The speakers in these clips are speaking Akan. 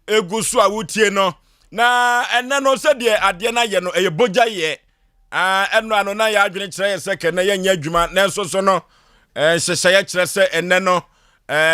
egusu a wutie no na enne no se de ade na ye no eyeboja ye eno ano na ya adwene kire ye se ke na ye nya adwuma na so so no hyehyeye kire se enne no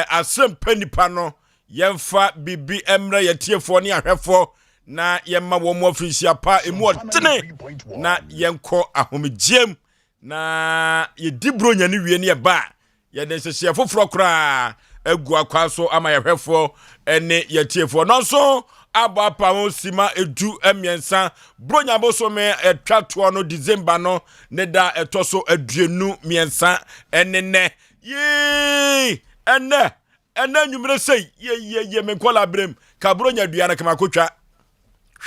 Asem Mpe Nipa no yemfa bibi emre yetiefo ne ahwefo na yemma wo mo afisia pa emu otene na yenko ahomegiem na ye dibro nya ne wie ne ba ye den hyehyeye foforo kra egu akwa so ama yehwefo ene yetiefo no so aba pa mo sima edu emiensa bronya boso me etwato no December no ne da etoso aduenu miensa enene ye ene nyumre sei ye me kola brem ka bronya dua na kama kotwa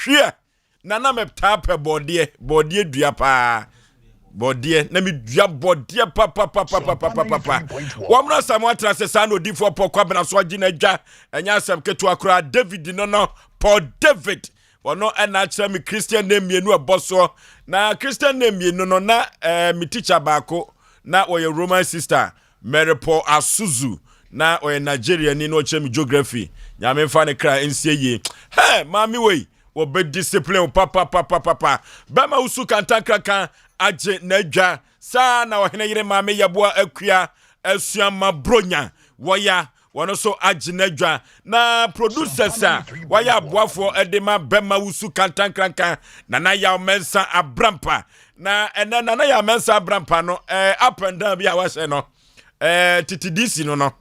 hwe na me tape bodie dua pa bodie na me dua bodie pa wamra samu atrase sa no difo pokwa bena so agina dwa enya asem keto akura David no Paul David wono ena kire me Christian name mienu eboso na Christian name mienu no na me teacher baako na oye Roman sister Mary Paul Asuzu na oye Nigeria ni no chemi geography nyame fa ne kra ensie ye mami we wo be discipline papa bema usu kantankraka aje na dwa sa na ohene yire mami yaboa akua asuama bronya woya wono so aje na dwa na producers a waya aboafo edema bema usu kantankraka na Yaw Mensa Abrampa na na Yaw Mensa Abrampa no up and down bia wa se no TTDC no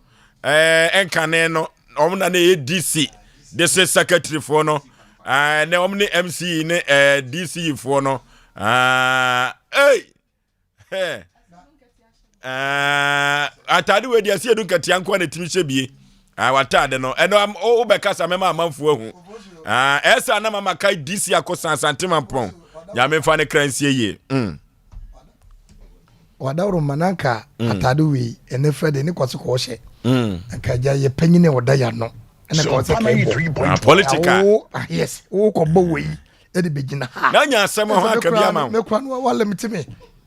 enkane no omna na DC this is secretary for no na omni MC ne DC for no atade we dia se edun katia nko na timi hye watade no eno o bekasa mema amanfo ahu esa na mama kai DC akosan santema pon nyame fa ne kransie ye wadawro mananka atade we ene fede ni kwase ko hye akaja ye panyine wodaya no ene ko se kai political yes o ko bo we e de begina ha na nya asem ho aka bia ma me kwa no wale metime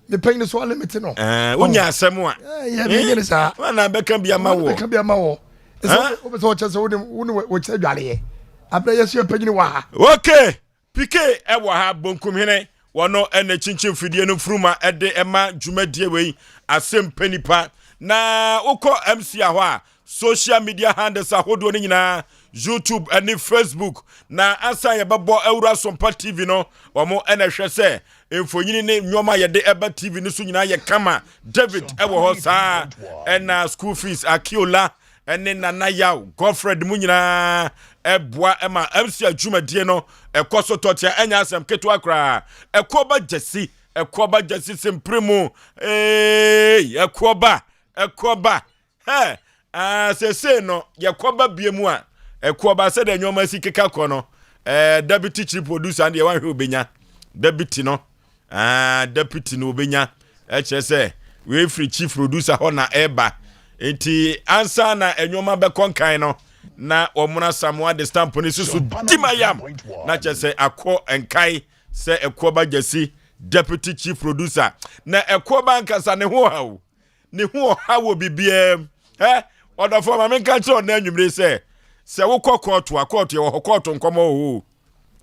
me panyine so wale meti no unya asem a ye begina sa na beka bia ma wo beka bia ma wo eso o be so chese wo che dwale ye abra yesu panyine wa ha okay pk e wo ha bonkum hene wono ene chinchin fidie no fruma ede ema dwumadie wei Asem Mpe Nipa na uko MC ahwa social media handles ahodo ni nyina YouTube and Facebook na asa ye babo Ewura Sompa TV no omo ene hwese emfonyini ne nyoma ye de eba TV no so nyina ye kama David ewo ho sa ena school fees akiola ene nana yaw Godfred mu nyina eboa ema MC adwumadie no ekoso totia enya asem keto akra ekoba jesi sempremu ekoba se no yakoba biemu a ekoba se de nyoma sikeka kono deputy chief producer and ye wan hwe obenya deputy no deputy no obenya se we free chief producer ho na eba enti ansa na enyoma be konkan no na omuna samwa de stamp ni susu dimayam na se akọ enkai se ekoba jesi deputy chief producer na ekoba nkasa ne ho hawo bibiem odafo ma menka che on anwumre se wo kokoto akoto ye wo kokoto nkomo ho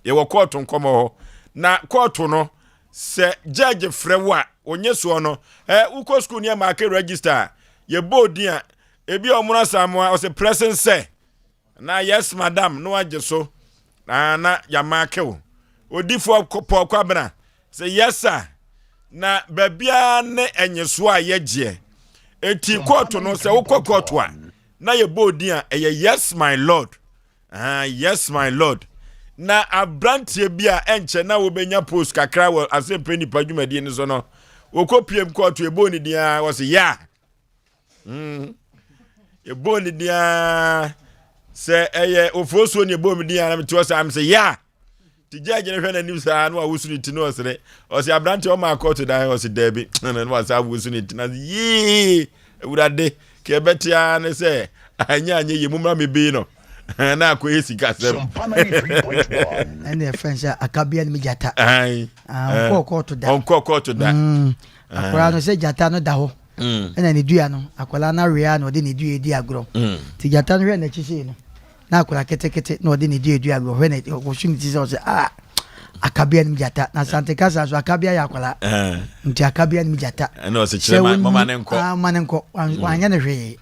ye wo kokoto nkomo ho na kokoto no se judge frewa onye so no uko school ne ma ka register ye boarding a ebi omuna samwa o se present say na yes madam no age so na ya makewo odifo kwa bena say yes sir na babia ne enyeso a yeje enti court no say wo court a na ye boarding a yes my lord yes my lord na abrantie bia enche na wo benya post kakra wo Asem Mpe Nipa dwumadie ni so no wo kopiem court e boni dia wo say ya e boni dia se Oforisuo ni bom dia na meto say am say ya ti judge ne hwe na news a no awusu ni ti no sere o say abrantie o ma court dan o say debi na no was awusu ni ti na yi ewurade ke betia ne say anya ye mumra mebe no na akoye sika sem ene friends akabia ni jata onko court da akora no say jata no da ho ene ne dua no akola na rea no de ne dua edi agro ti jata no hwe na chiche no na akora kete na odi ne di edu agbo hwe ne wo shun ti so akabia ni jata na sante kasa so akabia ya akwala nti akabia ni jata na o se chire mama ne nko mama ne nko wanya ne hwe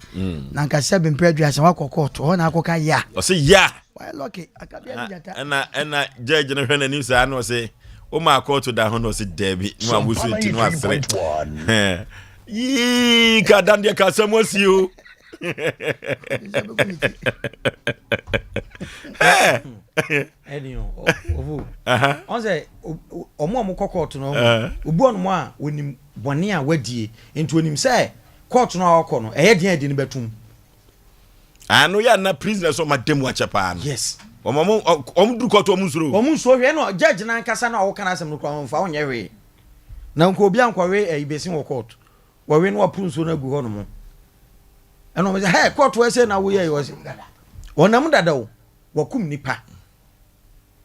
na nka se be mpre aduasa wakọ to ho na akoka ya o se ya why lucky akabia ni jata na judge ne hwe na ni sa na o se o ma court da ho na o se debi no abusu nti no asre yi ka dan de ka samosi o Anyo ovu on say omo court no obu onmo a onim bone a wadie enti onim say court no akọ no eye den adi ne betum anu ya na prisoner so madem wa chepa no yes omo duru court omo nsuro hwe no judge na nkasa na wo kana asem no kwa mfa onye hwe na nko obi ankwawe ibesi wo court wawe no apru nso na gu ho no mo eno me say hey court we say na wo ye yo say onam dada wo wakum nipa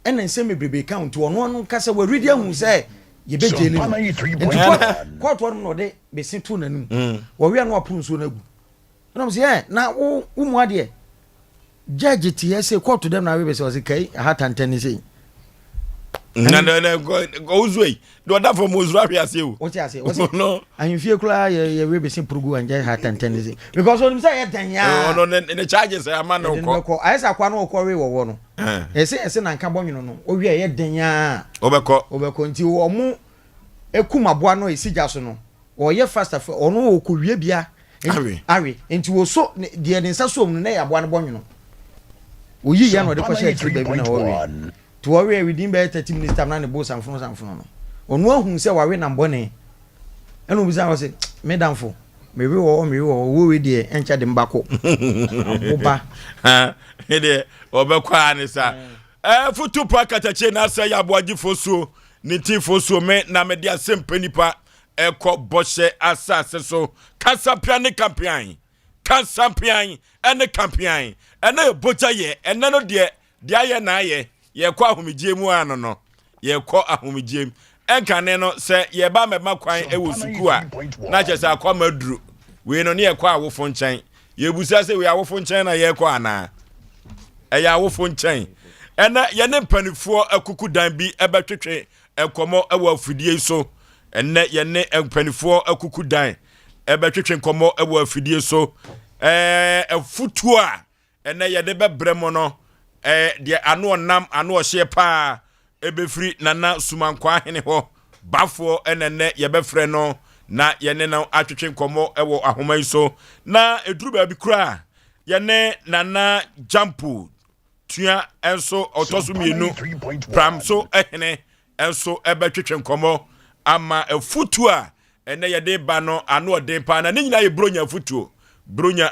ena nsem bebrebe count ono nkasa wa ready ahu say ye be jeli no court wo no de besi tu nanum wawe no apru nso na gu eno me say hey na wo mu ade judge ti say court dem na we be say kai hatantani say na go uzwe do da for mozuru ahwiase o o ti ase o se no ahimfie kula ye we be sin progu anje hatantani because on say ye dan ya no ne charges ama no ko ayesa kwa no ko we wo no ese na nka bonwino no o wi ye dan ya obeko nti o mu ekumaboa no esija so no o ye faster ono o ko wie bia awe nti wo so de ne nsa so mu na ya boa no bonwino o yi ya no de ko share tri baby na wo we to worry within by 30 minutes time na ne bo samfunu no onu ahun se wawe na mbone enu bi say say me danfo me wo we de encha de mbako oba he de obekwa ni sa futu pa katache na Osei Aboagye Oforisuo ni ti Oforisuo me na me de Asem Mpe Nipa eko boshe asase so kasa piane campaign ene campaign ene bocha ye ene no de aye na aye ye kwa ahomigye mu ano no ye kwa ahomigye enkane no se ye ba mema kwan ewo suku a na che se akwa maduru we no ne ye kwa awofo nchen ye busa se we awofo nchen na ye kwa ana ya awofo nchen ena ye ne mpanifo akuku dan bi ebetwetwe ekomo ewo afidie so enne ye ne mpanifo akuku dan ebetwetwe nkomo ewo afidie so afutu a enne ye de bebremo no de anu nam anu ohye pa ebefri nana sumankwa hene ho bafo enene yebefre no na yene na atwetwe nkomo ewo ahoma iso na eduru ba bi kura yene nana jampu tua enso otoso mienu pram so ehene enso ebetwetwe nkomo ama efutu a ene yede ba no anu odin pa na nyina ye bronya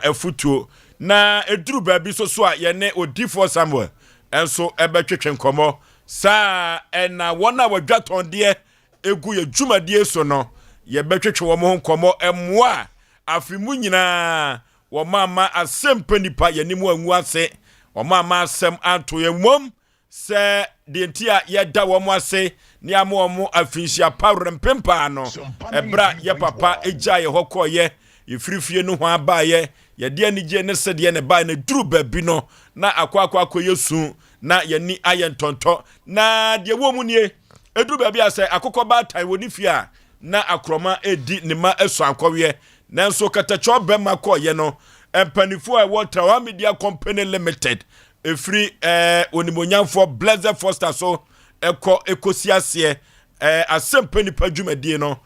efutuo na eduru ba bi so a yene odifo Samuel enso ebetwetwe nkomo sa ena wona wadwatonde egu ye dwumadie so no ye betwetwe wo mo nkomo emmoa afimu nyina wo mama Asem Mpe Nipa yanimu anwu ase wo mama asem anto ye mom se de ntia ye da wo mo ase ni amo mo afinhia pawrem pempa no ebra ye papa eja ye hokoye ifirifie no ho abaye ye de anije ne se de ne ba na duru ba bi no na akwa yesu na yani ayentonto na de wo mu nie eduru ba bi ase akokọ ba tai woni fia na akroma edi ne ma esu akọwe nanso katacho bema koye no empanifo a water wa media company limited efri onimonyamfo Blessed Foster so ekosiase Asem Mpe Nipa dwumadie no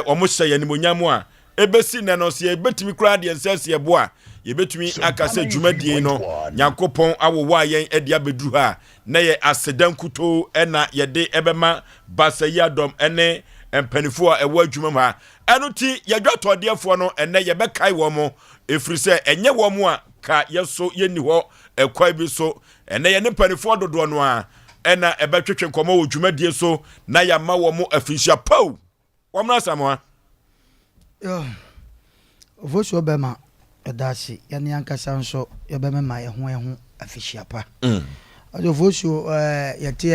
omo hye yanimonyam a ebesi ne no se ebetimi kura de nsese ebo a yebetumi akase dwumadie no Nyankopon awowo ayen ede abeduru ha na ye asedan kuto ena yede ebema basayadom ene empanifo a ewo adwuma ha enuti yedwatodefo no ene yebekai wo mo efiri se enye wo mo a ka yeso yeni ho ekwai bi so ene ye ne panifo dodo no a ena ebetwetwe nkomo wo dwumadie so na ya ma wo mo afinhia pau wo mra samoa Oforisuo bema edasi yani ankasa nso yebema ma yeho afinhia pa Oforisuo yete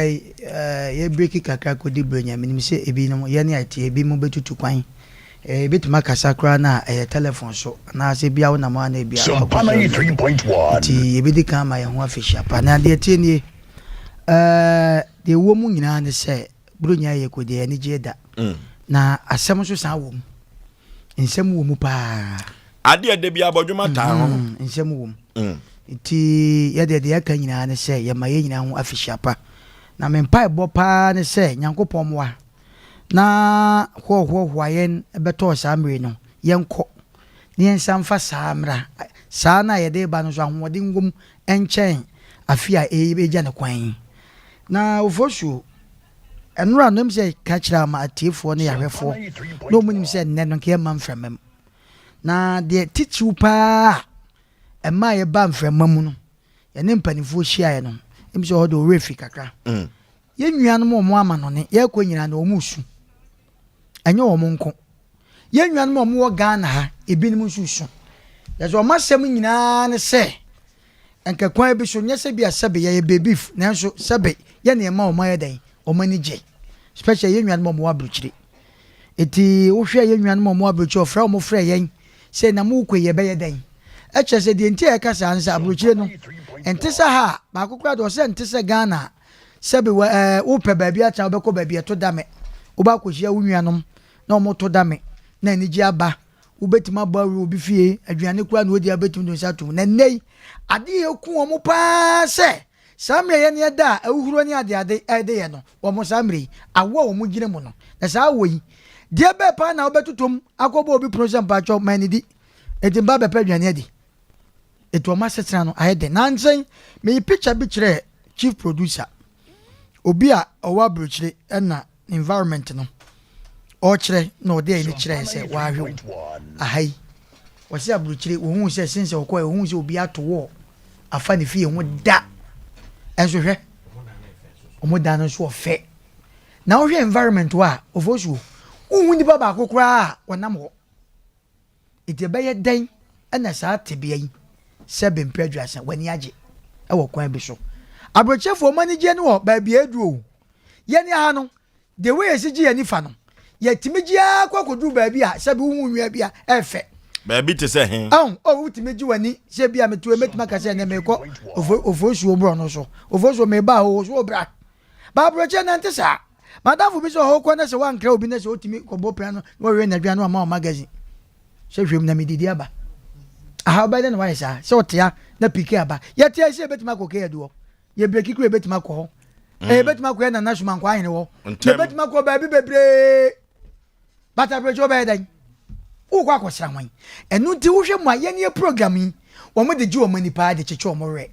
ye break kakra kodi bronya minim se ebi no ye ne ate ebi mo betutu kwan Betuma kasa kra na telephone so na se bia wo na ma na bia Sompa 93.1 ti ebedi kan ma ye ho afihia pa na de tie ni de wo mu nyina ne se bronya ye ko de ani je da na asem so san wo mu nsem wo mu pa ade de bia bodwuma ta ho nsem wo mu ti ye de aka nyina ne se ye ma ye nyina ho afihia pa na me mpa ebo pa ne se nyankopon moa na ho yen beto samre no yenko ne yensamfa samra saa na ye de ba no so ahode ngum enchen afia ebeja ne kwan na ofosu enura no mse ka kira ma atiefo ne yahwefo no munim se nne no ke ma mframam na de tichiu pa ema ye ba mframam no ye ne mpanifo hia ye no mse ho do refi kakra ye nuanom mo ama no ne ye kwanyina na omusu enye wo monko ye nuanom mo wo Ghana ha ebinim susu yeso masem nyina ne se enka kwan bi so nyese bia sebe ye bebif nanso sebe ye ne ma o ma ye dan o mani je special ye nuanom mo abruchire eti wo hwe ye nuanom mo abruchire ofra o mo fra yen se na mo kwe ye be ye dan eche se de nti e kasa ansa abruchire no entisa ha ba kokura do se entisa Ghana sebe wo pe ba bia cha obekọ ba bia to dame wo ba kohia wo nuanom na o mo to dame na anigi aba wo betima ba wi obi fie aduane kura na odi abetim do satum na nei ade eku o mo pa se samre ye ne da awuhuro ne ade ye no wo mo samre awo wo mo gire mo no na sa wo yi de be pa na obetutum akobo obi program pa cho manidi etimba be pa aduane adi eto ma setra no ayede na nsen me picture bi kire chief producer obi a owa bruchire na environment no o kire na o de ni kire se wa hwe ahai wose abruchire wo hu se sinse okọ wo hu se obi ato wo afa ne fie ho da enso hwe omo da no so ofe na o hwe environment wa ofosu hu ni baba akokora wonam ho ite be ye den na sa tebia yi se be mpredwasa wani age e wo kwan bi so abrochefo manage no ba bia edu ye ni ha no the way esigi ye ni fa no ye timigi akwakodu ba bia se be hu nwia bia efe ba bi te se hen o timigi wani se bia metu emetima ka se na me ko ofosuo bro no so ofosuo me ba o so bra ba abroche na ntesa madafu bi so ho ko na se wan kra obi na se otimi ko bo plan no wo we na dua no ma magazine se hwem na medidi aba aha ba de no wa isa se otia na pike aba ye tia se betima ko ke edu ye breki kure betima ko betima ko na national kwa hene wo ye betima ko ba bi bebre bata brejo ba dan wo kwa ko sra hwan enu ti wo hwe mu aye ne program yi wo mo de ji wo mani pa de cheche wo mo re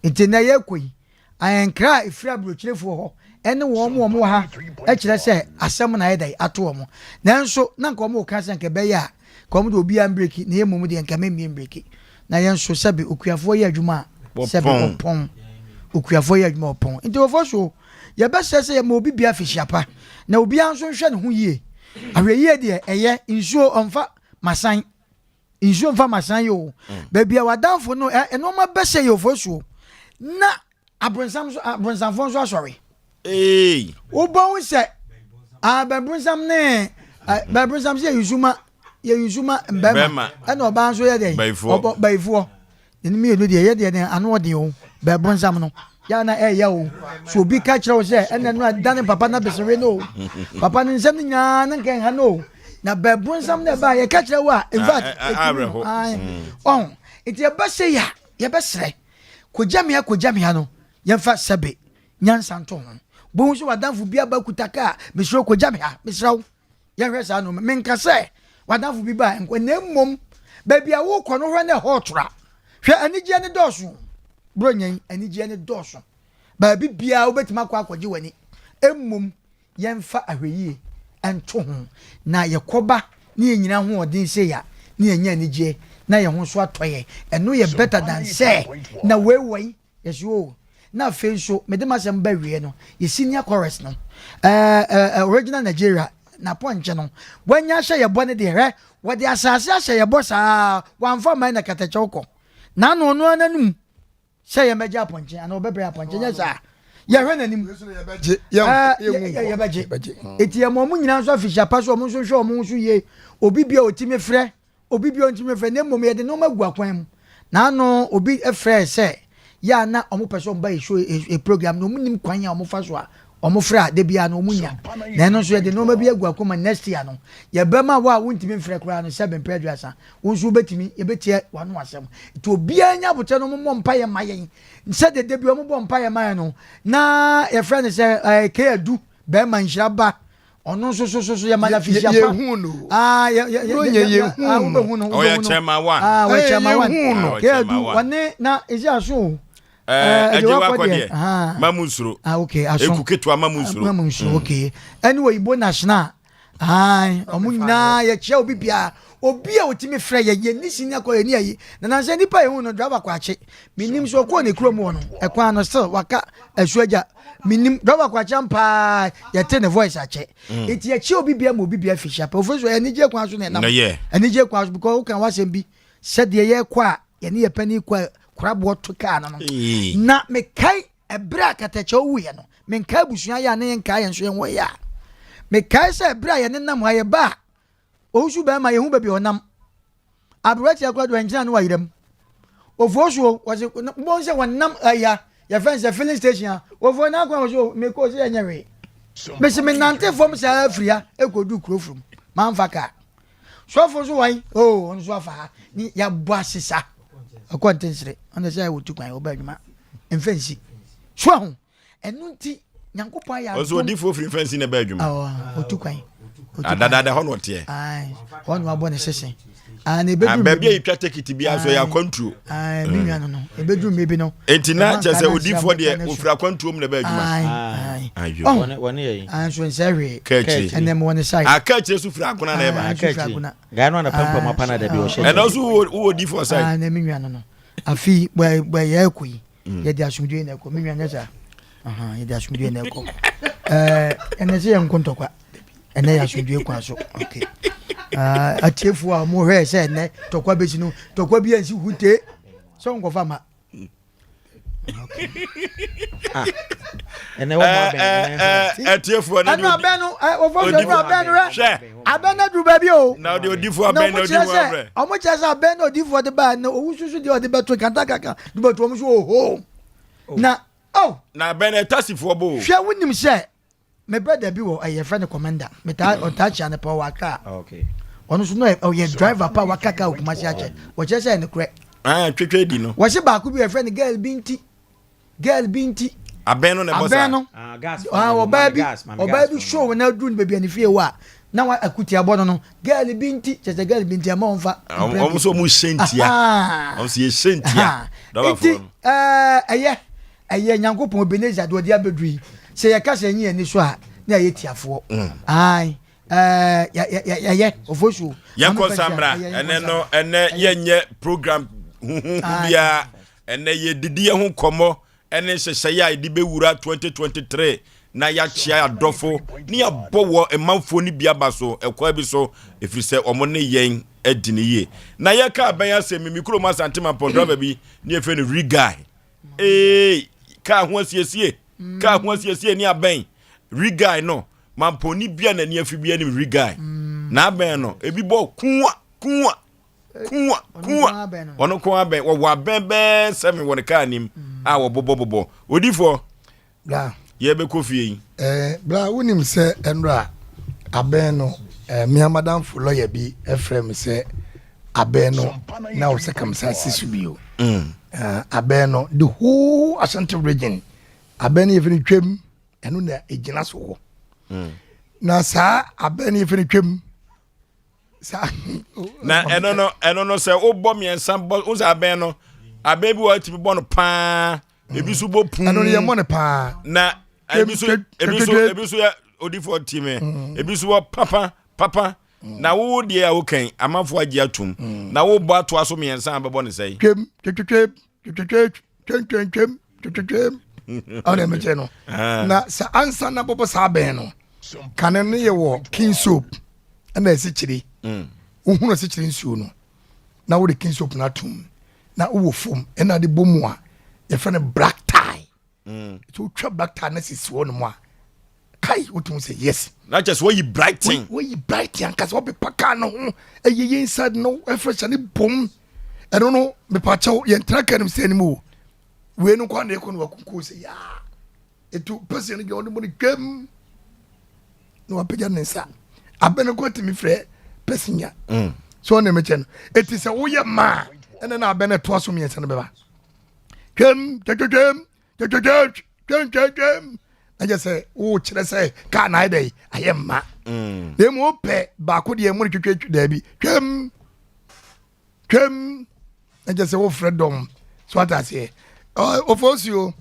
enti na ye koi ayenkra ifra brochirefo ho ene wo mo ha e kire se asem na ye dai ato wo mo nanso na nka wo ka se nka be ya ko mo de obi am breki na ye mo de nka me breki na ye nso sabe okuafo ye adwuma sabe opon okuafo ye adwuma opon nti wo so ye be se ye mo bibia fishiapa na obi anso hwe ne ho yie ahweye de eye insuo onfa masan insuo onfa masan yo ba bia wadanfo no eno ma be se ye so na abronsam fon so asori wo bon se abronsam ne abronsam se yuzuma mbema ena oba nso ye de baifo ni mi enu de ye de anu de o abronsam no ya na ya o so bi ka kire o se ena no dane papa na besere no papa ni nsem nya na nken ha no na abronsam na ba ye ka kire wa in fact it ye ba se ya ye be sere kojamia no yemfa sebe nyansa nto ho bo nso wadanfo bia ba kutaka mesro kojamia mesraw ye hwesa no menka se wadanfo bi ba enko na mmom ba bia wo kɔ no hwe na hotra hwe anigye ne dɔso bro nyen anigye ne dɔso ba bi bia wo betima kɔ akɔgye wani emmom yemfa ahweyie ento ho na yekoba ne nyina ho odin se ya ne nya anigye na ye ho so atoye eno ye better than say na wewei yeso na fenso medema sem ba wie no ye senior chorus no original Nigeria na ponche no wanya hye ye bone de hwe wo de asase hye ye bosa wanfa man na katache uko na no no ananum hye ye meja ponche ana obebre ponche nya sa ya hwe nanim ya beje eti ya mo nyina so afisha pa so mo so hwe mo so ye obi bia otime frɛ obi bia otime frɛ na mom ye de no magu akwan mu na no obi frɛ sɛ ya na omo pɛ so mba e show e program no munim kwan ya omo fa so a omo frɛ de bia no munya na no so ye de no ma bia agu akoma next year no ye be ma wa wontime frɛ kora no 7 preduasa wonso betimi ye betie wano asɛm to obi anya bote no mo mpa ye ma yen sɛ de bia omo bo mpa ye ma no na ye frɛ ne sɛ ke adu be ma nhira ba ono so ye mala fisia pa ye hu no o ya chema wa we chema wa ke adu one na ezi aso ejewa kwade mamusuro okay aso ekuketwa mamusuro okay anyway ibo national omunyina ye chia obi a otimi frɛ ye nisini akɔ ni ayi na nanse nipa ye hu no driver kwa ache minim so ko ne krom no ekwan no still waka asuaja minim driver kwa champa ye te ne voice ache eti ye chia obi bia ma obi bia fisha pa ofo so ye nije kwa so ne nam nije kwa so because kan wasem bi said ye kwa ye ne ye pani kwa krabo to ka no na me kai ebra katacha wuye no me kai busua ya ne nkai enso ye wo ya me kai se ebra ye ne nam aye ba osu ba ma ye hu baby onam abrati akwa do enjina no wayirem ofosuo was bon se wonam aya ya fence filling station ofo na akwa so me ko se enyewe me se me nante fom sa afria ekodu krofrum manfaka so fo so wan on so afa ni ya boasisa akwantensire ona say wo tukwan oba adwuma enfensi so ho enunti nyankopon ya ozo difo free fence na ba adwuma otukwan adada hono tie hono abo ne sese na ebedru bia yitwa ticket bia so ya kwantuo mi nua no ebedru mebi no entina chese odifo de ofura kwantuo mu na ba adwuma ayo wone ye so nsewe kachi enem wone sai akachi su fura akuna na eba akachi ga no na pampa mapana da bi o she and also wo odifo sai na mi nua no afi gba ye koyi ye di asumdue na ko mi nua nyesa ye di asumdue na ko enese ye nkontokwa ene ya asumdue kwa so okay atiefu a mo hwe se ne tokwa besi no tokwa bi ansi hute so nkofa ma okay ene wo mo ben atiefu na no ben no ofo so ben re abena du ba bi o na de odifu aben no odifu abre omo chese aben no odifu de ba no owususu de ode beto kaka du beto omo so oho na na ben tasifo bo hwe wonim se my brother bi wo aye friend commander me ta on touch and power waka okay ono so no ye driver pa waka ka okumasi ache wo che say ne kure twetwe di no wo se ba ku bi e friend girl binti abeno ne bossa gas obabi show na dru ne baby ani fie wa na wa akuti abono no girl binti che girl binti ama onfa omo so mu shentia omo se shentia do ba fo nyankopon Ebenezer do dia bedui se ya kasa nyi ani so a na ye tiafo ya ofosu yanko samra ene yenye program bia ene ye didi ye ho komo ene hyehyɛ ya di bewura 2023 na ya chia adofo ni abowo emanfo ni bia ba so ekwa bi so efrise omo ne yen adini ye na ye ka ban Asem mikro ma santima pondra bi ni efe ne reguy ka ho asiesie ni aben reguy no mamponi bia na ni afi bia ni reguy na aben no ebi bo kuwa ono ko aben wo aben be 7 won ka nim a wo bobo odifo bla ye be kofie bla wonim se enra aben no mi madam fulo ye bi efrem se aben no na o se kam sa sisu bio aben no the whole Ashanti region aben ye fini twem eno na ejina so ho na sa aben ye fini twem sa na eno no se obo miensa bo o za aben no aben bi wa tibi bo no pa ebi so bo pun eno ye mo ne pa na ebi so ya odifo time ebi so papa na wo de ya wo kan amafo agi atum na wo bo ato aso miensa abebo ne sei twem ane meche no na sa ansa na bobo sa aben no kanen ne ye wo king soap na esi chiri uhunu esi chiri nsuo no na wo de king soap na tum na wo fom na de bomu a ye fe ne black tie to twa back tanesis one mo kai wotum say yes not just where you brighten where you brighten cause what be paka no ye inside no fresh ani bom I don't know me pa chaw ye ntra kan say anymore we no kwa na ekon wakuku say ya etu person ge on mo gam no apega nensa abena ko timi frɛ person ya so na me chen it is a wo ye ma ene na abena to aso me yensa no beba gam I just say, oh, say, can't I day? I am ma. They more pay back with the money to get Debbie. Come. I just say, oh, freedom. So what I say, Oforisuo.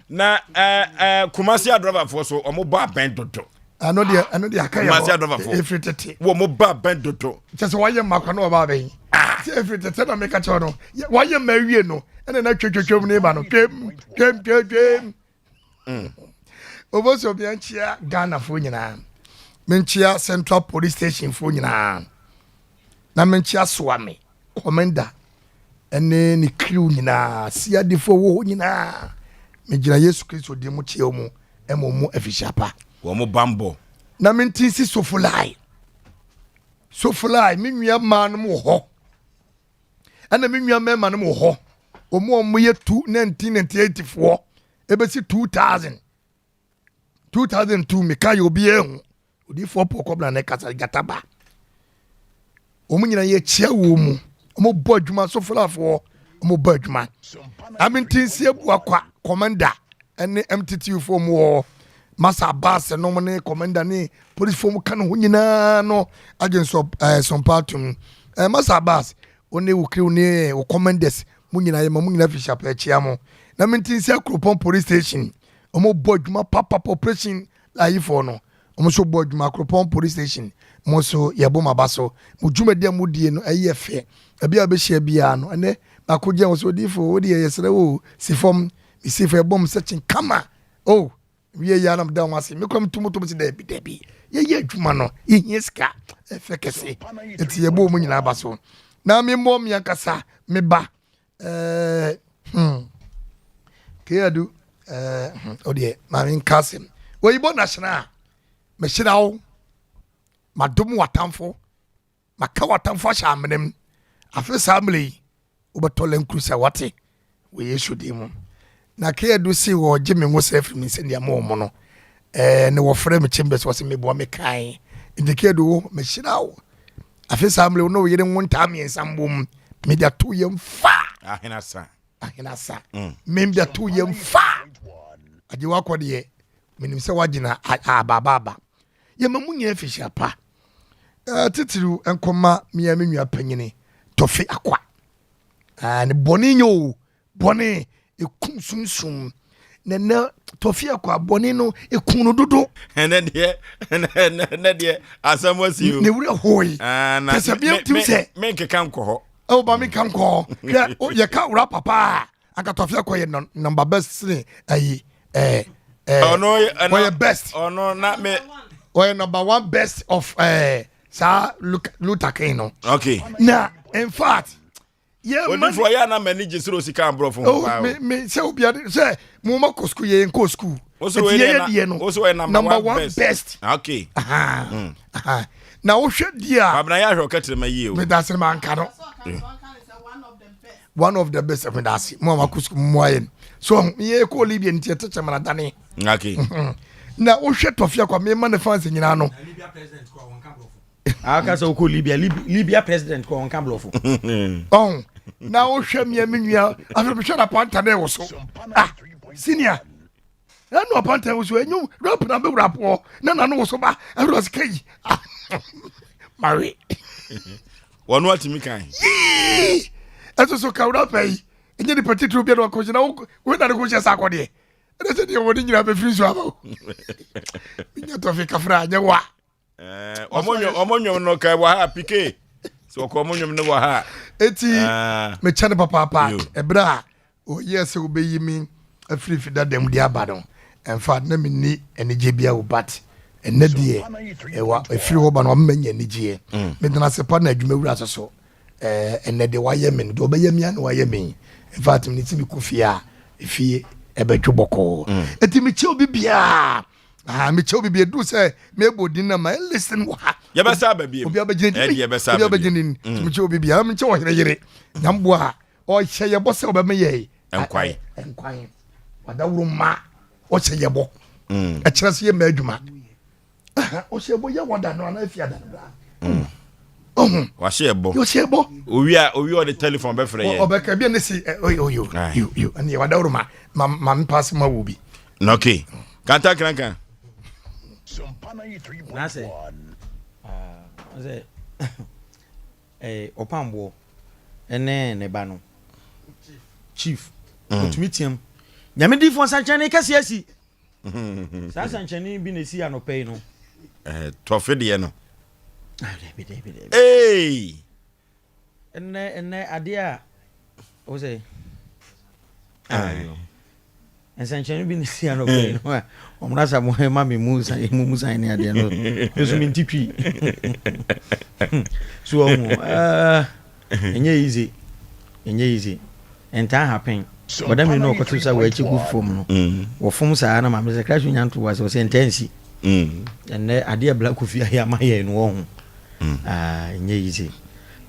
Na Kumasi driver for so omo ba ben dodo. I know the akaya. Kumasi driver for. Every tete. Wo mo ba ben dodo. Just why you make no about me. Every tete na make a chono. Why you marry no? And then I chum neighbor no. Game. Oboso bi anchia Ghana fo nyina. Menchia Central Police Station fo nyina. Na menchia Swami commander. Ene ni crew nyina. Sia de fo wo nyina. Mejira Yesu Kristo de mu chie mu mu efishapa. Wo mo bambo. Na mentinsi sofulai. Sofulai mi nua man mu ho. Ana mi nua man mu ho. Omo ye 1984 ebesi 2002 me kai obi ehu odi for pokobla na kasa gataba omo nyina ye chia wo mu omo bo adwuma so fulafo omo bo adwuma amintinsi ebu akwa commander ene MTTU form wo masa bass no mo ne commander ne police form kan ho nyina no agents of Sompa masa bass one wo kriw ne wo commanders munyina ye munyina fisha pa chia mo na mentinsi akropon police station omo boduma papa operation la yifo no omo so boduma akropon police station mo so yebo mabaso mo dwumade amudie no eye fe abi abehia bia no ene akoje wo so difo wo de yesere wo sifom isife bom searching kama oh wie ya na mda wase me kom tumoto se debi ye adwuma no yeska efe kese eti yebo mo nyina abaso na me mom yakasa me ba Kiyadu odie mamin Kasim Oyibo national me shirawo madum watamfo maka watamfo shamnem afi family obatolen krusa wate we yesu dem na Kiyadu si wo jimi ngo sef mi se dia mo no ne wo frɛ me chambers wase me bo me kan indi Kiyadu me shirawo afi family no yire ngonta mi ensambom media to yem fa ahinasa membia to yem fa aje wakode ye menim se wagina ababa ye mamunya fisha pa titiru enkoma mia menua panyini tofe akwa ne boni nyo boni ekumsumsum nene tofe akwa boni no ekunu dodo ene de Asem Mpe ne wure hoyi na se menke kan ko ho o ba mi kan ko ye ka wura papa akatofia ko ye number best ni ayi no ye best no na me or number one best of sa Lutake no okay na in fact yeah man for ya na manage zero sika bro from me se obi se mo ma ko school ye ko school also number one best okay na wo hwe dia abna ya hwe okatre ma yie o me dasere man ka no one of the best of dasi mo ma ko school mo ayen so ye ko libya ntie teche mana dane okay na wo hwe tofia kwa me ma ne fans nyina no libya president ko won ka blofo aka so ko libya president ko won ka blofo na wo hwe me menua afi be hwe na panta na wo so senior no panta wo so enyu rap na be rapo na no wo so ba every was kai Mary one what me kan eso so ka rap ai enye di petit rubia no ko na wo na ko chesa ko de ene se de wo ni nyina be free so aba nya to fi kafra nya wa omonyo no ka wa ha pike so ko omonyo no wa ha eti me chane papa ebra o yes o be yimi afri fi da dem dia ba no en fact na me ni enije bia wo bat enne die ewa afiri ho ba no manya enije me dana se pa na adwuma wura so enne de wa ye me do be ye me an wa ye me in fact me ti bi kufia efie ebedwo boko enti me che obi bia me che obi bia do say me bodin na my listen wa ya besa ba bia obi abegine ya besa obi abegine me che obi bia me che wo yere nyambo a o hye ye bo se oba me ye enkwai wadawuro ma o hye ye bo e kire se ye ma adwuma o hye bo ye wada no na afia da wa hye bo yo hye bo owi o the telephone be frɛ ye obeka bia ne si yo ani wadawuro ma me pass ma wo bi okay kanta krankan Sompa 93.1. Opambo ene ne ba no chief otumitiam nyame di fon sanchane kase asi sa sanchane bi ne si anopei no tofe de no Debe. hey ene ade a o say sanchane bi ne si anopei no omra sa mo ma me musa ne ade no eso mi ntitwi so enye easy enta happen boda me no ko sa wa chi good form no wo form sa na ma me se crash nyanto wa so se intensi ene ade a black coffee ya ma ye no ho enye easy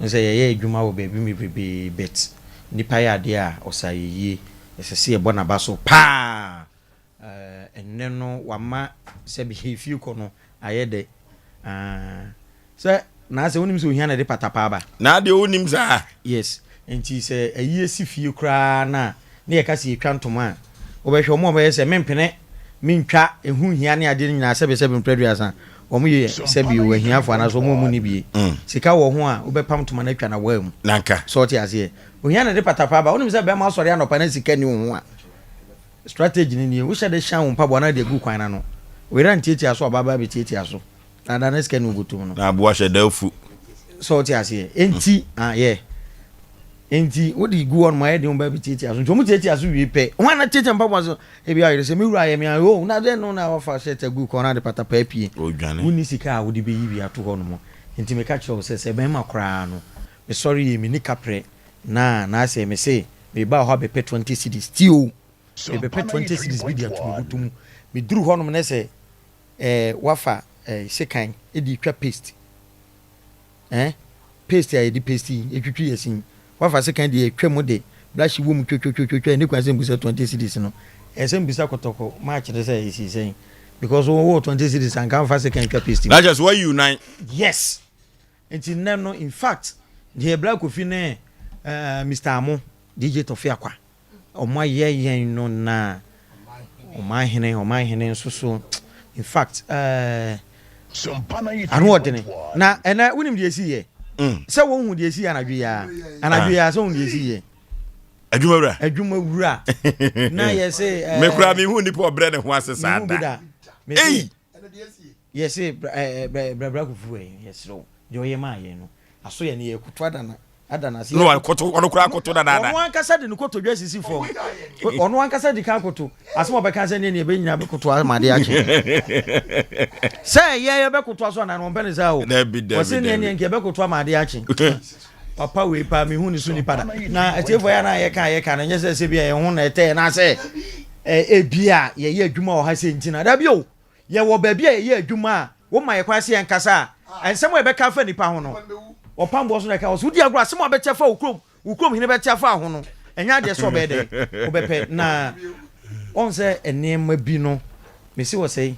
no say ye adwuma wo baby me bebe bet nipa ya ade a osaye esese e bona ba so pa enne no wama se be hefi ko no ayede se na se wonim se ohia na de patapa ba na de wonim za yes enti se ayi si fie kra na ye ka se etwa ntoma obehwe mo be se mempene mentwa ehu hia ne ade nyina se be mpredua asa omo ye se bi wo hia fo na so mo ni bi sika wo ho a obepam ntoma na atwa na wa mu nanka so ti ase ohia na de patapa ba wonim se be ma sori anopa na sika ni wo ho a strategy ni we shade shan won pa bona de gu kwan na no we ran tieti aso baba be tieti aso na da na sika ni ogutum no na aboa shada fu so ti ase enti enti wodi gu on my de on ba be tieti aso ntomu tieti aso wi pe won na tieti mpa bozo e bia yere se me wura ye me o na de no na ofa shete gu kwan na de patapa apie woni sika wodi be yi bi ato ho no mo enti me ka kire se be ma kra no me sorry ye me ni kapre na se me se me ba ho be 20 cedis still ebe pe 20 cities bi dia to gutum me duru honom na se wafa sekan edi twa paste paste ya edi paste etwitwi yasin wafa sekan de etwa mu de blashi wo mu twotwotwotwa ni kwanse mbusa 20 cities no ese mbusa kotoko match de say isi say because wo 20 cities an kan fa sekan twa paste that just why you nine yes enti no in fact the black coffee ne Mr. Amo DJ Tofiakwa oma ye no na oma hene so in fact Sompa 93.1. anu odene na ena wonim de esi ye se wo hu de esi anadwe ya so hu de esi ye adwuma wura na ye se me kura me hu ni po bre ne ho asesa da eh ye se bra kufu yes ro yo ye ma ye no aso ye ne ye kutu adana si no ono kura koto da ono ankasa de nukoto dwa sisi fo ono ankasa de kan koto asemo be kan se ne be nyina be koto amade ache say ye be koto aso na no be ne za o o se ne nke be koto amade ache papa we pa me hu ni so ni pada na etefo ya na ye ka na nyese se bia ye hu na ete na se bia ye adwuma o ha se ntina da bi o ye wo ba bia ye adwuma wo ma ye kwase enkasa ensemo e be ka fa nipa ho no opambo so na ka so di agura se mo be chefa ukrom hine be chefa ho no enya de so be de obepe na on se enema bi no me si wo sei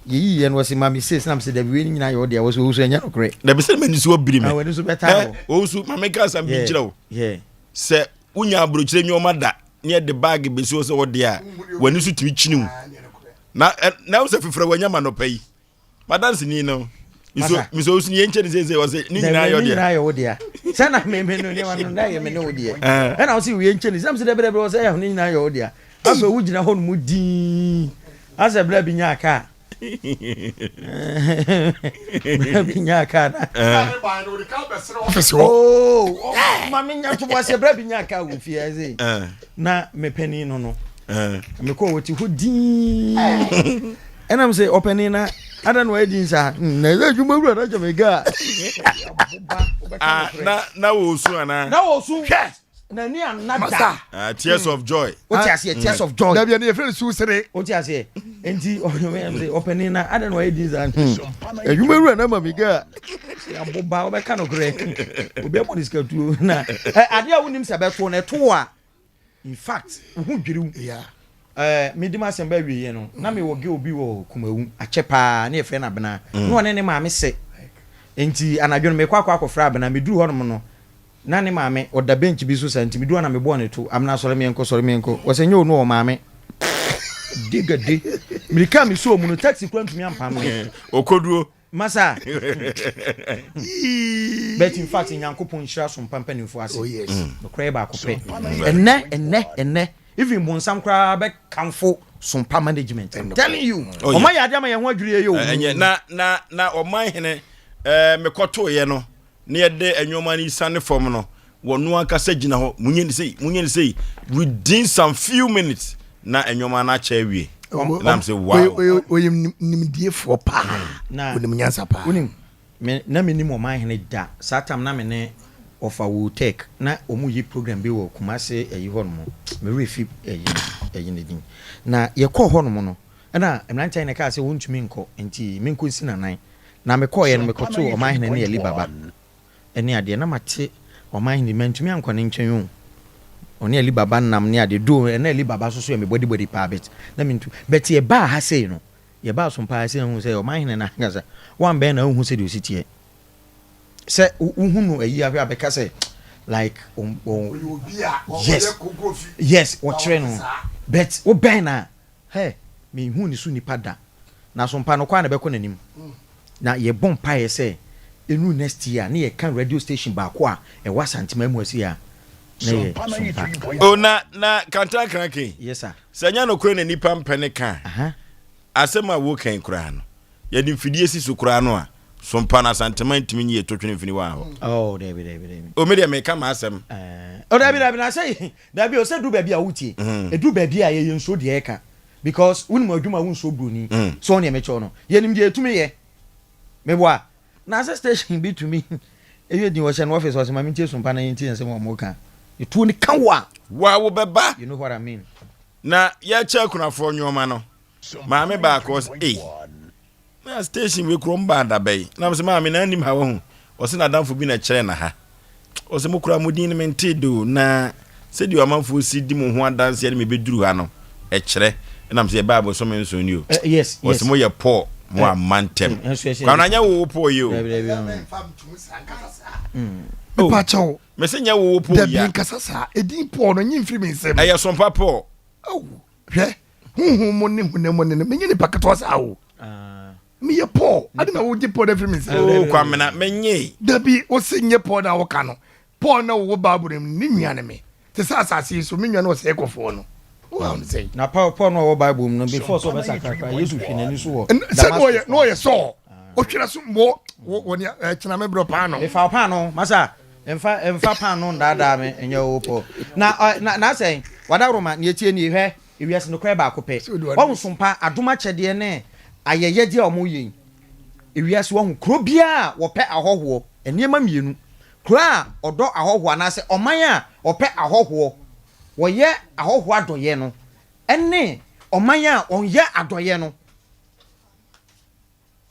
ye no se ma me se sam se da bi nyina yo de wo so enya no kre da be se me ni so obiri me wani so beta o so ma me ka sam bi kira o se unya abrochire nyoma da ne de bag be so wo de a wani so timi chinu na wo se fifra wanya ma no pai madanse ni no miso usini yenche zeze wase ni nyina yo dia nyina yo dia sana me no ne wanu na ye me no dia na o si we yenche ni sam se debre wase ya ni nyina yo dia aso wu gina hon mu di asa bla bi nya aka bla bi nya aka na oh ma me nya to wase bla bi nya aka wo fi eze na me pani no me ko woti ho di enam se openi na adan wa edin sa na ze djuma wura na jamega na wo su ana na wo su na ni anada Masa. Tears of joy. o ti ase tears of joy Dabi na friend su sere. o ti ase enti opening na ada no edi zan adwumaru na mamiga aboba o be ka no kre obi amo diskatu na ade a wonim se be to na to a in fact hu dwiriw Yeah. medima sem ba wiye no na me woge obi wo kumawu achepa na efe na bena no one ne maame se enti anadwo no me kwa akofra bena me duru honom no na ne maame oda bench bi so santi me duru na me bo ne to amna sore me enko wose nye onu o maame digade mirika me so mu no taxi kura ntumi ampam me Okoduo. masa bet in fact nyankopon hira so mpampanimfo ase Oh yes. no kra ba akopɛ enne even bonsam kra be kamfo Sompa management I'm telling you o ma yade ama ye ho adwure ye o Enye na oman hene me koto ye no na ye de enwoma ni sane form no wonu akasa gina ho munye ni sei within some few minutes na enwoma na cha wie na am say wow Oyim nimdie fo pa. na Onim nyansa pa. unim me na me nim o man hene da satam na me ne ofa wo take na omu yi program bi wo Kumase eyi ho no me refi eyi ne din na ye kɔ ho no no na emrantia ne ka se wontumi nkɔ enti me nko si nanan na me kɔ ye no me kɔto o man hene ne yeli baba eni ade na mate o man hene mantumi ankɔ ne ntwen yo oni yeli baba nam ne ade do na yeli baba so ye me body pa bit na me ntu bet ye ba ha sei no ye ba so mpa sei hu sei o man hene na ngasa wan ben na hu sei de ositie se uhu no ayi ahwe abeka se like yes what train no bet wo ben na hey me hu ni su nipa da na so mpa no kwa na beko nanim na ye bom pa ye se enu next year na ye kan radio station ba ko a e wa santima mu asi a na ye Sompa o na kanta kranke yes sir sanya no kure na nipa mpene kan aha asema wo kan kura no ye di fidie si so kura no a Sompa na santima ntimi nye totwene fini wa ho oh David o me de me ka ma asem oh David na say David o say do baabi a wutie e do baabi a ye nso de eka because wonu adwuma won so bruni so ne me cho no ye nim de etumi ye me boa na say station bi to me e ye din wo no office was ma me tie Sompa na yin tie nsem mo ka etu ni kan wa wo beba you know what I mean na ya cha kunafo nyoma no ma me ba ko na station we krom banda bay na me se ma me na nim ha wo o se na danfo bi na kire na ha o se mo kura modin me ntedo na se di amanfo si di mo ho adanse ya me beduru ha no e kire na me se ba bo so me nso ni o yes o se mo ye po mo amantem kwa na nya wo po ye o Nipa chawo. me se nya wo po Dabi ya nkasa sa. Edin po no nyim firi me nsem. e ye Sompa po Oh. Hwe. Hu mo ne me nyine paketo sa wo. Me ye po. Ade na wo di po da firi me nsem. o kwa me na menye Dabi o se nye po na wo ka no. Po na wo babure ni nnuane me. Te sa asase so me nnuane wo se ekofo no. Wo am say. na Paul no wo Bible no before so be sakaka Yesu hwinani so wo Se no ye so. O twira so mo wo ne kina me bro pa no. e fa pa no masa emfa pa no ndada me enye wo po na say wada roma na etie ni hwe ewiase no kra ba akopɛ wo Sompa adoma kyɛde ne ayeye de omo yin ewiase wo hu kro bia wo pɛ ahoho eniema mienu kro a odo ahoho anase oman a opɛ ahoho wo ye ahoho adoye no ene oman a onye adoye no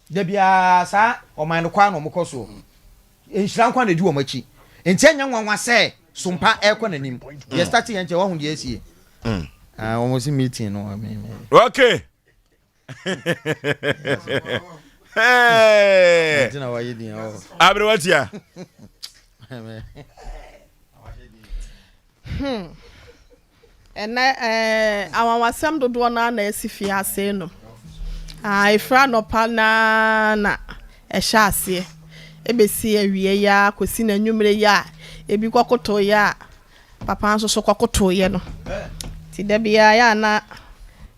de bia sa oman no kwa no mokoso enhira nkwa na di wo machi enti anya nwanwa se Sompa ekɔ nanim ye start yen che wo hu de asie almost meeting no I mean okay hey tina wa yedi o abrewatia awanwasɛm dodoɔ na esi fi ase no ifra no pa na ɛhyɛ ase ebesi awie ya kosi na nwumre ya ebi kwakoto ya papa nso so kwakoto ye no ti da bia ya na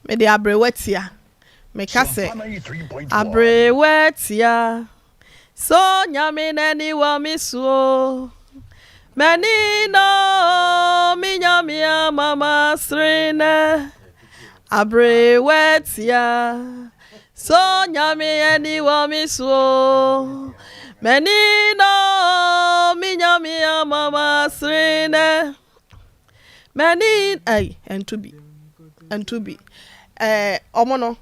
me de abrewatia me kase abrewatia so nyame nani wa miso mani no mi nyame mama srina abrewatia so nyame nani wa miso mani no mi nyame mama srina many and to be omono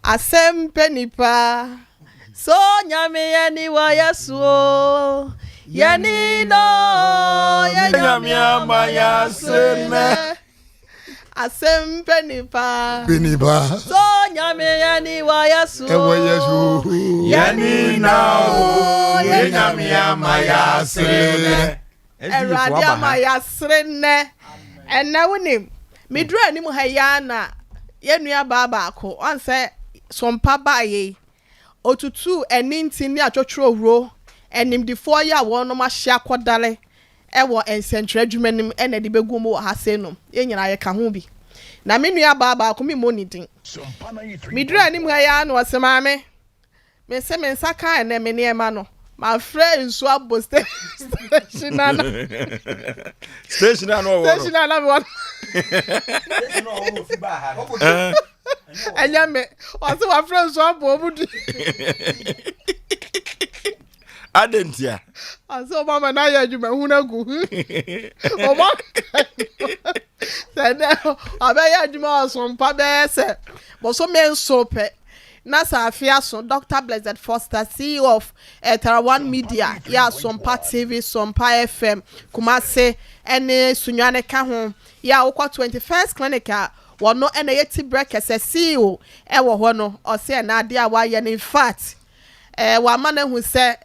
Asem Mpe Nipa so nyame yani wa yesuo yani no nyame ama yasene Asem Mpe Nipa so nyame yani wa yesuo yani no nyame ama yasene Erade ama yasene ena wonim midru anim ha ya na yenua baba ko onse Sompa baye otutu eninti ni atwotworo wuro enimdifo ya wono ma hia kodale ewo ensentre adwumanim ena de begum wo hase no yenyina ye ka ho bi na menua baba ko mi monidin midru anim ha ya na osemaame me se me nsaka ena me niema no my friend so abo station ana me one Anya me also my friend so abo obudu Adentia also mama na ya adwuma huna gu o ma say na abaya adwuma Sompa be se bo so men sope na Safia so Dr. Blessed Foster, CEO of Tarawan Media, ya Sompa TV, Sompa FM, Kumase, ene sunyane ka ho, ya okwa 21st clinic wono ene yeti breakfast CEO ewo ho no ose na ade a wa ye in fact wa ma na hu se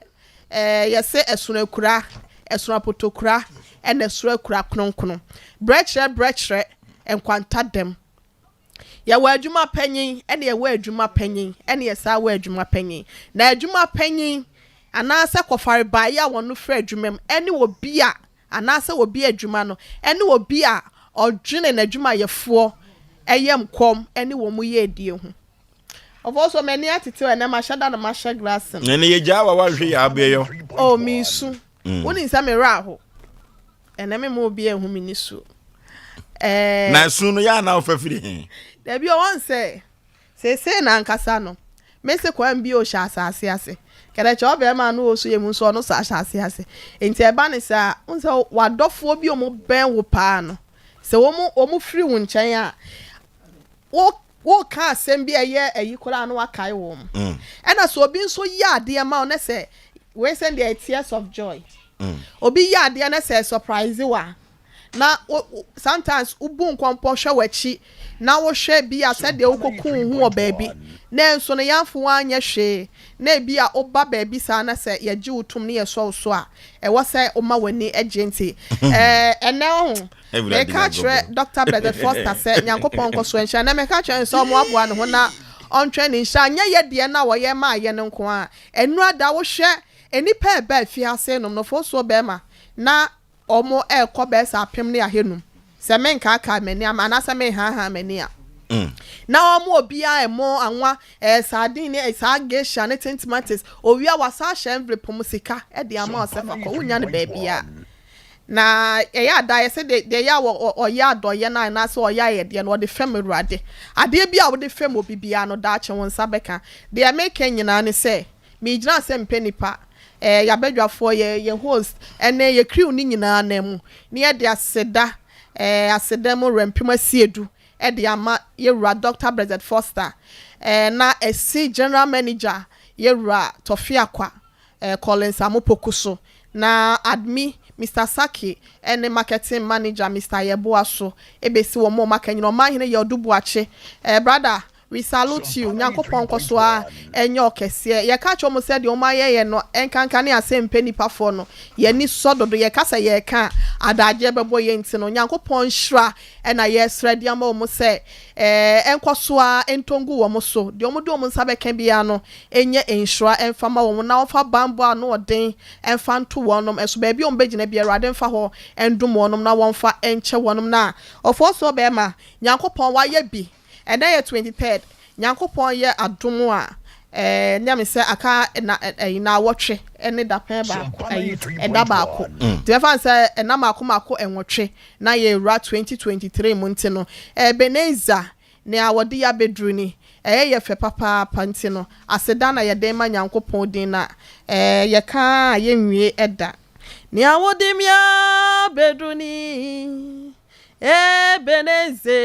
yese esunakura esunapotokura ene surakura knonkno brechre enkwanta dem ya wa adwuma panyin ene ya wa adwuma panyin ene ya sa wa adwuma panyin na adwuma panyin anase kofare ba ya wono fra adwumam ene wo bia anase wo bia adwuma no ene wo bia odwene na adwuma yefo eyem kom ene wo mu ye die hu of also many atite ene ma shada na ma sha glass ene ye jawa wa hwe ya abeyo oh mi su woni nsa me ra ho ene me mo bia hu mi ni su na su no ya na ofafiri he there be one say na nkasa no me se kwa mbi o sha asase ase kere che obe ma no osu yemu so no sa asase ase enti eba ne sa unse wadofo bi o mo ben wo pa no se wo mo free wo nchen a wo ka asem bi eye ayikora no wakai wo ena so obi nso ya ade ma o ne se we send the tears of joy obi ya ade na se surprise wa na sometimes ubu nkwampo hwe wachi na wo hwe bi a se de ukokun hu obabi na enso no yamfo anya hwe na bi a oba baby sa na se ye gi utum ne ye so a e wo se o ma wani agenti ene ho me ka kire Dr. Blessed Foster se nyankopon ko so enhia na me ka kire so mo aboa ne ho na ontwe ne nhia nya ye de na wo ye ma ye ne nko a enu ada wo hwe enipa e ba fi ase no no fo so be ma na omo ekobe sa apem ne ahenum se men ka aka mani ama na se men ha mani a na omo obia emo anwa sardine ne sa gesha ne tentimates owia wasa hyenvre pomusika e de ama osefa ko unya ne ba bia na ya da ye se de ya wo ya do ye na se o ya ye de no de fem ruade ade bia wo de fem obibia no da che won sabeka de make nyina ne se me gina Asem Mpe Nipa ya bedwafo ye host ene ye crew ni nyina na mu ne ye de aseda asedem rempem asiedu e de ama ye wura Dr. Blessed Foster na esi general manager ye wura Tofiakwa Collins Amopokuso na admi Mr. Saki ene marketing manager Mr. Yeboaso ebesi wo mo makanyino mahine ye odubuache brother we salute you nyankopon koso a enyo kese ye ka chomo se de o maye ye no enkanka ne Asem Mpe Nipa fo no ye ni sododo ye kasa ye ka adaje bebo ye nti no nyankopon hra na ye sredi ama o mo se enkoso a entongu wo mo so de o mo do mo nsa be kan bia no enye enhra enfama wo mo na ofa bambo a no oden enfa nto wonom eso ba bi o mbegina bia rade enfa ho endum wonom na wonfa enche wonom na ofo so be ma nyankopon wa ye bi and then 23rd nyankopon ye adomo a nyame se aka na wotwe ene da pen ba da ba ko de fa se na mako enwotwe na ye ra 2023 month no Ebenezer ne awode ya bedru ni ye fe papa panti no aseda na ye den ma nyankopon din na ye ka ye nwie eda ni awodimia beduni ebeneze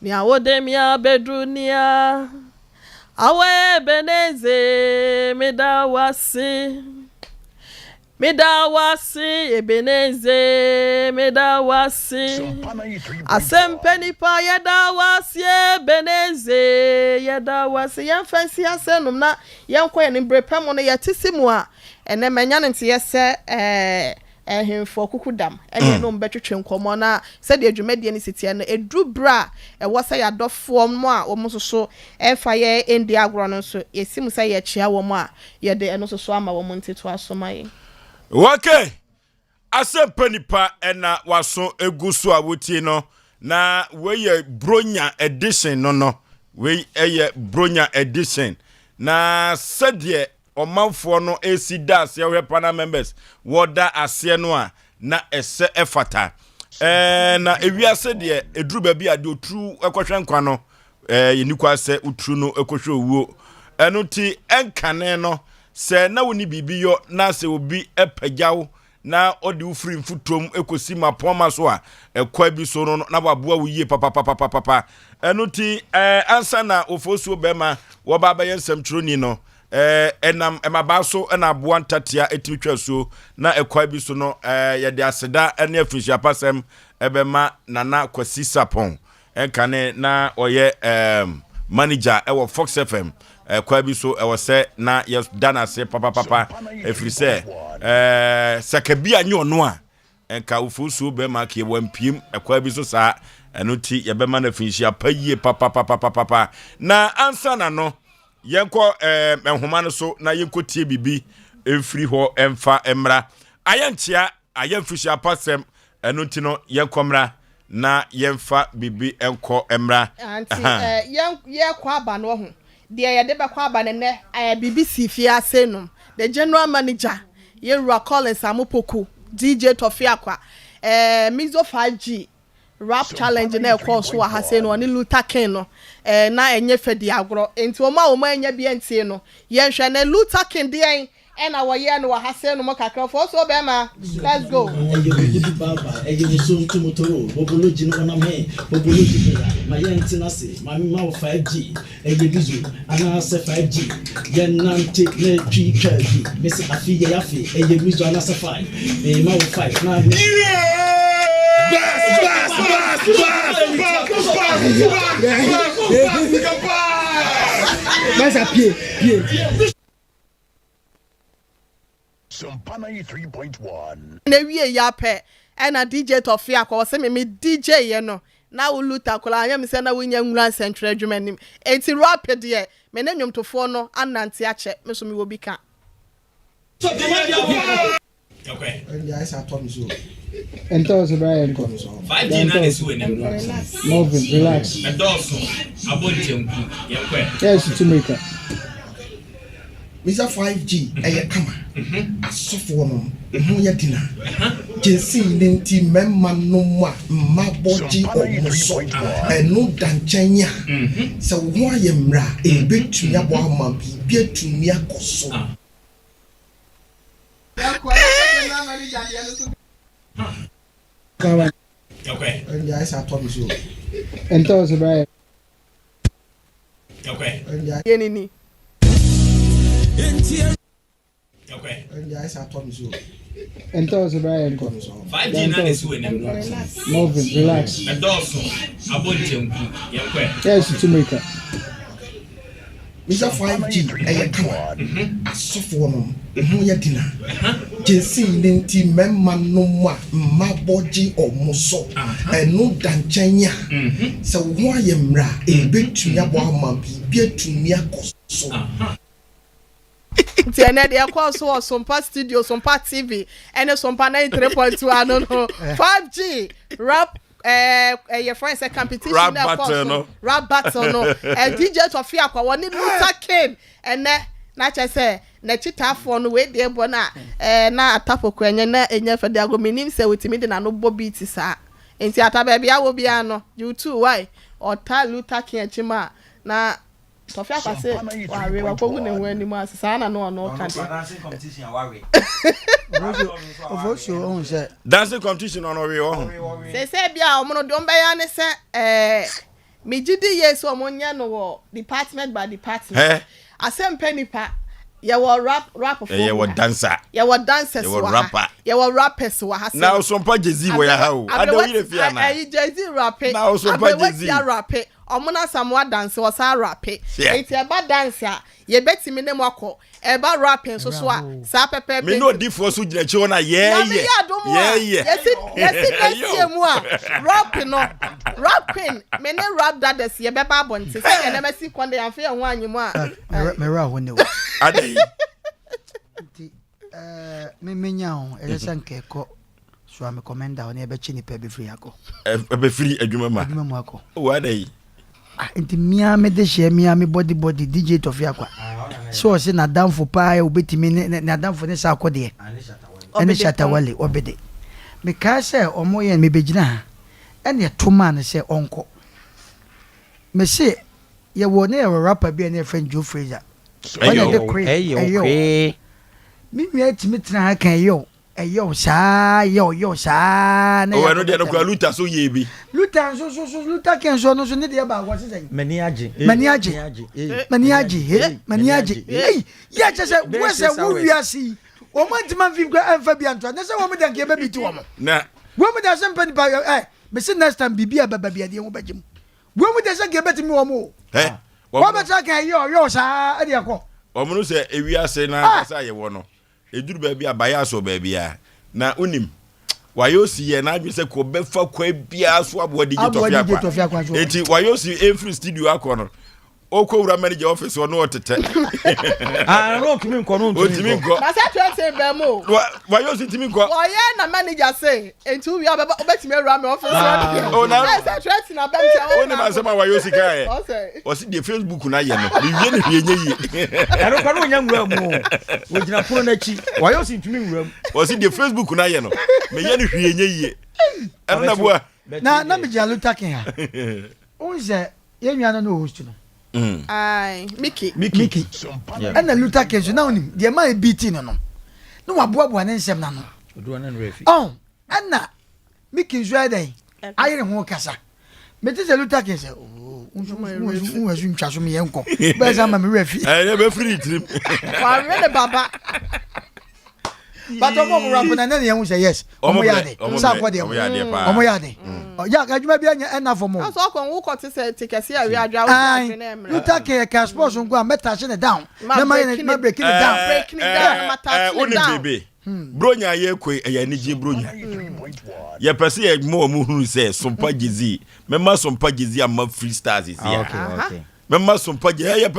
ni awodimia bedunia awe ebeneze medawasi ebeneze medawasi Asem Mpe Nipa yedawasi ebeneze yedawasi yemfansi asenum na yenkɔ ne brepam no yetisimu a ene manya ne nte yese hemfo kukudam ene no mbetwetwe nkomo na se de adwumadie ne sitie no edubra wo se yadofo mo a wo soso efa ye endi agro no so yesimu se ye chia wo mo a ye de eno soso ama wo nteto asomaye okay Asem Mpe Nipa ena waso egusu awuti no na we ye bronya edition no we ye bronya edition na sedie omanfo no esi das ye pana members woda ase no a na ese efata na ewiase de eduru ba bi ade otru ekohwe nkwa no yenikwa se utru no ekohwe owuo eno ti enkane no se na woni bibiyo na se obi epagyaw na odi ufri mfutom ekosi mapoma so a ekwa bi so no na baboa wuye papa eno ti ansa na Oforisuo bema wo baba yensam troni no enam emabaso na aboa ntatia etitwa so na ekwa bi so no yede aseda ene afishia pasem ebema nana kwasi sapon enkane na oye manager ewo Fox FM kwa bi so ewo se na yes dana se papa efrise sakabi anyo no a enka Oforisuo be ma ke wampiem kwa bi so sa enuti ye be ma na finhia paye papa na ansa na no yenko enhoma no so na yenko tie bibi efri ho emfa emra ayantia ayamfishia pasem enuti no yenkomra na yemfa bibi enko emra anti ye kwa aba no ho de ye de be kwa aba ne BBC fiasenum the general manager ye Rua Collins amopoku DJ Tofiakwa Mizo 5G rap challenge na ekọ so wa hase no ni Luther King no na enye fedi agro enti o ma enye bi entie no ye hwe na Luther King de and our year no hase no mo kakra for so be ma let's go my antenna say my 5G bizu ana 5G yen nanti na twi kabi mesi afi yafi bizu ana 5 ma 5 na Sompa 3.1 na wie ya pe na DJ Tofiakwa wo se me DJ ye no na wo Luther kola anya me se na wo nya nwura central adwuma nim enti rapid ye me na nwomtofo no anante ache me so me wo bi ka okay and the ice atom so and tell us Brian comes 5G na is we nem move relax na doso abontemku ye kwe yes to make it Mr. 5G kama asofo no ho ya dina jensi nti memma no ma maboji omuso enu danchanya se wo ayemra ebetumi abo ama bi etumi akoso okay and the ice atom so and tell us Brian okay yenini okay and the ice atom so and tell us Brian comes 5G na is we nem move relax na doso abontemku ye kwe yes to make it Mr. 5G kama asofo no ho ya dina jensi nti memma no ma maboji omuso enu danchanya se wo ayemra ebetumi abo ama bi etumi akoso tiene de ekọ so Sompa studio Sompa TV ene Sompa 93.2 ano no 5G rap your friends a competition rap na battle no rap battle no DJ Tofiakwa woni Luther King ene na che say na chitafo no we de bo na na atapoko enye na enye fede ago minim se wetimi de na no bo beat sa enti ata ba bia wo bia no you too why or ta Luther King achima na Tofia kwase ware wakogu ne ho anim asesa na no ka de dancing competition ware Oforisuo on say dancing competition on we ho se bia o mo no de on be ya ne se me gidi yes o mo nya no wo department by department Asem Mpe Nipa ye wo rap for ye wo dancer dancers wo rapper ye wo rappers wa ha now Sompa Jezi wo ya ha o ado yire fia na Jezi rapper now Sompa Jezi rapper omuna samwa dance wo sa rapper enti e ba dance a ye betimi ne mako e ba rapping so so a sa pepe me no di for so gina chi wona yes yes mu a rapping me ne rap that des ye be ba bonte se ne mesi konde ya fe ho anyimu a me ra ho ne wo adai me menya ho e se nke ko so am commander on e be chi ni pe be free akọ e be free adwuma mu akọ o adai enti mia me de share mia me body DJ Tofia kwa so se na danfo pa ya obetimi na danfo ne sa akode ene shatawale obede me ka se omoye me begina ene to man se onko me se ye wo ne rapper bi ene friend Joe Fraser ayo mi etimi tena kan yo sa yo sa na o no de no kwa luta so ye bi luta so luta ken so no so ne de ba wa se mani age ya chese we se wo wiasi o ma ntima fim kwa amfa bi anto na se wo me dan ke ba bi ti wo mo na wo me dan Asem Mpe Nipa me se next time bibia baba bia de wo bagim wo me dan se ke betimi wo mo wo be ta kan yo sa ade akọ o mo no se ewiase na asa ye wo no eduru ba bia baya so ba bia na unim wayosi ye na adwese ko befa kwa bia so abo DJ Tofia kwa enti wayosi every studio akono okwo wura manager office no otete no timi nko no timi nko na say 20 be mo wayosi timi nko o ye na manager say enti we obetimi wura me office o na say 20 na bam say o ni ma say ma wayosi kai o si de Facebook na ye no bi wie ne hwie nye yi ero kwa no nya nwura mu wo gina pono na chi wayosi timi nwura mu o si de Facebook na ye no me ye ne hwie nye yi ero na bua na me jalu taken ha o se ye nwa no host no ai Mickey ana luta kenso na onim de ma e beat no no wa boa ne nsem na no odo na refi ana Mickey nso adan ayere ho kasa meti se luta kenso unsu ntwa so me yenko be za ma me refi eh be free trip wa re baba but omo rap na na ye say yes omo yade sa kwa de omo yade ya ka juma bia nya enough mo so ko wo ko te se tikesi awi adwa wo twa na emre luta ke ka sports nko a meta she ne down na ma break it down mata oni bebe bronya ye koi ya ni je bronya ye pese ye mo hunu se Sompa Jezi memma Sompa Jezi am freestars is ya okay memma Sompa Jezi ye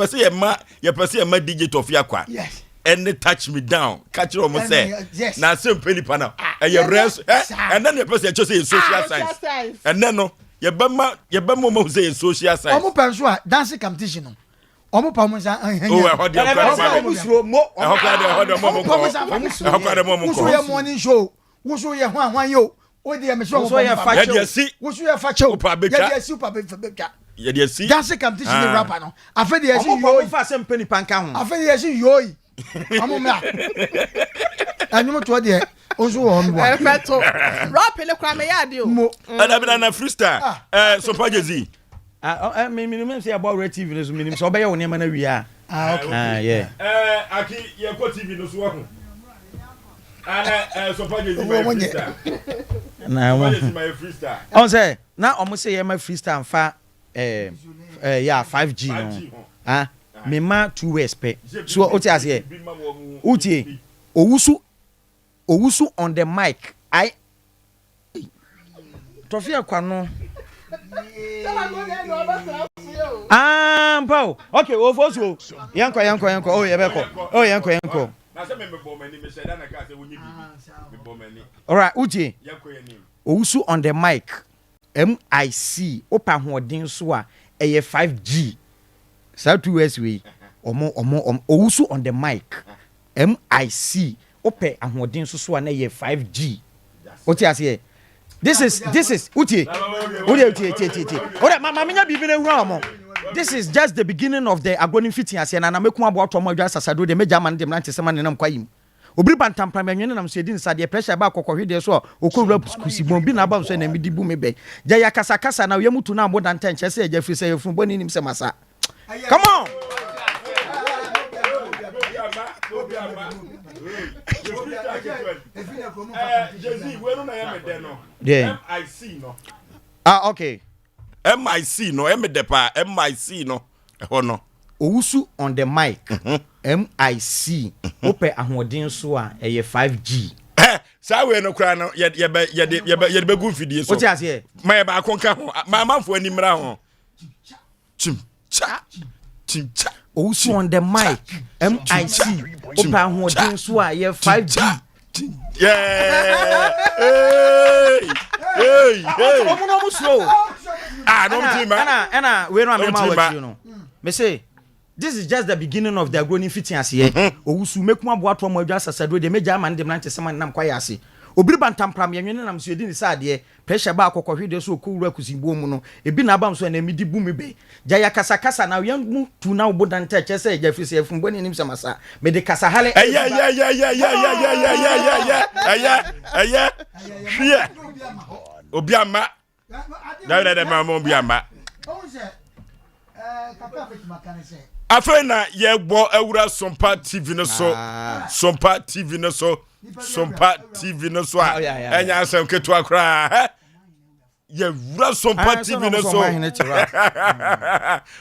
pese ye ma DJ Tofia kwa yes and touch me down catch you say na Asem Mpe Nipa na e rest and then the person just say social science and then no ye bema mo say social science omo penso a dance competition no omo pa mo sa oh e musuro mo wusu ye morning show wusu ye hwan yo o de me so wusu ye fa wusu ye fa cho ya de super betwa ye de si dance competition ni rapper no afa de ye si yo fa Asem Mpe Nipa nka ho afa de ye si yo amo me anyumo to de ozo wo mo perfecto rap le kwa me ya de o ada na freestyle Sompa Jezi minimum say about red TV no so minimum so obeye woni ma na wi a okay yeah aki ye ko TV no so ho ana Sompa Jezi my freestyle na mo my freestyle on say na omo say ye ma freestyle fa yeah 5G no me ma 2 ways pe so oti ase uti owusu on the mic I Tofia kwano Pao okay ofosu yanko oh yanko na se me bo mani me sheda na ka se wonyi bibi me bo mani all right uti yanko yanim owusu on the mic MIC opa hoodin so a eye 5G South 2 ways we omo owusu on the mic MIC ope ahoden so na ye 5G oti ase this is uti ora mama nya bibi na hu amo this is just the beginning of the agoni fitting ase na meku abo to mo dwa sasado de meja man de mrante sema ne nam kwayim obiri bantampa menwene nam so edin sade pressure ba kokɔhwede so okowura kusibon bi na ba so na medi bu me be ja ya kasa kasa na yamutu na abo dan tanche se ja firi se yefun boni nim se masa come on Jezi we no na ya me de no MIC no okay MIC no emedepa MIC no ho no owusu on the mic MIC ope ahoden so a 5G sa we no kra no ye be gu fidie so what you say ma ba konka ho ma manfo animra ho chim cha owusu on the mic MIC ope ahoden so a 5G yeah hey omo slow no mtima ana we no amema wa you know me say this is just the beginning of the growing fitting ase owusu mekum aboato mo adwa sasado de meja man de mrante sema nam kwaye ase obiri bantampram yenwene nam so edi ni sade pressure ba akokɔhwede so okowura kusimbo mu no ebi na abam so na medi bu me be ja ya kasa kasa na yan mu tu na obodan ta che se ja fi se fun boni nim se masa me de kasa hale yeah hwia obiama da ma mo obiama afena ye gbo awura Sompa TV no so Sompa TV no so Sompa TV no so enya asem ketu akra ye wura Sompa TV no so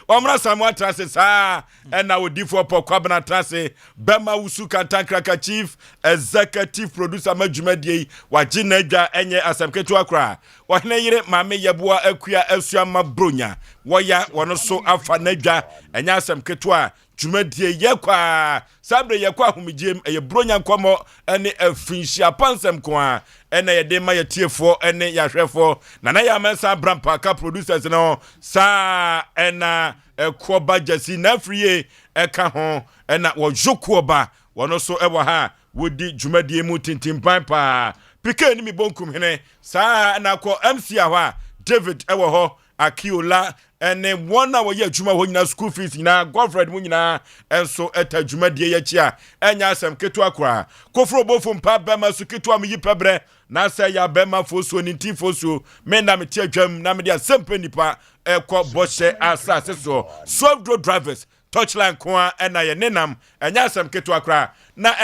omra samu atrase sa ena odifo pokwa trase bema wusu kantankraka chief executive producer madwumadie waje na adwa enye asem ketu akra ohne yire mame yeboa akua asuama bronya woya wono so afa na adwa enya asem ketu a dwumadie yekwa sabre yekwa humigiem eye bronya nkomo ene afinhia pansem ko a ene yede ma yetiefo ene yahwefo na ya mensa brampa ka producers no sa ena ekoba jasi na friye eka ho ena wojokoba wono so ewo ha wodi dwumadie mu tintimpan pa pike ni mi bonkum hene sa na ko MC ahwa David ewo ho Akiola ene wona wo ye adwuma ho nyina school fees nyina girlfriend mu nyina enso eta dwumadie ye chi a enya asem ketu akwa kofro bofo mpa bema su ketu am yi pebre na se ya bema fosuo ni ti fosuo me na me ti adwam na me dia Asem Mpe Nipa ekọ boshe asase so Swabro drivers touchline kwa ena ye nenam enya asem ketu akwa na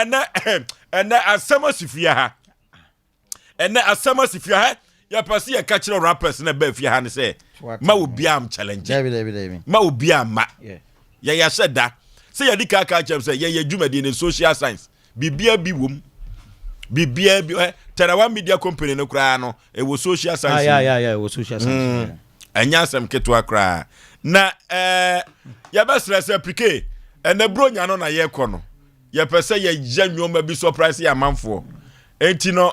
ene asemosifia ha ene asemosifia ya pasi ya kachiro rappers na be fia ha ne se ma obiam challenge ma obiam ma ya sheda se ya dika ka chem se ya dwumadi ne social science bibia bi wom bibia bi Terawa media company no kra no e wo social science ya wo social science anya Asem ketu akra na ya besra se pike ene bronya no na ye kɔ no ye pese ye janwoma bi surprise ya manfo enti no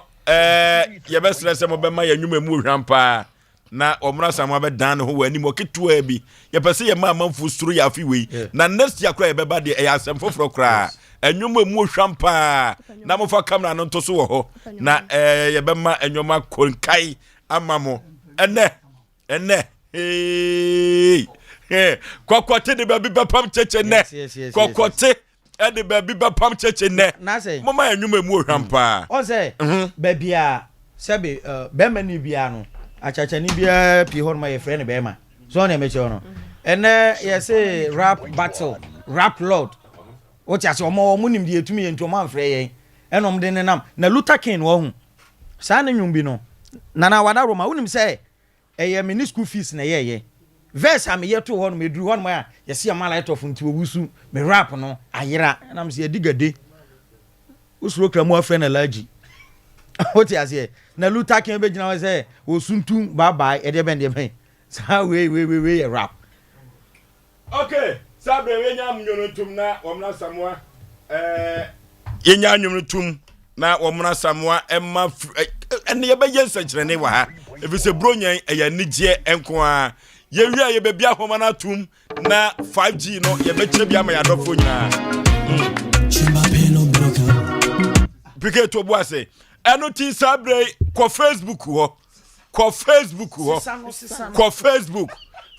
ye besra se mo be ma ya nwuma mu hwampa na omra samu be dan ho wani mo ketua bi ye pese ye ma manfo suru ya afi wei na next year kra ye be ba de ya Asem foforo kra enwuma mu hwampa na mo fa camera no to so wo ho na ye be ma enwoma konkai amamo ene kokote de baby bapam cheche ne kokote e de baby bapam cheche ne mama enwuma mu hwampa o say baby a sebe be mani bia no achacha ni bia pi hon my friend be ma so na me che no ene ye say rap battle rap lord o ti ase omo nim de etumi ye nto man frɛ yen enom de nenam na Luther King wo hu sa na nwum bi no na wada roma wonim say eye me school fees na ye verse am ye to hɔ no me duru hɔ no ya ye se am light of nti owusu me rap no ayera na me se digade usuro kra mu afrɛ na laji o ti ase na Luther King be gina we say osuntu bye bye e de ben sa we rap okay sabre we nya mnyonotum na omna samwa ye nya nyomnotum na omna samwa emma ene ye be yensa kyerene wa ha efi se bronyan eya nigye enko a ye wi ye be bia homa na tum na 5G no ye be kyere bia ma ya dofo nyina pike to boase eno ti sabre ko Facebook ho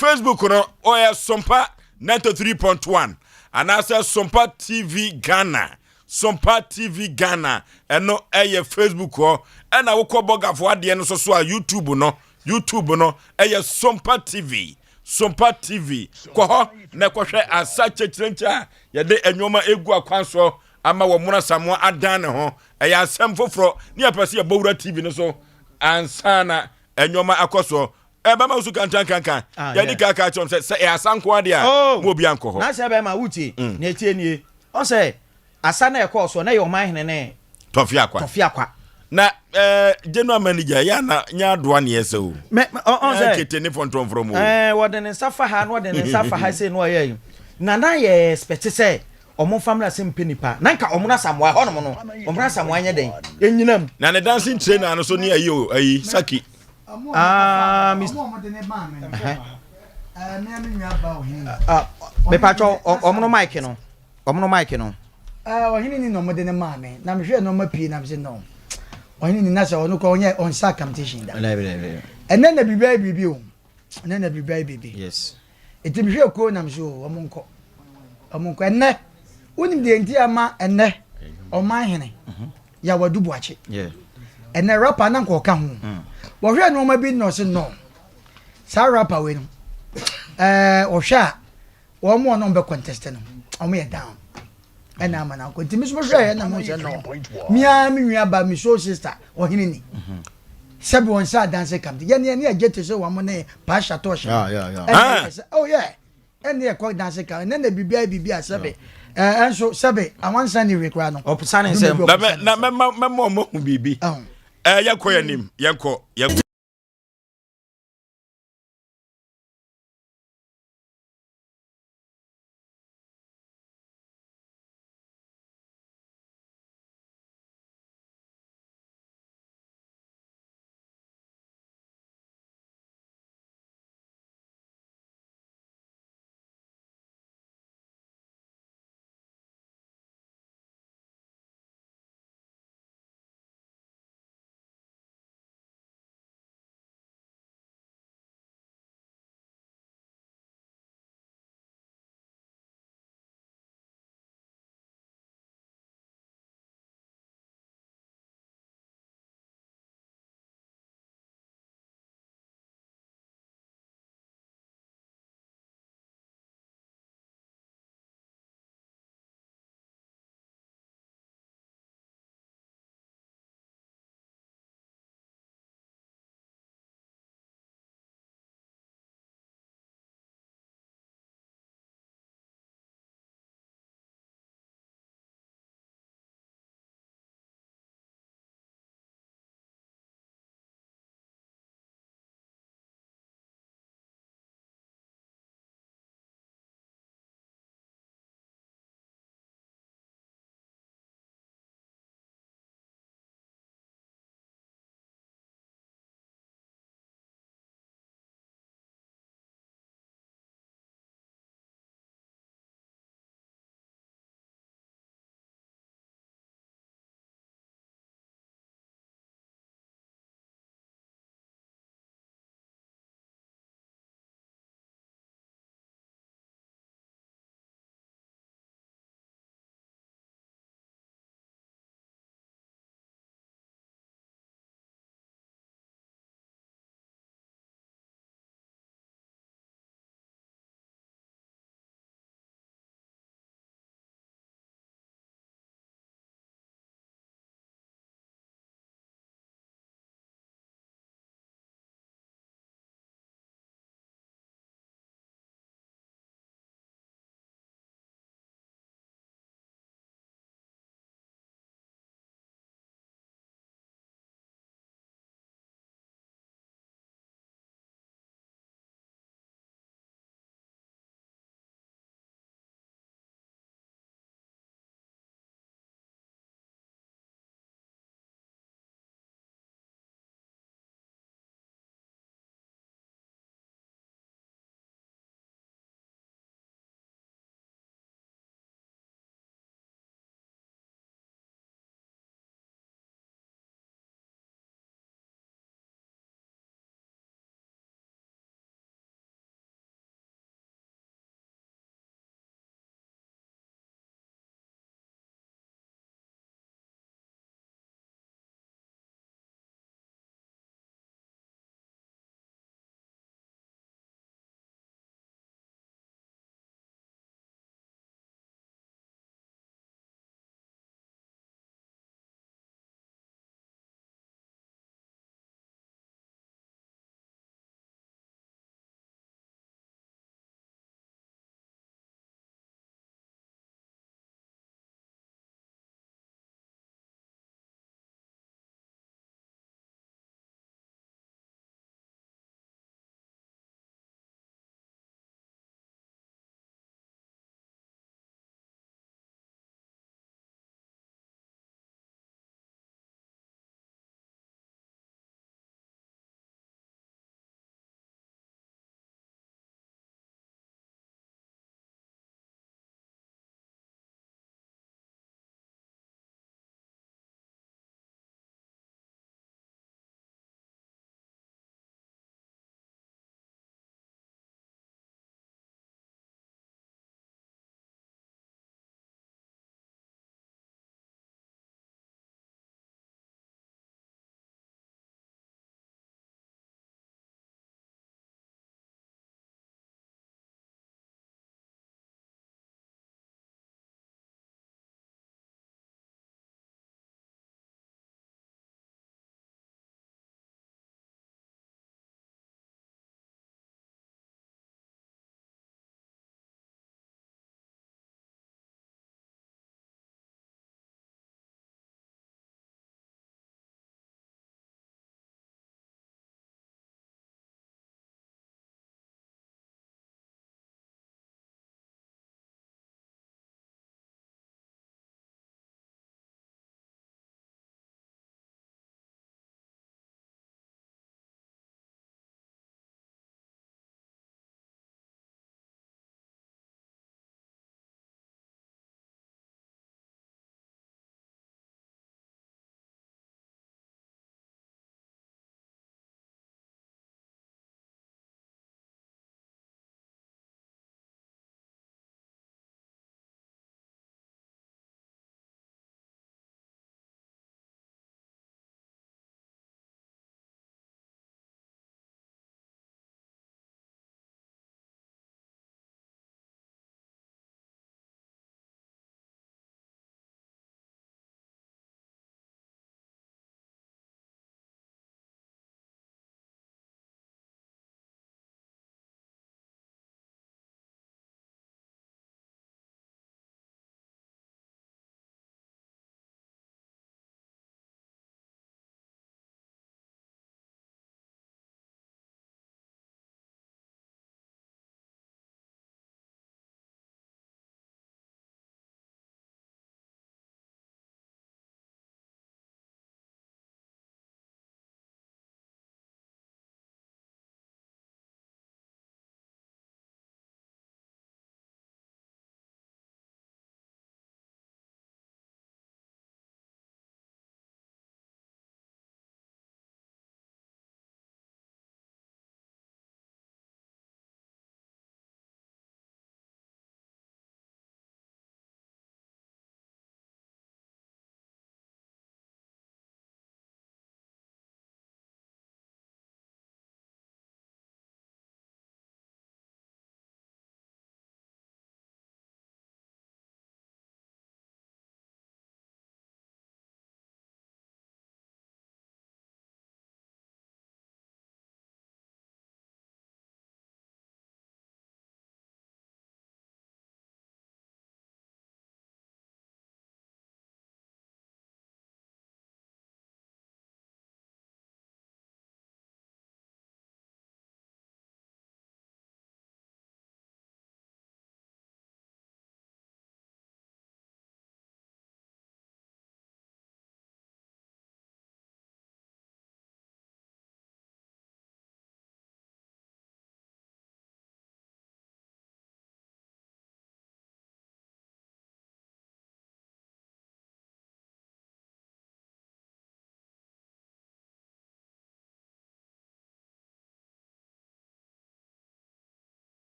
Facebook no oya Sompa 93.1 and I say Sompa TV Ghana. Sompa TV Ghana eno eye Facebook ho ena wo ko bogafo ade no so a YouTube no eye Sompa TV. Sompa TV ko ho na kohwe asa chechirencha ye de enwoma egu akwanso ama wo muna samo adan ne ho eye asem foforo ne yapase ye bowura TV no so ansana enwoma akoso eba ma usu kankan ya di kaka chom se e asanko ade a mo bi anko ho na se be ma wuti na etie nie o se asa na ekoso na ye oman hene ne tofia kwa na general manager ya na nya doa ne yese o me on se ketene fonton from o wode ne safa ha no wode ne safa ha se no ye na ye expect se omo family Asem Mpe Nipa na nka omo na samoa ho no omo na samoa nya den enyinam na ne dancing trainer no so ne ayi o ayi saki me pacho omo no mic no ohini ni no mode ne maame na me hwe no mapie na me se no ohini ni na se onu ko onye on sa competition da ene na bibi o ene na bibi yes eti me hwe ko na me so omo nko ene unim de enti ama ene o man hene ya wadu buache yeah ene rapper na nko ka ho wo hwe no ma bi no se no sa rapper we no o hwa wo mo no be contest no o mo ye down ena ama na ko ntimi so hwe na mo se no mia mi nwa ba mi so sister o hini ni sabi won sa dance camp ye ne agete so wa mo ne pa shato sha oh yeah ene e ko dance camp ne na bibia sabi enso sabi awansa ni rekra no opusane nsem na memo mo hu bibi yakọ yanim yakọ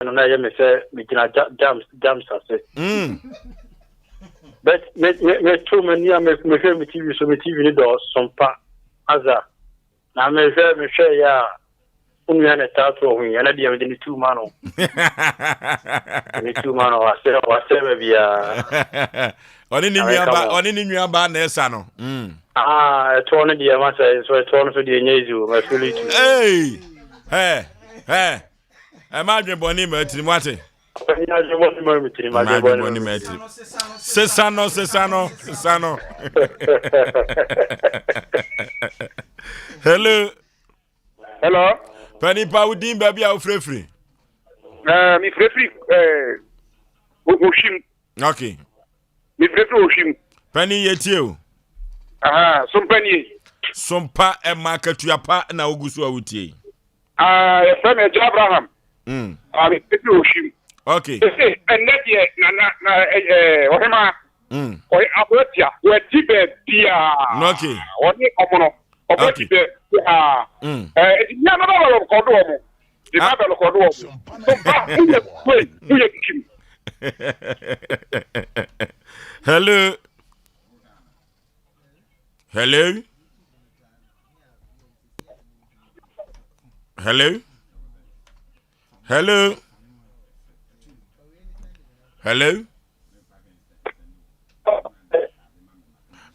no na ye me say me gina jams ase but me too many me share me TV so me TV ni do Sompa aza na me share ya unya na tato hu ya na dia me ni two man o ni two man o ase be bia oni ni nua na esa no to no dia ma say so to no so dia nyezu ma feel it hey ma dwen boni ma tiri mwate Sesano. Hello. Penny pa udin baby a free. Mi free Oshim. Okay. Mi free Oshim. Penny yetie. Sompa e market pa na ogusu awutie. From Abraham. Mi free Oshim. Okay. And that year na wahema. Oi abotia, we tibe dia. Okay. Oni omono. Okay. Ya na ba kodo omo. Di ba ba kodo omo. Sompa uye kim. Hello.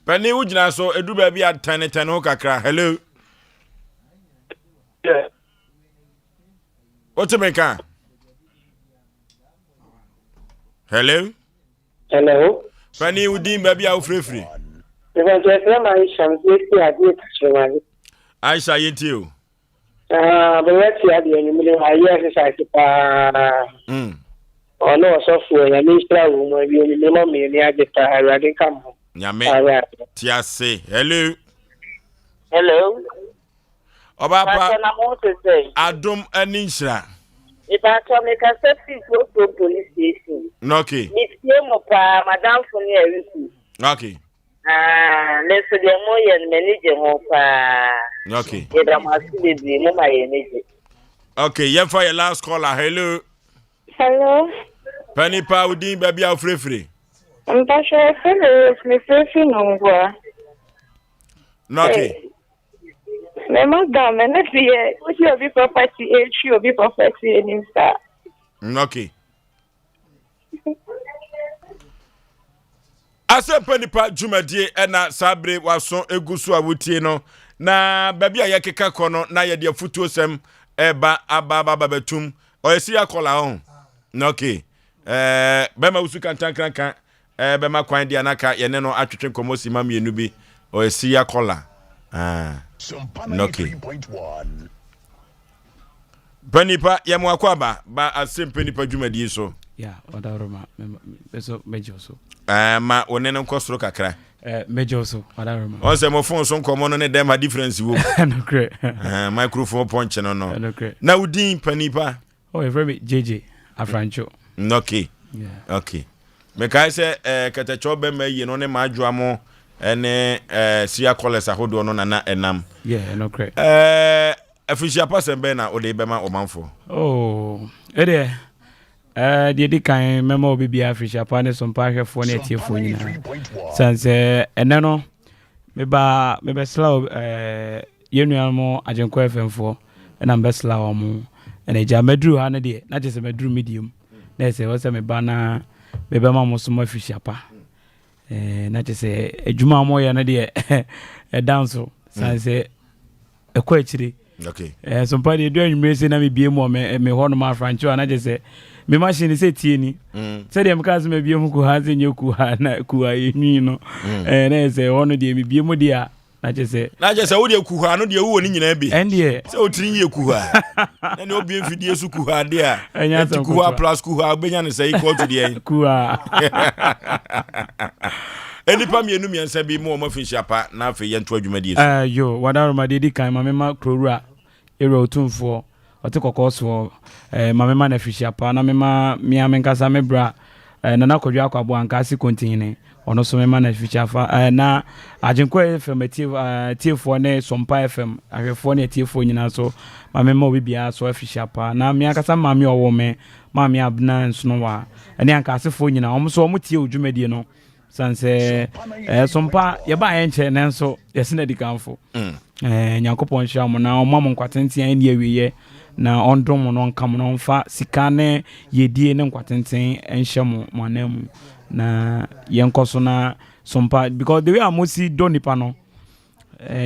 Penny ujina so edu baby at 10 ho kakra. Hello. Yeah. What's the maker? Hello. Penny udin baby a free. Aisha yetio. But let's see at the end of oh no, software, and Mr. Woman, you know me, and I get a come home. Yame, Tiase, hello. Obapa, Adum and Insha. If I can make a septic to police station. Okay. It's Madame Fournier. Okay. Let's say the more and manager of okay. Okay, yeah, for your last caller. Hello. Penny pa udin baby a free. I'm not sure if it's me free no more. Okay. My madam, and if you be property, you be property in that. Okay. Asem Mpe Nipa Jumadi ena sabre waso egusu awutie no na baby a yakeka kono na ye de futuo sem eba aba betum oyesi akola on. Okay. Bema usu kantankanka bema kwan dia naka ye ne no atwetwe komosi mamienu bi oyesi akola. Okay. Benipa ye mo akwaba ba Asem Mpe Nipa Jumadi so. Yeah, odaroma beso mejo so. Ma onene nkosoro kakra. Mejo so odaroma. On se mo phone so nkomo no ne dem a difference wo. No great. Microphone punch no. No great. Na udin Panipa. Oh, you very JJ Afrancho. Okay. Yeah. Okay. Me kai se katacho be ma yi no ne ma adwa mo ene sia college ahodo no na enam. Yeah, no great. Afisia pass be na ode be ma omanfo. Oh, ede the kind memo be Africa pane Sompa hwefo na etiefo nyina sanse eneno meba slow yenuamo ajenko FMfo na mbe slow mo ene ja medru ha na de na je se medru medium na se wo se meba na meba ma mo so ma Africa pa na je se adwuma mo ya na de dance sanse ekwa chiri. Okay. Sompa de do anwumre se na me bie mo me ho no ma francho na je se me machine say tie ni say dem ka me bie mu ku ha ze nyeku ha na ku ha yenu no na say ono de me bie mu dia na je say wo de ku ha no de wo ni nyina bi endie say o tiri ye ku ha na ne obi mfidie su ku ha de a ku ha plus ku ha benya ne say equal to the ku ha enipa mienu miensa bi mo ma finhia pa na afi ye nto adwumadi yo wadaroma de kan ma me ma krowura ero otumfo ote kokoso mama ma na fishia pa na me ma miame nkasa me bra na na kodwa akwabo anka si kontine ono so me manage feature fa na Ajenkwa FM TF4 ne Sompa FM ahwefo ne TF4 nyina so ma me ma obi bia so feature pa na me akasa ma me owo me ma me abna nso wa ene anka asefo nyina omo so omo tie odwumadi no sanse Sompa ye ba ye nche ne nso yesi na dikanfo Nyankopon hia mo na omo nkwatenten ne awiye na ondom no nkam no mfa sika ne yedie ne nkwatenten enhye mo anam na yenkoso na Sompa because the way amosi do nipa no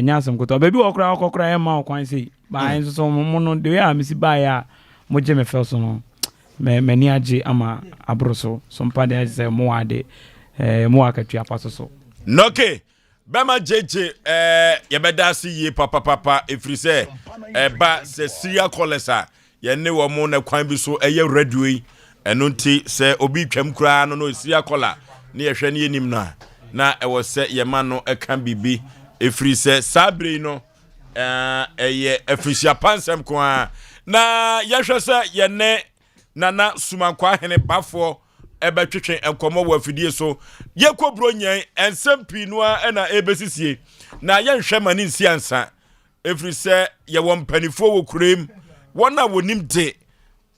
nyasem koto baby okra e ma okwan sei ba enso so mo no the way amisi ba ya mo je me fel so no me ni age ama abroso Sompa de say mo ade mo akatua paso so noke bema jeje yebedasi ye papa efrise ba se siria kolesa ye ne wo mo na kwan bi so eye radio yi eno nti se obi twam kura no siria kola ne ye hwe ne yenim na ewo se ye ma no eka bibi efrise sabre no eye efisia pansem kwa na ye hwe se ye ne nana sumankwa hene bafo ebe twetwe enkomo wa fidie so ye kobro nyan ensem pinua na ebesisie na ye nhwe mani nsiansa efrise ye won panifo wo kurem wona wonim de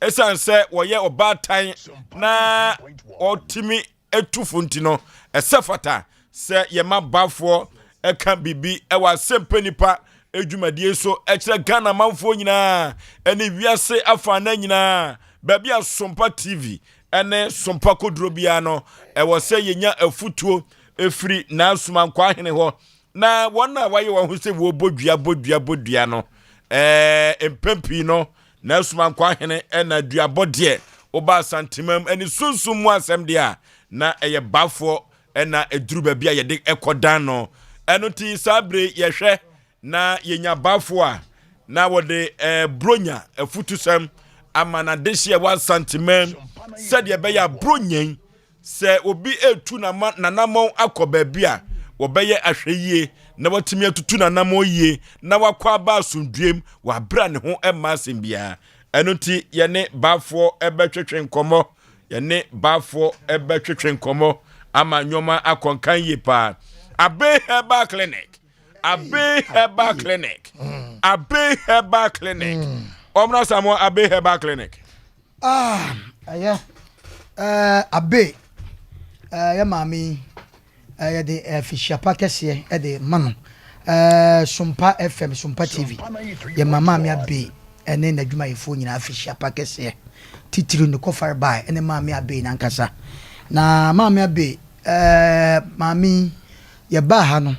esanse wo ye obatan na otimi etufu ntino esefata se ye mabafo eka bibi ewa Asem Mpe Nipa edwumadie so ekire Ghana manfo nyina ene wiase afa na nyina baby a Sompa TV ene Sompa kodro bia no ewo se yenya afutuo efri na Sumankwa hene ho na wona waye wo se wo bodua no empempi no na Sumankwa hene ena duabode oba santimam ene sunsum mu asem dia na eye bafo ena eduru baby a yede ekodan no eno ti sabre yehwe na yenya bafo a na wode bronya afutusam amana dehye wa santimam said ye be ya bronyen se obi etu na nanamon akoba bia wo be ye ahweyie na watimi atutu nanamon yie na wakwa ba asundwem wa bra ne ho ema asem bia eno ti ye ne bafo ebetwetwe nkomo ye ne bafo ebetwetwe nkomo ama nyoma akonkan ye pa Abe Herbal Clinic Omna samo Abe Herbal Clinic Abe ya mami ya de fishapa kese ya de mano Sompa FM Sompa TV ya mama mi Abe ene na dwuma yefo nyina fishapa kese titiri no kofar bai ene mami Abe na nkasa na mami Abe mami ya ba ha no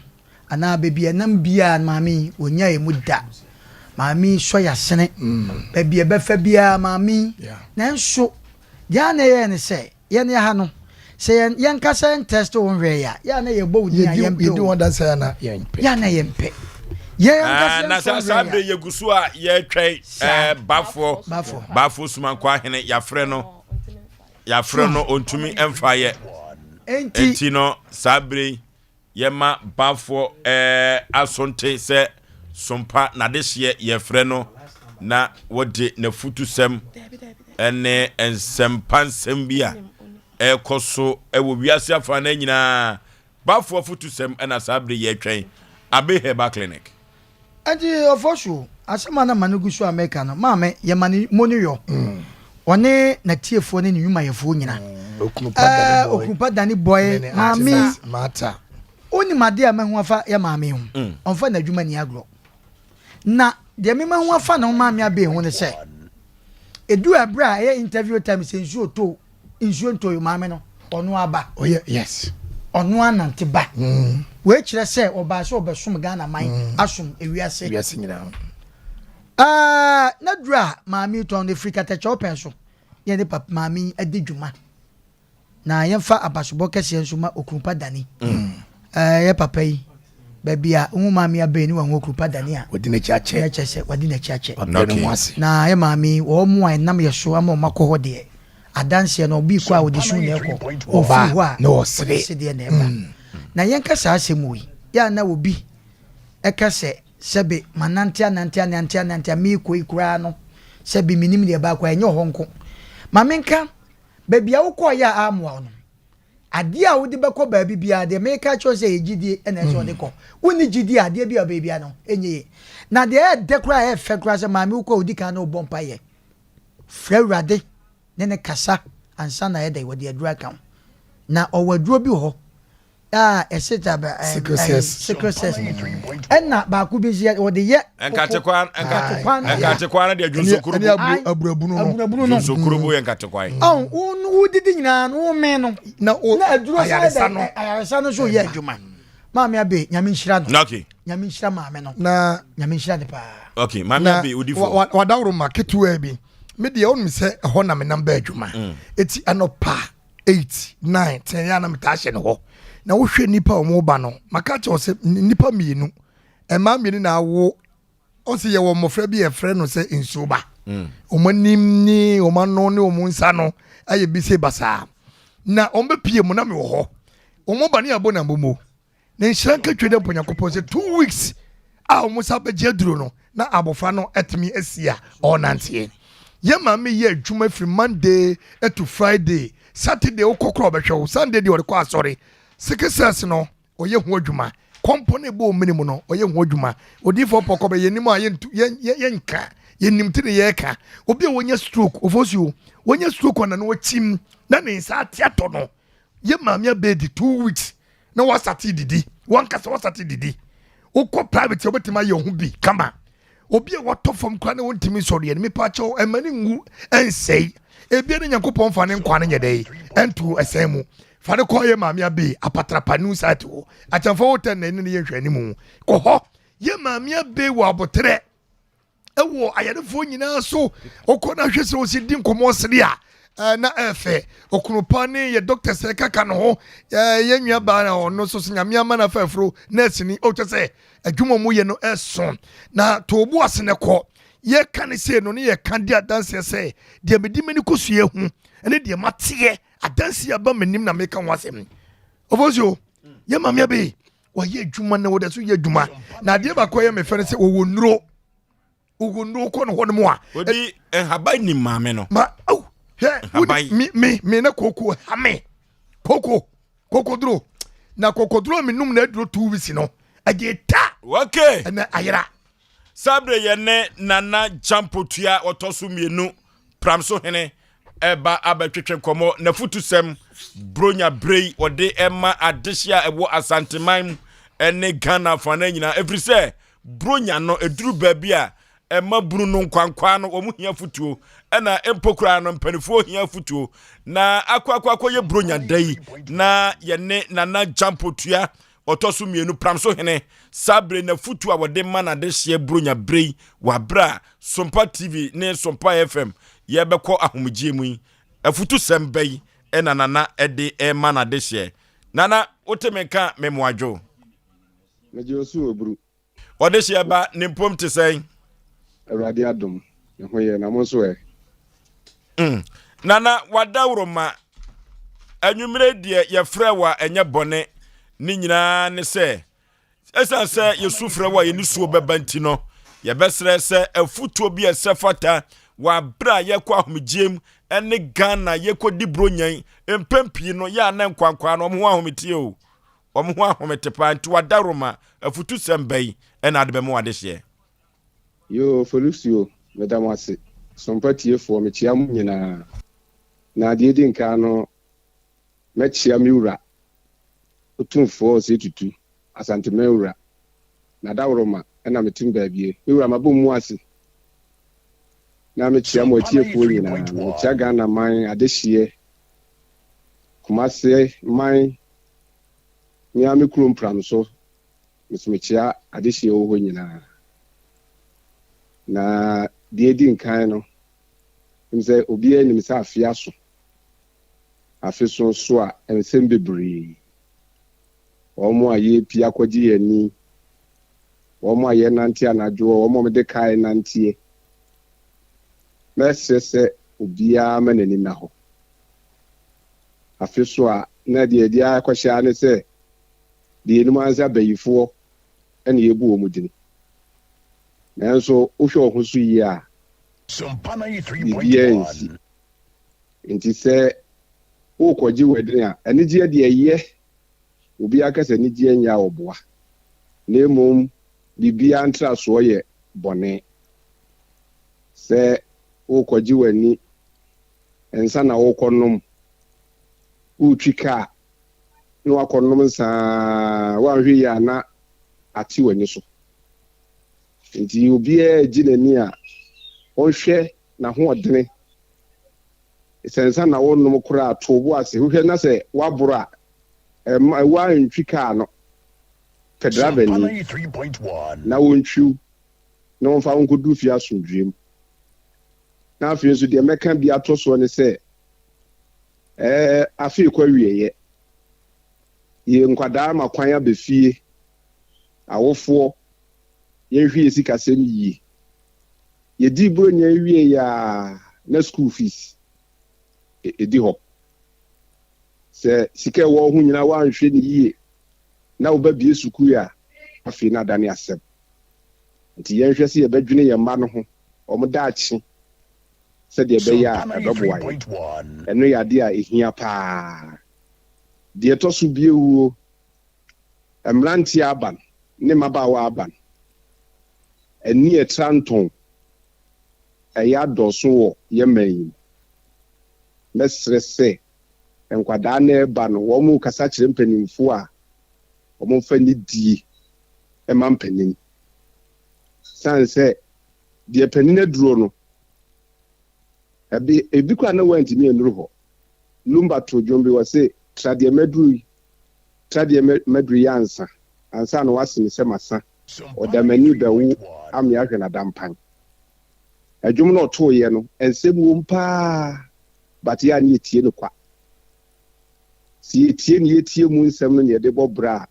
ana bebi enam bia mami onya emuda mami so ya sene bebi e befa bia mami na nso ya na ye ne se ye ne ha no se ye nkasa test on we ya na ye bo udi ya yempe you do understand na yempe ya na yempe ye nkasa na sabe ye gusu a ye twai bafo Sumankwa hene ya frɛ no ontumi emfa ye enti no sabre yema bafo asonte se Sompa na dehye ye frɛ no na wode na futusem ene ensempansem bia ekoso ewo wiase afa na nyina bafo futusem ena sabre ye twen Abe Herbal Clinic enti ofoshu asema na manugusu America no mame ye mani moniyo one na tiefo ne nyuma yefo nyina okupa dani boy mami mata oni made a mahu afa ya maame hu onfa na adwuma ni agro na de me mahu afa na maame abe hu ne se edu abra e interview time se nsuo to maame no ono aba yes ono anante ba we kire se oba so obesom Ghana man asom ewiase nyina na dura maame to on the Africa touch open so ye ne papa maame adedwuma na yemfa abasobo kese nso ma okunpa dani ye papa yi babia maami Abe ni wanwo okunpa dani a wodi na chiache ya chese wodi na chiache na ye maami wo mu an nam ye so ama makọ ho de adanse na obi kwa wodi su na ekọ ofi ho a na osire de na eba na yenka sa asemu yi ya na obi ekase sebe manantia mi ko ikura no sebe minim de ba kwa enye ho nko mamenka babia wo ko ya amwa no ade a wode bɛkɔ baabi bia de meka cho say gidi ena so de kɔ woni gidi ade bia baabi no enye na de e de kra e fe kra se maame wo kɔ odi kan no bɔ mpa ye frɛwrade ne kasa ansa na ye de wode adura kan na owaduro bi ho esita ba secret enna ba ku bi je wode ye enkate kwan na de adwunsokuru ani aburabunu no adwunsokuru bo enkate kwan wo didi nyina no me no na aduro ayaresa no so ye adwuma maame abe nyame nhira no okay nyame nhira maame no na nyame nhira de pa okay maame abe odifo wadawro maketu abi me de won mi se ho na me namba adwuma eti anopa 8 9 10 ya na metashe no ho na wo hwe nipa o mo ba no maka che o se nipa mienu ema mienu na wo o se ye wo mofra bi e frɛ no se insuba o manim ni o mano ni o munsa no aye bi se basa na o mbe pie mu na me wo ho o mo ba ne abo na momo na nhranka twede mponyakopɔ se 2 weeks a o musa ba je duro no na abofra no etimi asia o nantie ye ma me ye adwuma free Monday to Friday Saturday o kokro obehwe Sunday de o de kɔ asɔre sikisas no oye hu adwuma company bo minimum no oye hu adwuma odifo pɔkɔ be yenim a ye nka yenim tire ye ka obi wonya stroke ofosio wonya stroke na no chim na ne nsa atiato no ye ma me be di 2 weeks na wasati didi wankasa wasati didi ukɔ private obetima ye hu bi kama obi wato fam kwa na wontimi sɔre ye me pa kyɛw emani ngu ensei ebi ne Nyankopɔn fa ne nkwa ne nyedei entu esemu fa ne kɔ ye maame abe apatrapa new site wo atamfo hotel na ne ye hwani mu kɔ hɔ ye maame abe wo abotre ewo ayarefo nyina so okɔ na hwese wo si di nkomo sere a na efe okunupa ne ye doctor se kaka no ho ye nwia ba na ono so nyame ama na fafro nurse ni o tse adwuma mu ye no ɛso na tobu asene kɔ ye kan se no ne ye kan dia dance se de medi mani kosue hu ene de mateɛ adansi aba manim na meka ho asɛm ofosio ye mamia be wa ye adwuma na wo da so ye adwuma na de ba kɔ ye me fere se wo nuro kɔ no ho no mu a odi haba ni maame no ma au me na koko hame koko duro na koko duro me num na duro 2 weeks no ageta okay na ayira sabre ye ne nana jampotua otoso mienu pramso hene eba abetwetwe komo na futusem bronya brei ode ema adehia ewo asanteman ene Ghana fana nyina efrise bronya no eduru baabi a ema buru no nkwankwa no omu hia futuo ena empokura no mpanifo hia futuo na akwa ye bronya dai na ye ne nana jampotua otoso mienu pramso hene sabre na futu a wode mana de hye bronya brei wabra Sompa TV ne Sompa FM ye beko ahomgie mu afutu sembei ena nana ede mana de hye nana otemeka memoadwo mejosu obru ode hye ba ne mpom te sen awrade adom ne hoye na mo so nana wadawroma anwumre de ye frewa enye bone ni nyina ne se esa se yesufre wa ye nisuo bebanti no ye besre se afutuo bi esefata wa bra ye kwa ahomgiem ene Ghana ye kodi bronyan empempie no ya na nkwankwa no omho ahometie o omho ahomete pa nti wadaroma afutu sembai ena de bemu wade hye yo Oforisuo madam ase Sompa tiefo me chiam nyina na de di nka no me chiam yura otumfo se tutu asante mewura na dawroma ena metim baabie mewura mabom mu ase na me chiam otiefo nyina me chia Ghana man adehie kumase man ni ami krom pram so me chia adehie wo nyina na de di nkan no mse obi anim se afia so afiso so a ensem bebre omo aye pia kwaji yani omo aye nanti anadwo omo me de kai nantie mesese obia manani na ho afiso a na de dia kwahya ne se de enum anza bayifo ene yebu omudini nanso ohwe ohoso yi a Sompa 93.1 nti se wo koji wedin a anigye de ye obi aka se anigye nya oboa na emom bibia ntra so ye bone se wo koji wani ensa na wo konom utwika no akonom nsa wanhwe ya na ati wani so nti obi ejinani a ohwe na ho odene sensa na wo nom kura atobo ase hwehwe na se wabura wa ntwika no federal na wontwu na wonfa wonkodu fi asodwem na afi so de meka bi atoso ne se afi kwa wieye ye nkwadaa makwan abefie awofo ye hwie sikasem yi ye di bro nya wie ya na school fees edi ho se sika wo hu nyina wa nhwe ni yie na wo ba bie suku ya afi na dane asem nti ye hwe se ye badwene ye ma no ho omo daachi se de be ya adoboa eno ya de a ehia pa de to so bie wuo emranti aban ne mabawa aban eni etranton eya doso wo ye mayin mesrese enkwada na eba no wo mu kasa kire mpanimfo a wo mu fa ni die e ma mpanin sanse de panin aduro no ebi kwa na wanti mi enuru ho lumba to jombi wase trade medru yansa ansa no wase ni se masa odamani bewu ami ahwe na dampan adwum no to ye no ensem wo mpa but ya ni etie no kwa si etie mu nsem no ne de bobra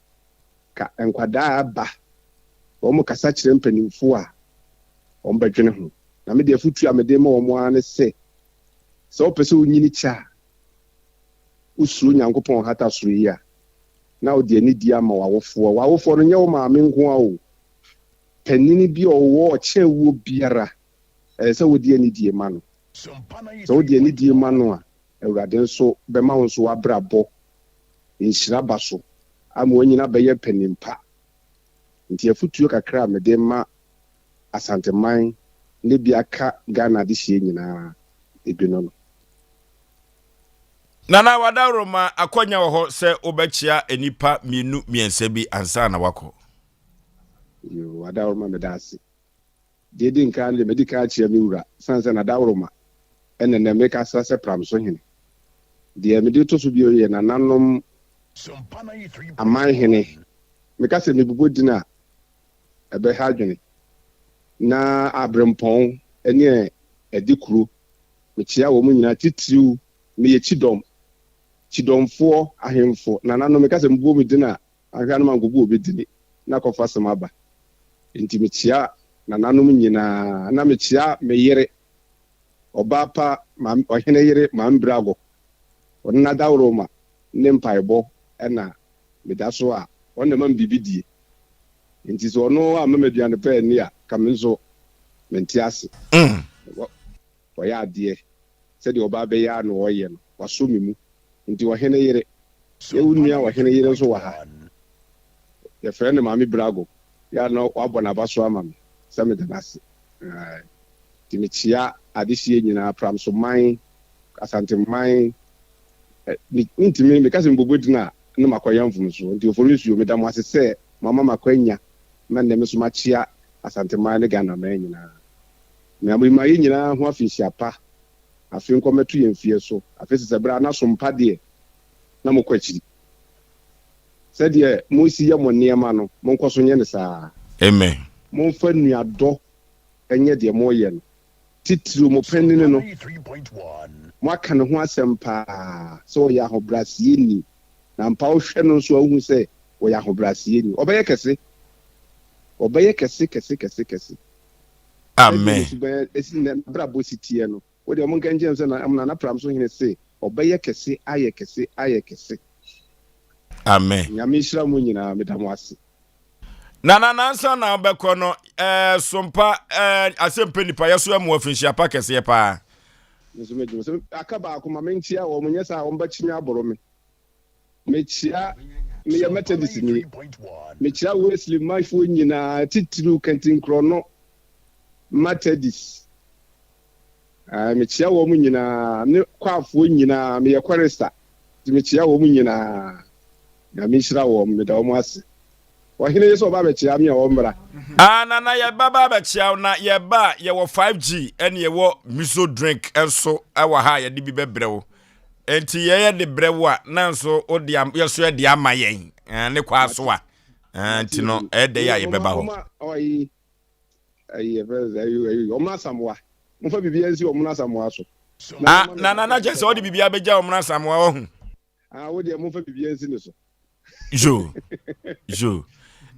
ka enkwada aba wo mu kasa kire mpanimfo a wo mbadwene ho na me de afutu a me de ma wo mo ane se so pese unyini cha usuru nyankopon hata suru ya na o de ni dia ma wawofo no nye wo ma me nko a o panini bi owo chewo biara se wo de ni die ma no so wo de ni die ma no a awurade nso be ma wo nso wabrabo inshira baso am wonyina be ye panimpa nti afutuo kakra me de ma asanteman ne bia ka Ghana de hye nyina ebino no Nana wadaroma akonya wo ho se obechia enipa mienu miense bi ansa na wako. Yo wadaroma medasi. Dedi nkan le medical chia mi wura sanse na daworoma ene na meka sase pram so hene. De me de to so bi oye na nanom aman hene. Meka se me bubodi na ebe ha dwene. Na abrempon ene edikuru me chia wo mu nyina titriu me ye chidomfo ahemfo na nano meka se mbuo mi dina ahwa no mangobu obedini na kofa semaba nti mechia na nano nyina na mechia meyere obapa ma ohene yere ma mbrago onna dawroma ne mpaebo na medaso a onna man bibidie nti so no amameduane pe ni a kamenzo mentiase ya die se de oba be ya no oye no waso mimu nti wahene yere ye unua wahene yere so waha ye friend mami brago ya no wabona baso amam same de nase ti mechia adihie nyina pram so man asante man nti me kasi mbobodi na no makoya mfum so nti Oforisuo medam asese mama makwanya na ndem so machia asante man ne Ghana man nyina me abima yi nyina ho afihia pa afi nkometu yemfie so afisi sebra na Sompa de na mokwachiri sede mosi ye mo niema no monkoso nye ne saa amen monfa nuado enye de mo ye no titiri mo panini no mo aka ne ho asempa so ya ho brasieni na mpa wo hwe no so ahu se wo ya ho brasieni obeye kese amen esi na brabo sitie no wo de mo nkanjem se na amna na pram so hene se obeye kese aye kese amen nyamishira mu nyina medamwase Nana nansa na obekọ no Sompa Asem Mpe Nipa yeso amu afinhia pa kese pa nso medjum so akaba ko ma mentia wo munye sa wo mbachinya aboro me mechia me ya methodist ni mechia Wesley Mafo nyina titiru kantin krono methodist mechia wo mu nyina ne kwafo nyina me ya kwaresta mechia wo mu nyina na mishira wo me da wo ase wahine yeso ba bechia me wo mbra na ye baba bechia na ye ba ye wo 5G ene ye wo miso drink enso awa ha ye di bi bebrewo enti ye de brewo a nanso odi am yeso ye de amayen ne kwa so a enti no e de ya ye beba ho ayi omna samwa mfa bibia nsi omna samwa so na je se odi bibia beja omna samwa ho wo de mfa bibia nsi ne so jo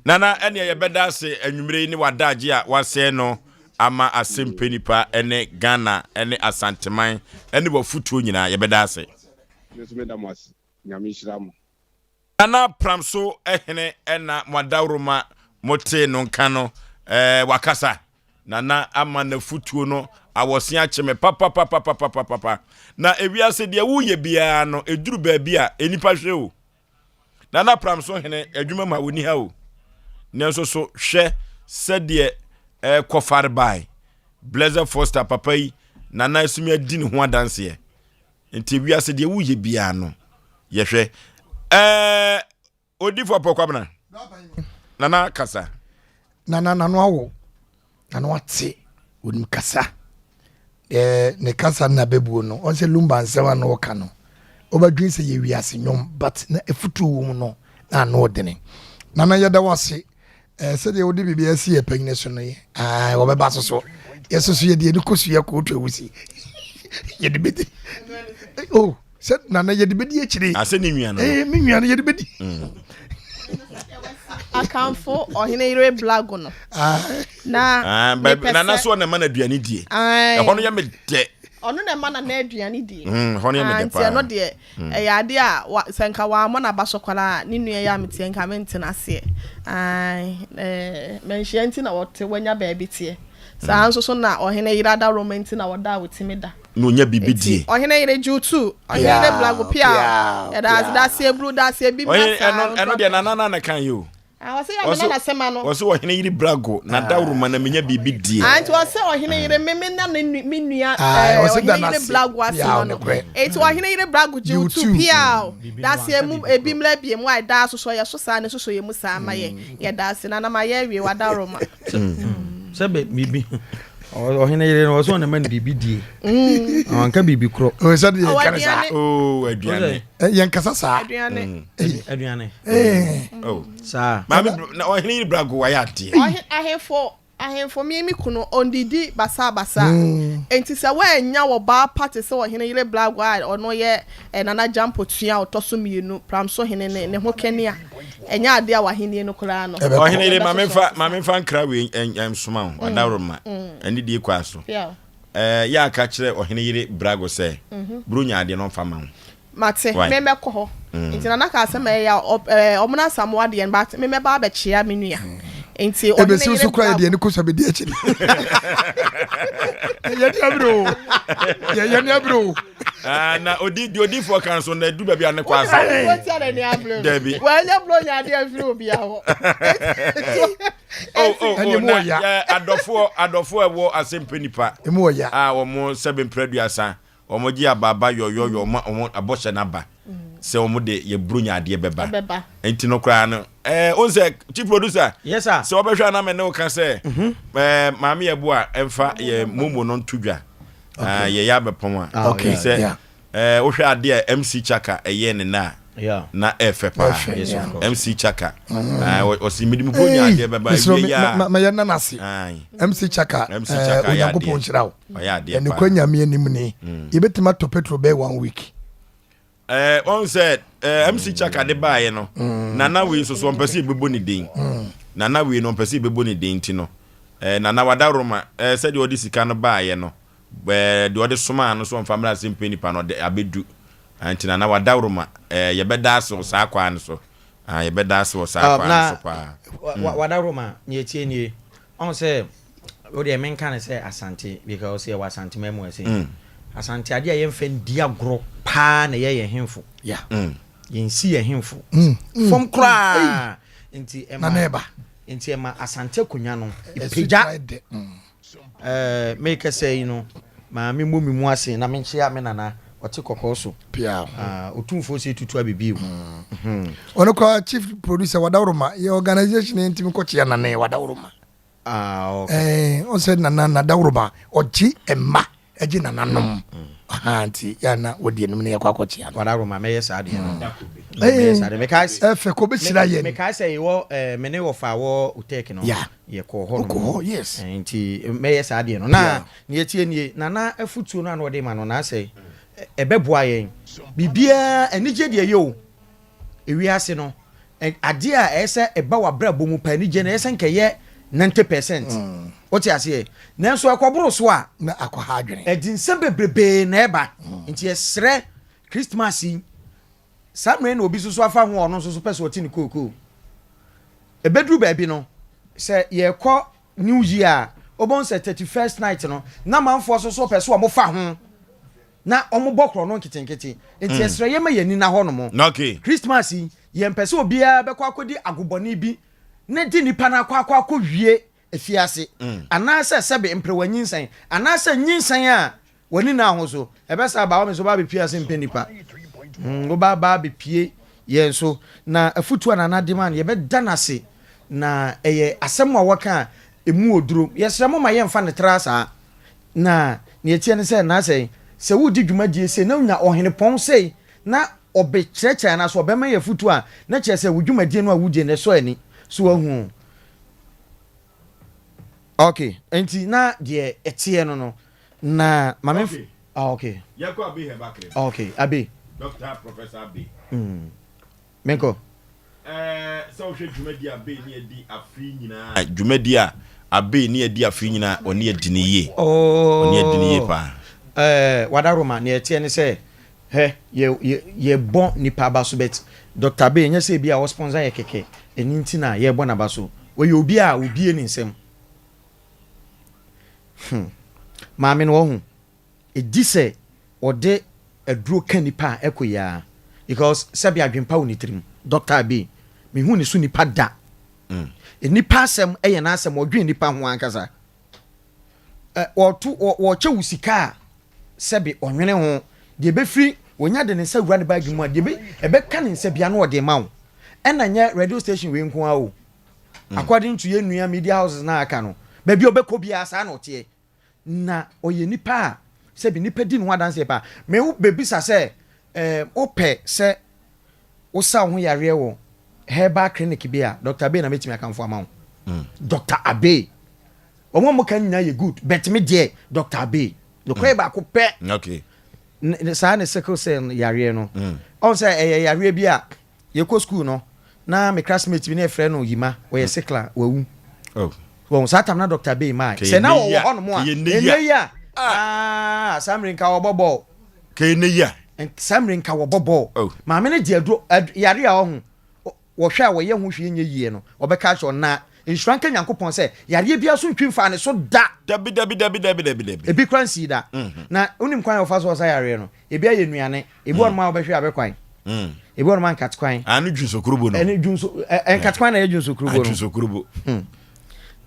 nana ene ye beda se anwumre ni wadaje a wase no ama Asem Mpe Nipa ene Ghana ene Asanteman ene wafutuo nyina ye beda se yeso me da mo ase nyame shiramo ana pramso ehene ena mwadawroma mote no nka no wakasa nana ama na futuo no awosi acheme papa na ewiase de wuye bia no eduru ba bia enipa hwe o nana pramso hene adwuma ma woni ha o nenso so hwe sede kofar bai Blazer Foster papa yi nana asumi adi ne ho adanse e enti wiase de wuye bia no ye hwe odi for pokwabna nana kasa nana nano awo nano ate wonim kasa ne kasa na bebuo no on se lumba nsewa no ka no obadwin se ye wiase nyom but na efutu wo no na no dene nana yeda wase se de odi bibia si ye pagine so no ye wo beba so yeso ye de kosu ye ko otu ewusi ye de bedi oh se nana ye de bedi e chire ase ni nua no me nua no ye de bedi akamfo ohine ire blago no na nana so na mana aduane die ho no ye me de ono na mana na aduane die ho no ye me de pa no de ya ade a senka wa mo na basokwala ni nua ya metie nka mentena ase menhia nti na wote wanya ba bitie sa anso so na ohine ire ada romanti na woda wotimi da no nya bibidie ohine ire jutu ohine ire blago pia ya da se ebru da se bi masa eno de nana na kan yo wase ya mena na sema no wase ohine yiri brago na dawruma na menya bibidie anti wase ohine yiri meme na minua ohine yiri brago asema no eti ohine yiri brago ju tu pia da se mu ebimla bie mu ai da so ye so sa ne so ye mu sa ma ye da se na ma ye wie wa dawruma sebe bibi ohine yiri no wase na man bibidie anka bibi kro o se de kanasa aduane yen kasa sa aduane sa ma na ohine yiri brago wa ya de ahemfo mi kuno ondidi basa enti se wa nya wo ba party se ohine yiri brago a ono ye nana jampo tua otoso mienu pramso hene ne ho kenia enya ade a wahene no kura no ohine yiri mamemfa nkra we ensoma o adawroma ani die kwa so ya aka kire ohine yiri brago se brunya ade no fama ho mate me ko ho enti nana ka se me ya omuna samwa de but me ba ba chia menua enti ohine yiri so kura de ne ko so be de achi ya ni abro na odi for council na du bia ne kwa so Debbie well ya bro nya de afiri obi aho ya adofo ewo Asem Mpe Nipa emu ya wo mo 7 praduasa wo mo gi ababa yoyo wo aboshe na ba se wo mo de ye brunya ade beba enti no kra no onse chief producer yes sir se wo behwa na me ne wo ka se maami ye bo a emfa ye momo no ntudwa ye ya bepon a okay se wo hwa ade a MC Chaka eye ne na na efepa MC Chaka osimidi mu brunya ade beba ya ma yana nasi MC Chaka oyankopon chirawo ene kwanya me anim ni yebetima to petrol be 1 week on said MC Chaka de bae no nana we so mpese bebo ni den nana we no mpese bebo ni den ti no nana wadaroma said odi sika no bae no de odi soma no so family Asem Mpe Nipa no de abedu anti nana wadaroma ye beda so sa kwa no so ye beda so sa kwa no so pa wadaroma ni tie ni on say odi men kan say Asante because say Asante memo say asante ade a yɛmfa ndi agoro paa na yɛyɛ hemfo ya yɛnsi yɛ hemfo fom kora nti ɛma asante konya no ipagya make say you know ma me mu ase na me nkyia me nana ɔte kɔkɔɔ so pia otumfo se tutu abibi ono ko chief producer wadawroma ye organization ntimi ko chia nana wadawroma okay on said nana dawroma oji emma eji nana nom anti yana wodi enum ne yakwa chia wadawroma me yes ade me yes ade me kai efe ko be sira ye me kai say wo me ne wo fa wo uteki no ye ko ho no yes nti me yes ade no na ne etie nie nana afutuo no na wode ma no na say ebeboa yen bibia enije de yo ewiase no ade a ese eba wa bra bomu pa enije na ese nkeye 90% oti ase nanso akoboro so a na akwa adwene edinse bebrebe na eba nti esre Christmas yi samre na obi susu afa ho ono susu pese oti ni koko ebedru ba bi no se ye kɔ New Year obon se 31st night no na manfo so pese o mo fa ho na omo bokro no nkitenkete enti esre ye ma yani na ho no mo okay Christmas ye mpese obia bekɔ akodi agobɔne bi na di nipa na akɔ wie efiase ana sebe mprewanyinsan ana nyinsan a wani na ho so ebesa ba wo me so ba be pia Asem Mpe Nipa wo ba be pie ye so na afutu na demand ye be danase na eye asem a waka emu oduro ye sremo ma ye mfa ne trasa na ne etie ne se na se wudi dwumadie se na nya ohene pon sei na obe kyerɛkyerɛ na so obema ye futu a na kyerɛ se wudwumadie no a wudie ne so ani so ahu okay enti na de etie no na mame okay yakwa abi he bakre okay abi Dr. Professor Abi menko so hwe dwumadi Abi ni edi afri nyina dwumadi a Abi ni edi afri nyina oni edi ne ye oni edi ne ye pa wadaroma ne etie ne se he ye bon nipa ba so bet Dr. Abi nya se bia wo sponsor ye keke eni ntina ye bon na ba so we ye obi a obie ni nsem maame no hu edi se ode aduro kanipa ekoya because sabi adwempa woni tirim Dr. Abi me hu ni so nipa da nipa asem eye na asem odwen nipa ho ankasa wo che wusika sabi onwene ho de be free wonya de ne sa wura ne bag mu de be ebe ka ne nsa bia no ode ma wo ena nya radio station we nko a o according to your nua media houses na aka no ba bi obekọ bia sa na otie na oye nipa sabi nipa di no wadanse pa me wo bebisa se ope se wo sa ho yare wo herbal clinic bia Dr. Abi na metimi akanfo ama wo Dr. Abi omo mo kan nya ye good bet me de Dr. Abi the kwe ba ko pe okay sa ne sickle cell yare no on say yare bia ye ko school no na me classmate bi na friend no yima wo ye sickle wawu won sa tam na Dr. Abi ma se na wo ho no mo a eneya samrinka wo bobo ke eneya samrinka wo bobo ma me ne de adro yare a wo wo hwa wo ye ho hwe nye yie no obeka cho na insuranka nyankopon se yare bia so ntwimfa ne so da dabi ebi kransi da na unim kwan ofa so yare no ebi aye nuane ebi on ma obehwe abekwan ebi on ma nkat kwan anu dwunso kurubo no enu dwunso nkat kwan na ye dwunso kurubo no dwunso kurubo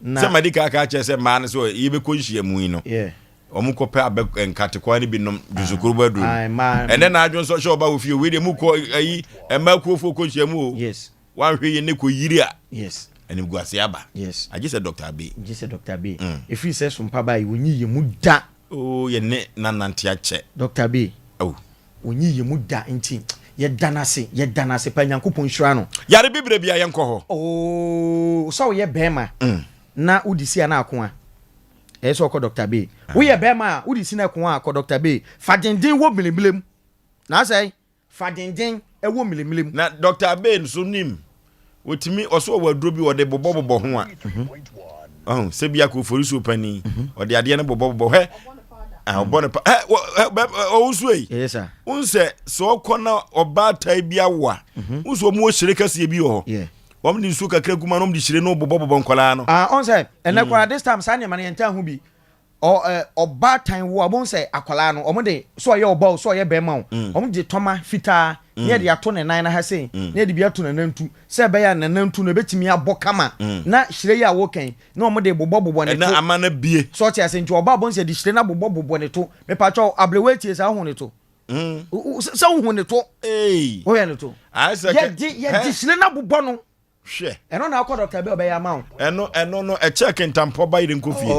na se madika aka che se ma ne so yebe ko nhia mu yi no omuko pe abek nkat kwan ni bi nom dwunso kurubo adu ene na adwunso hwe oba wo fie we de mu ko ayi ema kuofo ko nhia mu o yes wan hwe ye ne ko yiri a yes and you go see aba yes I just said Dr. Abi Dr. Abi if he says Sompa ba yi wonyi ye mu da oh ye ne nanante ache Dr. Abi oh wonyi ye mu da nti ye danase pa nyankopon hira no yare bibre bia ye nkɔ ho oh so ye bema na udisi na akoa so ko Dr. Abi wo ye bema udisi na akoa ko Dr. Abi fadenden wo milimilem na say fadenden e wo milimilem na Dr. Abi nso nim otimi oso waduro bi wode bobobobo ho a se bia ko Oforisuo pani ode ade ne bobobobo he obone pa o usuei yes sir unse so kona oba tai bia wa unso mu ohire kase bi ho wom ni su kakra kuma no di hire no bobobobo nkola no on say ene kwa this time sanya man yenta hu bi ọba tan wo abon say akwala no omo de so ye oba so ye be ma omo de toma fita ne de ato ne nan na ha sei ne de bi ato ne nantu se be ya ne nantu no betimi abọ kama na hire ya wo kan na omo de bobọ ne to na ama na bie so ti ase nti oba abon say de hire na bobọ ne to me pa cho ablewetie sa ho ne to sa ho ne to wo ya ne to ye di hire na bobọ no hwe eno na akọ Dr. Abe obeya ma eno no e check ntampo ba ire nkofie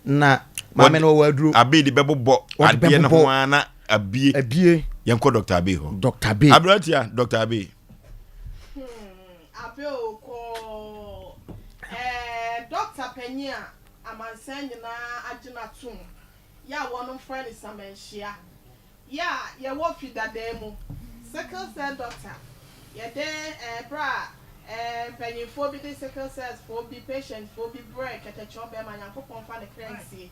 na mame no wadru Abe di bebobọ ade ne ho ana abie yenko Dr. Abe ho Dr. Abe abratia Dr. Abe Abe oko Dr. Penya amansan nyina agina tum ya wono friend Samenhia ya ye wo fidademu second cell doctor ye de bra penyifo bi de sickle cells for be patient for be break at a chop be man yankopon fa ne crancy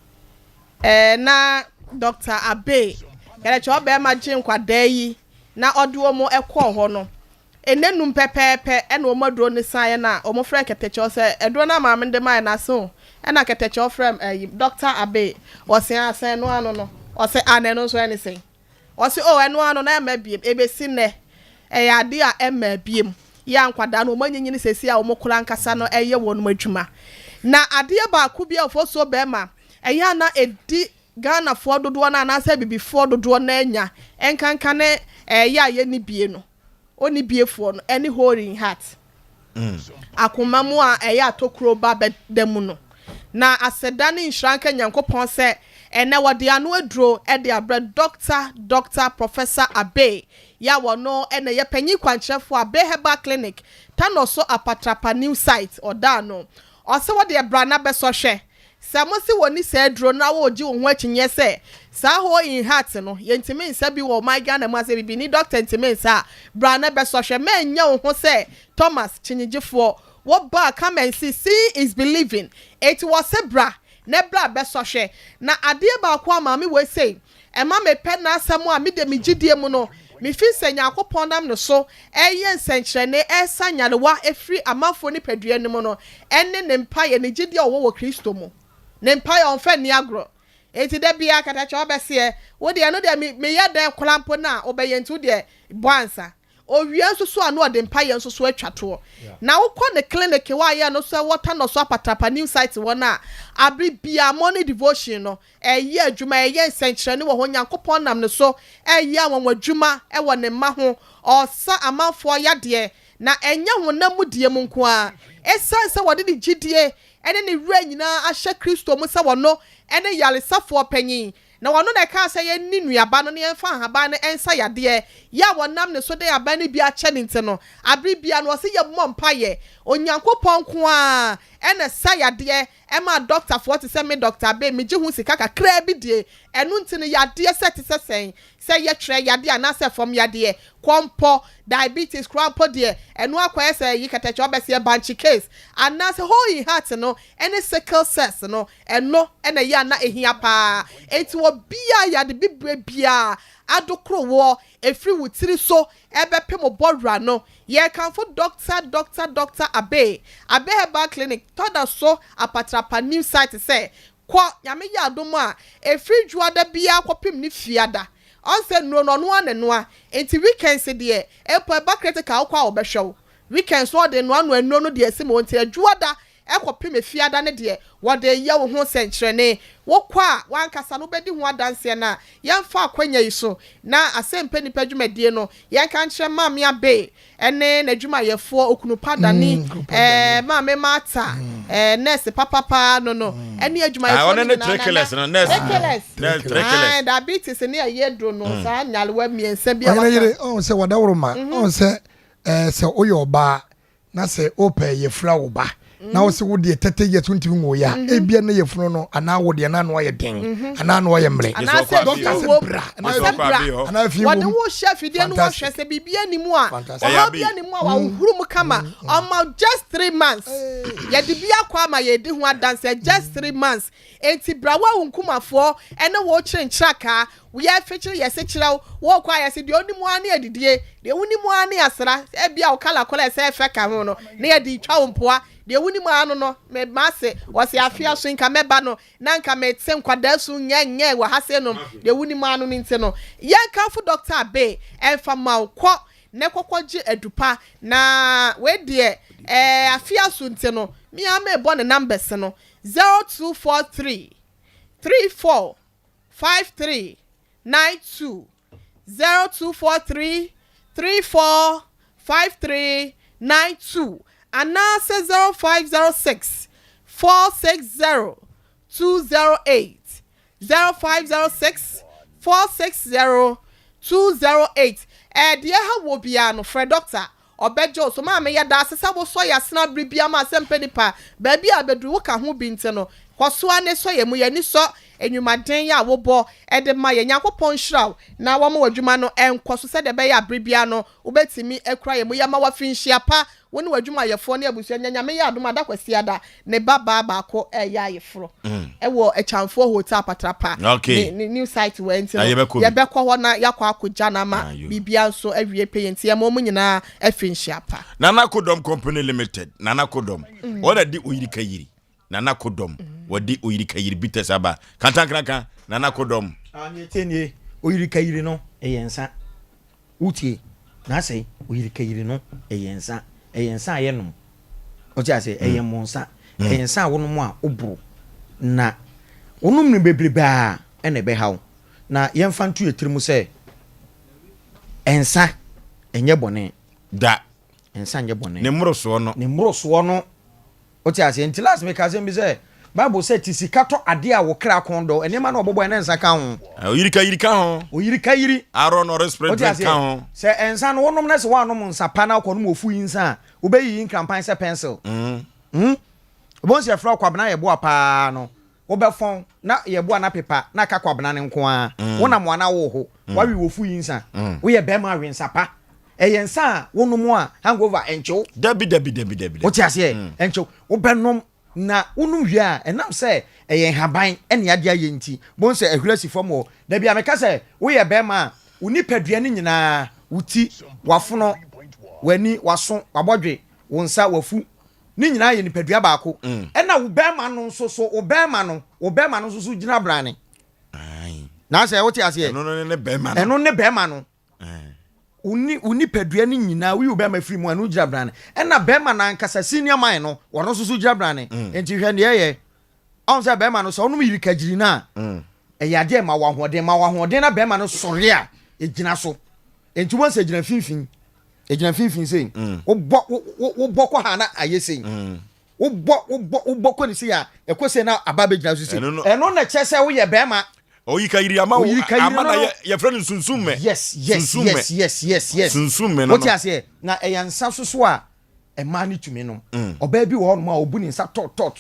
na Dr. Abe kele chop be ma gye nkwada yi na odo mo ekọ ho no enenum pepepe na o maduro ne san na o mo frɛ ketecho se edo na ma mende mai na so na ketecho frɛ Dr. Abe o se asan no ano no o se aneno so anything o se o eno ano na ma biem ebesi ne ade a ema biem ya nkwada no manyinyi sesi a omokura nkasa no eye wonu adwuma na ade ba ku bia ofoso be ma eya na edi Ghana fo dodo na na sa bibi fo dodo na anya enkanka ne ya ye ni bie no oni bie fo no any hole in heart akoma mu a eya tokro ba bedemu no na aseda ne nhranka nyankopon se ene wode anu aduro e de abra Dr. Professor Abe ya wono ene ye panyi kwankyerefo Abe Herbal Clinic tano so apatrapa new site odano ose wode abra na beso hwe samosi woni se aduro na wo gi wo ho akinye se sa ho in heart no yentime nsa bi wo my Ghana mu ase bibi ni doctor ntime nsa bra na beso hwe ma nya wo ho se Thomas Chinyigifo wo ba come and see is believing it was a bra nebra beso hwe na ade ba kwa ma me we say e ma me pe na asamo a me de me gidie mu no me fi senya akopon nam no so eye nsenkyere ne esa nyalewa efri amafo ni padua ni mu no enne ne mpa ye ne gidie wo Kristo mu ne mpa ye onfa ni agro enti de bia kata cha obese wo de no de me ye de kolampo na obeyentu de boansa owia nso so anu ode mpa ye nso so atwato na wokọ ne clinic wa ye no so water no so apatapa new site wona abri bia morning devotion no eye adwuma eye nsenkyere ne wo ho nyankopon nam ne so eye awon adwuma e wo ne ma ho osa amanfo yade na enya honam die mu nko a esanse wode de gidie ene ne wura nyina ahye Kristo mu se wono ene yalesafo panyin na wono na ka se ye ni nuaba no ne enfa haba ne ensa yade ya wonam ne so de aba ne bia che ne nteno abri bia no se ye mompa ye onyankopon ko a ene sa yade e ma doctor for to say me Dr. Abe me gi hu sika kakra bi die enu ntene yade set sen say ye tre yade ana se fom yade kompo diabetes crampo die enu akwa say yi katacho obese banchi case ana se holy heart no ene sickle cells no eno ene ya na ehia pa enti wo bia yade bibre bia adokro wo efri wutiri so ebepe mo bodra no ye kan for Dr. Abe Herbal Clinic toda so apatrapa new site say kwa nyame ya adomo a efri juada bia kwapem ni fiada onse no anenoa enti weekends de epo eba critical kwa obehwew weekends so de no anu no de asem onti ajuada ekopem fiada ne de wode ye wo ho senkyere ne wo kwa wankasa no bedi ho adanse na yemfa akwanya yi so na Asem Mpe Nipa dwumadie no yenka nkyere maame Abe ene na dwumayefo okunu padani maame Mata nurse papa no ene adwumayefo no ne trekeles no nurse diabetes ne ayedro no sa nyalwa miensa bia on se wadawroma on se se oyoba na se ope ye fra wo ba na wo se wo de tete ye tuntimi ngo ya ebia na ye funu no ana wo de na no ye den ana no ye mre doctor se bra ana fi wo wode wo chef de no wo hwe se bibia ni mu a o bia ni mu a wa huru mu kama on just 3 months ye de bia kwa ma ye de ho adanse just 3 months enti bra wa nkumafo ene wo kyenkyaka we are featuring yes chira wo kwa yes de onimu ane adidie de onimu ane asra e bia o kala kola se fe ka ho no na ye di twa ompoa de wuni mu anu no me ma se wose afia so nka meba no na nka me tse nkwada so nye wa ha se no de wuni mu anu ni nte no yen ka fu Dr. Abe enfa ma ukọ ne kokọji edupa na we de afia so nte no mi am e bo ne numbers no 0243 34 53 92 0243 34 5392 and now 0506 460 208 0506 460 208 dear how will be an Fred Doctor Obejo so ma me ya da asesa bo so ya sna bribia ma Asem Mpe Nipa baby abedu wo ka ho binte no kwaso ane so ye mu ye ni so enwumaden ya wo bo de ma ye Nyankopon hiraw na wo ma wadwuma no enkoso se de be ya bribia no ubetimi ekura ye mu ya ma wa finhia pa woni wadwuma ye fo ne abusu nya me ya adoma da kwasi ada ne baba baako ya ye fro wo echamfo hotel patrapa ni new site went ye be ko ho na yakwa akogya na ma bibia so awie payenti ye mo mu nyina afinhia pa Nana Kodom Company Limited Nana Kodom oda di oyirika yiri Nana Kodom wadi oyirika yiri bitesaba kantankraka Nana Kodom anyetenie oyirika yiri no eyensa utie na sei oyirika yiri no eyensa ayenum oje ase eyemonsa eyensa wonum a obro na wonum ne bebreba ene be hawo na yemfa ntu etirimu se ensa enye bone da ensa enye bone ne mroso no oje ase ntilas me kaze mbi se Bible said tisikato ade a wo kra kondo enema na obobo ene nsa ka ho oyirika ho oyirika yiri aron or spread ka ho se ensa no wonum na se wanom nsa pa na akono ofu yinsa obeyi nkrampan se pencil obonsi e fra kwabna ye boa pa no obefon na ye boa na pepa na ka kwabna ne nko a wona mo na wo ho wawi wofu yinsa wo ye be ma wensa pa eyensa wonum a hangover encho dabi o ti ase encho obenom na unum hia enam se eyen haban ene ade aye nti bon se ehurasi fom o da bia meka se wo ye be ma uni padua ni nyina wuti wafono wani waso wabodwe wonsa wafu ni nyina ye ni padua baako ena wo be ma no so wo be ma no so gina brane na se wo ti ase eno ne be ma no uni padua ni nyina wi be ma firi mu anu gina brane ena be ma na nkasa senior man no wono so gina brane enti hwe ne ye on se be ma no so onu yirika giri na eyade ma wahoden na be ma no sore a egina so enti won se gina finfin sei wo boko ha na ayese wo ko ni sei a ekose na ababe gina so sei eno na chese wo ye be ma oyika yiri ama na ye friend sunsumme yes sunsumme no what you say na eyansa so a e ma ni tumi no oba bi wo no ma obu ni nsa tot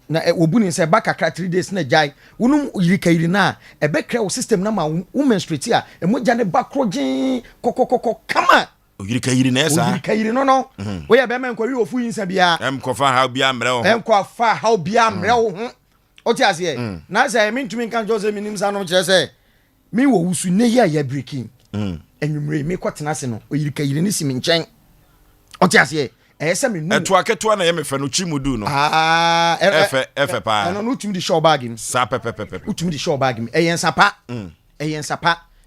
na obu ni nsa ba kakra 3 days na jai wonu yirika yiri na e be kra wo system na ma wo menstruate a e mo jane ba krogin kokokoko kama oyirika yiri na esa oyirika yiri no wo ye be ma nkwa wi ofu yinsa bia kofa ha bia mre wo enkofa ha bia mre wo oti ase na say me ntumi kan jose me nim sa no kire say me wo wusu ne ya breaking enwumre me kwatena se no oyirika yiri ni simi nchen oti ase say me nu eto aketo na ye me fa no chimudu no efe pa no utumi di show bag im sa pepe utumi di show bag im eyen sapa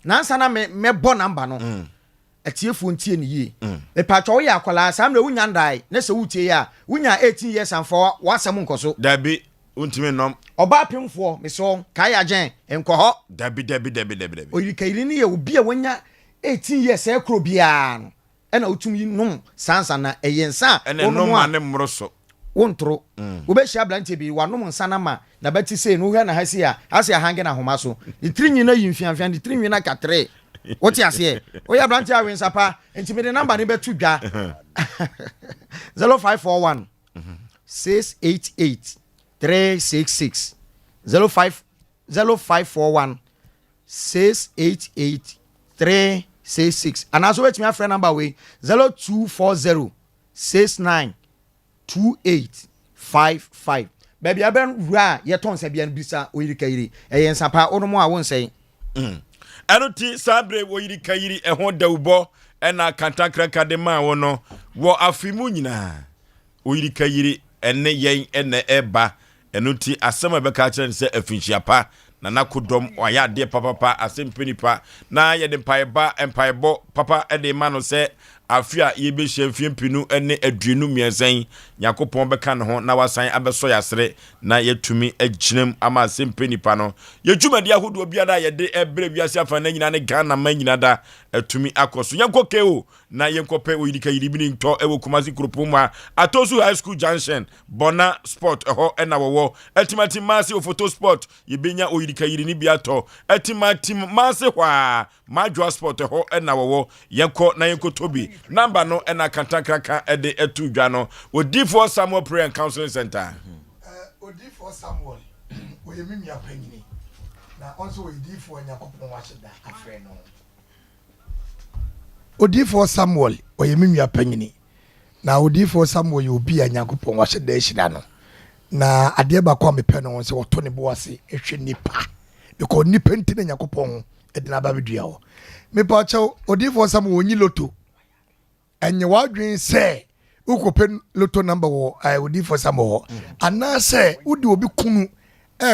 na nsa na me bo number no etiefu ntie ni yi e pa twa wo ya akwala sa mre wunya ndai na se wutie ya wunya 18 years and for wasam nkoso dabi untimi nom oba pemfo meso kai agen enko ho dabi oyirika yiri ni ye obi a wonya 18 years e kro bia no ena utumi nom sansa na eyensa ono ma ne mroso wontro obehia blante bi wanom nsa na ma na beti sei no hwa na hasi a hasi hange na homa so ditrinyi na yimfianfia ditrinyi na katre woti ase oya blante a wensa pa enti de number ni betu dwa 0541 688 366 0541 688 366 and also wait me friend number way 0240 69 2855 baby aben ra ye ton se bia bisa oyirika yiri eyen sapa onomo a won sei anoti sabre oyirika yiri ehon dawbo ena kantakraka de ma wono wo afimu nyina oyirika yiri ene yen ene eba eno ti asem abeka kire se afinhia pa na nakodom oya de papa Asem Mpe Nipa na ye de mpaebo papa ede ma no se afia ye be hye mpinu ene aduenu miensan yakopon beka ne ho na wasan abeso yasre na yetumi aginem ama Asem Mpe Nipa no ye dwumadi ahodo biada ye de ebre wiase afa na nyina ne Ghana man nyina da atumi akoso yankoke o na yenkope oyidika yiribini nto ewo Kumasi Kropoma Atosu High School Junction Bona Sport eho ena wowo ultimate masi o photo sport yebenya oyidika yirini biato ultimate masi hwa majwa sport eho ena wowo yenko na yenko tobi number no ena kantankraka ede etu dwa no Odifo Samuel Prayer and Counseling Center Odifo Samuel oyemimi apanyini na also Odifo anyakopon washeda afre no Odifo Samuel oyemimi apanyini na Odifo Samuel yobi anyakopon washeda ehida no na ade ba kwa mepe no se woto ne bo ase ehwe nipa because nipa ntine anyakopon edina ba bedua wo mepa chaw Odifo Samuel onyi loto enye wadwen se ukope loto number wo Odifo Samuel ana se udi obi kunu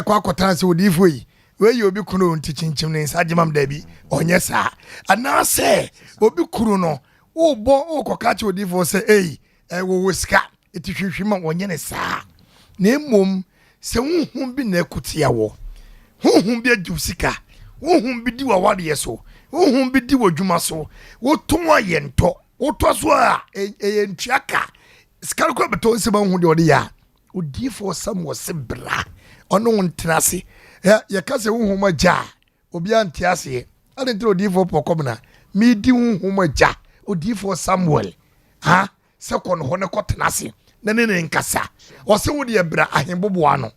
kwa akotana se Odifo yi we obi kunu nti chinchim ne sajimam da bi onye sa ana se obi kunu no ubo ukokache Odifo se wo sika etihwehwima onye ne sa na emom se huhum bi na ekutia wo huhum bi adusika huhum bi di wa wade so huhum bi di wadwuma so wo tonwa ye nto wo to so a ntwaka skar ko beto se ba hu de ode ya Odifo Samuel se bra ono ntrase ya kase huhum agya obi antiase ade ntro Odifo pokomna mi di huhum agya Odifo Samuel ha se kono ho ne kotenase na ne nkasa o se wo de bra ahembobo ano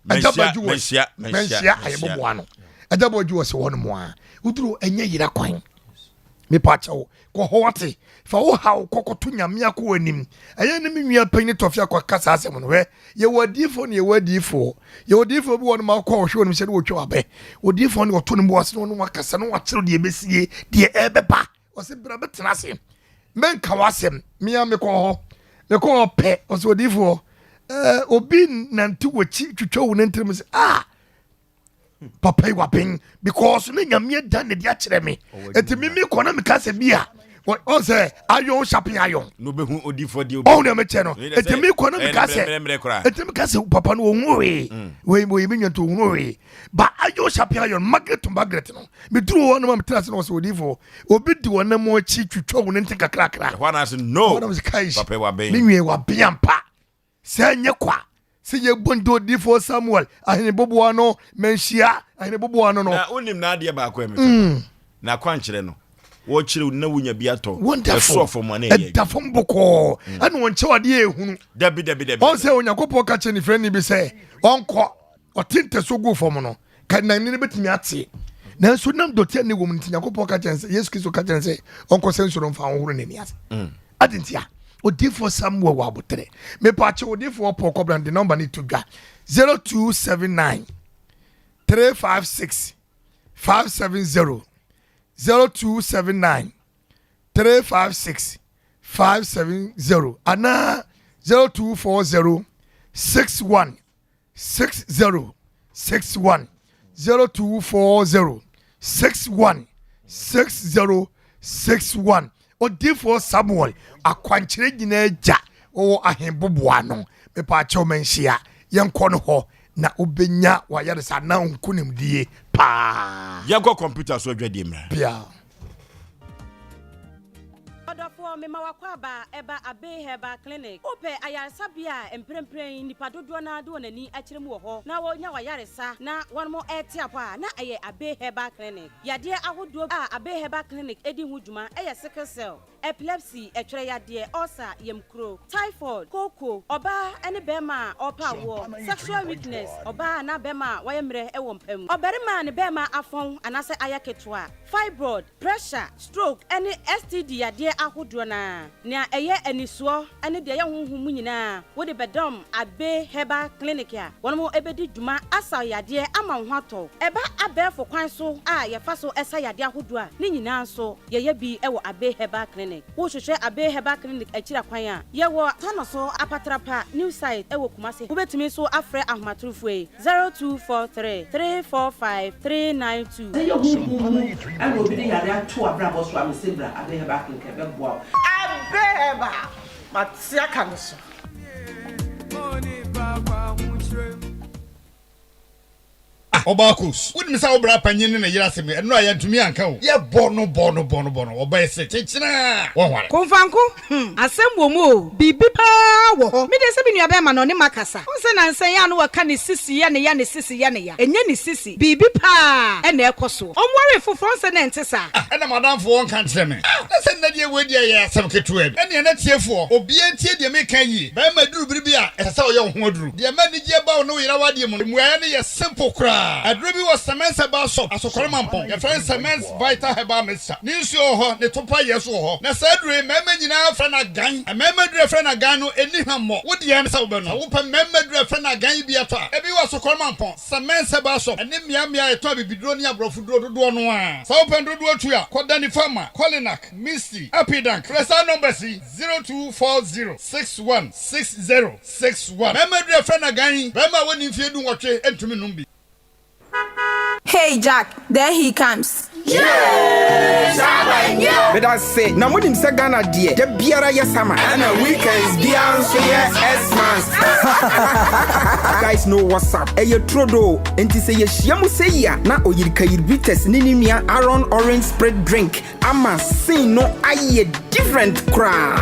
mensia ahembobo ano adabaju o se wono mo a uduro enye yira kwan me pacho ko hoate fa wo hawo kokoto nyamia ko anim eye ne me nwia pani tofia ko kasa asem no we ye Odifo ne ye Odifo bi wono ma ko hwe wono se ne wotwa abe Odifo ne oto ne bo ase no wakasa no wakere de ebesie de ebeba o se bra betena se men ka wasem mia me ko ho me ko pe o se Odifo obi nanti wachi twetwa wo nantim se papa yi wapen because me nyame dan ne dia kire me etimi mi kona me kase bia on say ayon shopping ayon no be hu Odifo de obi on na me che no etimi kona me kase etimi kase papa no onwe we me nyanto onwe ba ayon shopping ayon magret no me duro won ma metra se no so Odifo obi di won na mo chi twetwa wo nantin kakra wana se no papa yi waben me nwie waben ampa se nye kwa se ye bondo Odifo Samuel ahene boboa no menhia ahene boboa no na onim na ade ba kwa me na kwankire no wo kire na wunya biato so for money ye da fom boko anu won che wade ehunu dabi on se onyakopo ka che ni friend ni bi se onko otinte so go fom no ka na ni betimi ate na so nam dotia ne wom ntinyakopo ka che se Yesu Kristo ka che se onko sensoro mfa honhoro ne ni ase adentia Odifo Samuel wabotere me pache Odifo poko brand the number need to ga 0279 356 570 0279 356 570 ana 0240 61 60 61 0240 61 60 61 Odifo Samuel akwankyere nyina agya wo ahemboboa no me pa akyɛw manhia yɛnkɔ no hɔ na obenya wayare sa na nkunimdie pa yɛnkɔ computer so adwadie mra pia Odofo me mawakwa ba eba Abe Herbal Clinic. Ope ayaresabia emprempren nipa dodo na do nani akyere mu ho. Na wonya wayaresa na wonmo etiapa na aye Abe Herbal Clinic. Yade ahodo Abe Herbal Clinic edi hu dwuma eye sickle cell, epilepsy, etwere yade, ulcer, yemkro, typhoid, koko, oba ene bema opa wo, sexual weakness, oba na bema wayemre ewo mpam. Obarima ne bema afon anase ayaketwa, fibroid, pressure, stroke, ene STD yade ahodo dodo na nea eye anisuo ene de ye honhom nyina wo de bedom abe heba clinic a wono mo ebedi dwuma asa yade ama ho ato eba abefo kwan so a ye fa so esa yade ahodo a ne nyina so ye bi e wo abe heba clinic wo hwehwe abe heba clinic akira kwan a ye wo tano so apatrapa new site e wo Kumase wo betumi so afre ahmaturufo 0243 345 392 say yo and obi de yare to abrabo so am sebra abe heba clinic e be boa abeba matia kanso Obakus, wouldn't miss our panyin in a yassim, and no, I had to me uncle. Yeah, bono, obey say, China. Confanco, Asem Womo, Bibi Power, Mida Sabin Yabeman on the Macassa. Onsen and say, I know a canny sissy and a yanny sissy yanny, and yanny sissy, Bibi Pa, and their cosso. On worry for France and Tessa. And a madam for one can't tell me. Let's send that year with ya some kitweb, and you're not here for, or be a tear, you make ye. By my drew Bribia, as I saw your wardrobe. The manager about no Irawadium, where any a simple cry. A Ruby was cement about shop as a Coramampon. Your friend cements vital heba mixture. News your ho, the topa yes or na sadre, member in our friend a gang, a member friend a gano, any more. What the answer will not open member friend a gang be a tar. Every was a Coramampon, cements about shop, and then Miami Toby be drawn your brofu do one. So open do what you are. Kodani Farmer, Colinak, Misty, Apidank, Resa number C 0240 616061. Member friend a gang, remember when you feel what you enter me numbi. Hey Jack, there he comes. But I say, now what him say Ghana dear, the biara yes summer, and a weekends Beyonce yes months. Guys know what's up. Hey, you trodo, and to say Shiamu say ya, na oyirika yirbites ninimia Aron orange spread drink. I'ma say no aye different crowd.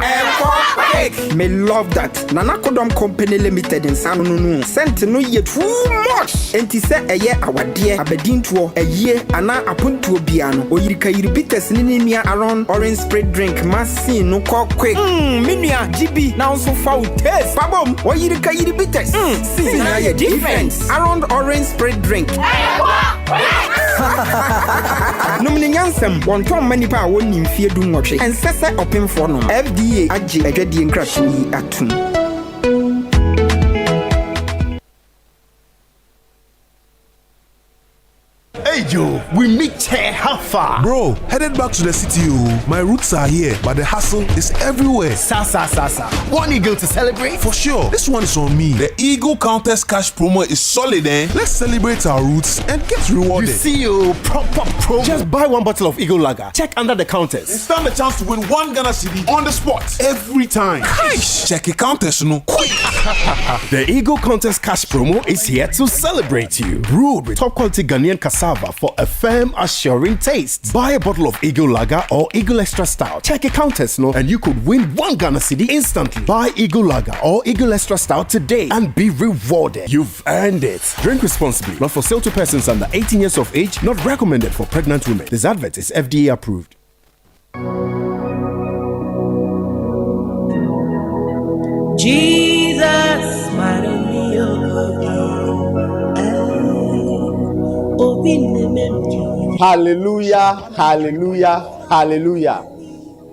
Me love that. Nana Kodom Company Limited in San Nunu. Sent no ye too much. And to say a year our dear Aberdeen to a year and I apun to piano. Oyirika yirbites ninimia Aron orange spread drink. Masi no call quick. Minia GB now so foul taste. Babom, oyirika yirbites. See now your difference. Around orange spread drink. Nominyansem, one Tom Mpe Nipa won in fear do much. And Sessa open for no FDA Aji Agadi and Crash Atum. Hey Joe, we meet here. How far? Bro, headed back to the city. My roots are here, but the hustle is everywhere. Sa. One eagle to celebrate? For sure. This one is on me. The Eagle Countess Cash promo is solid, eh? Let's celebrate our roots and get rewarded. You see, proper promo. Just buy one bottle of Eagle Lager. Check under the counters. And stand a chance to win one Ghana cedi on the spot every time. Nice. Check a countess, no quick. The Eagle Countess Cash promo is here to celebrate you. Brewed with top quality Ghanaian cassava for a firm, assuring taste. Buy a bottle of Eagle Lager or Eagle Extra Stout. Check a countess, no, and you could win one Ghana cedi instantly. Buy Eagle Lager or Eagle Extra Stout today and be rewarded. You've earned it. Drink responsibly. Not for sale to persons under 18 years of age. Not recommended for pregnant women. This advert is FDA approved. Jesus, my Hallelujah, hallelujah, hallelujah.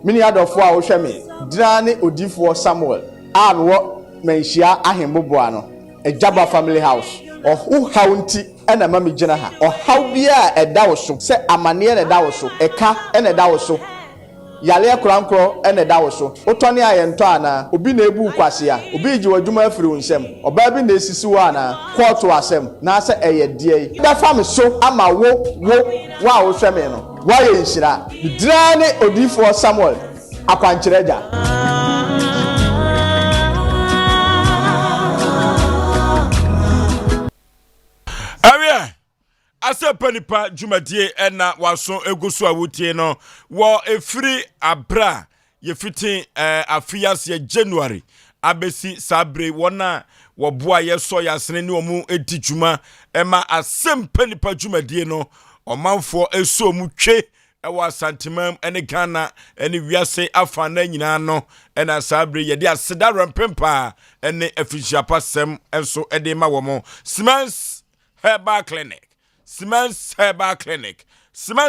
Mini adofo a wo hwe me dra ne odifo Samuel a wo menhia ahemboboa no Ejaba family house ohu haunti ena ma me gina ha ohaw bia eda wo so se amane na eda wo so eka ena eda wo so yale akurankro ena eda wo so otone ayento ana obi na ebu kwase a obi ji wadwuma afiri nsem oba bi na esisi wo ana court asem na se eye die da fam so ama wo wa wo hwe me no wa ye nhira dra ne odifo Samuel akwankyerega Asem Mpe Nipa jumadie ena waso egusu awutie no wo efiri abra ye fitin afias ye January abesi sabre wona wo boa ye so yasene ni omu edi juma ema Asem Mpe Nipa jumadie no omanfo eso mu twe ewa santimam ene Ghana ene wiase afa na nyina no ena sabre ye de aseda rampempa ene afishiapa sem enso ede ma wo mo Simans Herbal Clinic. Simans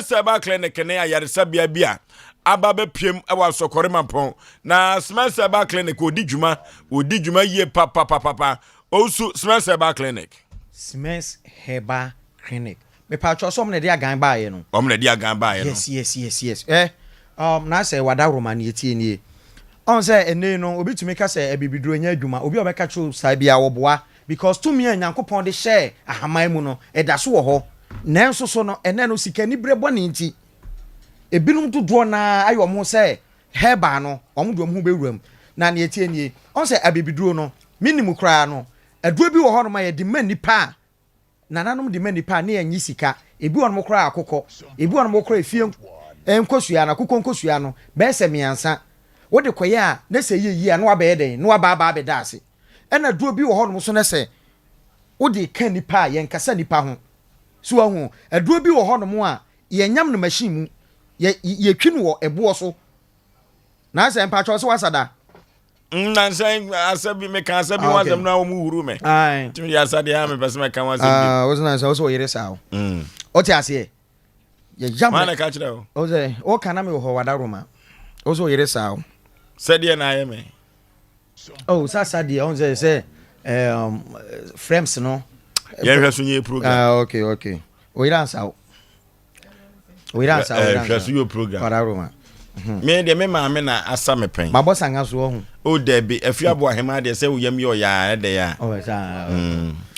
Herbal Clinic ne ayaresabia bia aba be piem e wa sokore mampon na Smells Herbal Clinic odi djuma ye papa osu Smells Herbal Clinic Smells Herbal Clinic me pa cho so me de agan ba ye no omne de agan ba ye no yes na say wada roman ye tie nie on say ene no obi tumi ka say abibiduro nya adwuma obi obeka cho sai bia wo boa because to me Nyankopon de share ahaman mu no eda so wo ho nanso so no ene no sika ni brebo ne nti ebinum dodo na ayo mo say heba no omdo mu bewuram na ne etie nie on say abibiduro no minimum kra no aduro bi wo ho no ma ye de manipa na nanom de manipa ne yanyi sika ebi won mo kra akokɔ ebi won mo kra efie enkosua na akokɔ nkosua no be se miansa wo de koye a na se yeyi a no aba eden no aba aba beda ase ena aduro bi wo ho no so na se wo de kan nipa ye nkasa nipa ho so ahu aduro bi wo ho no a ye nyam no machine mu ye twi no wo ebo so na se mpa cho so wasada na say asabi me kan asabi wazam na mu huru me ai timi ya asade ya me pese me kan wazam was na so yere sao o ti ase ye jam mana ka kire o o ze o kana me ho wada roma o so yere sao said na ye me oh sasa dia on say frames no ye hwe so nye program okay o ira sao hwe so yo program wada roma me de me ma me na asa me pen ma bossa nga so ho o de be afi abo ahema de se wo yam yo ya de ya o sa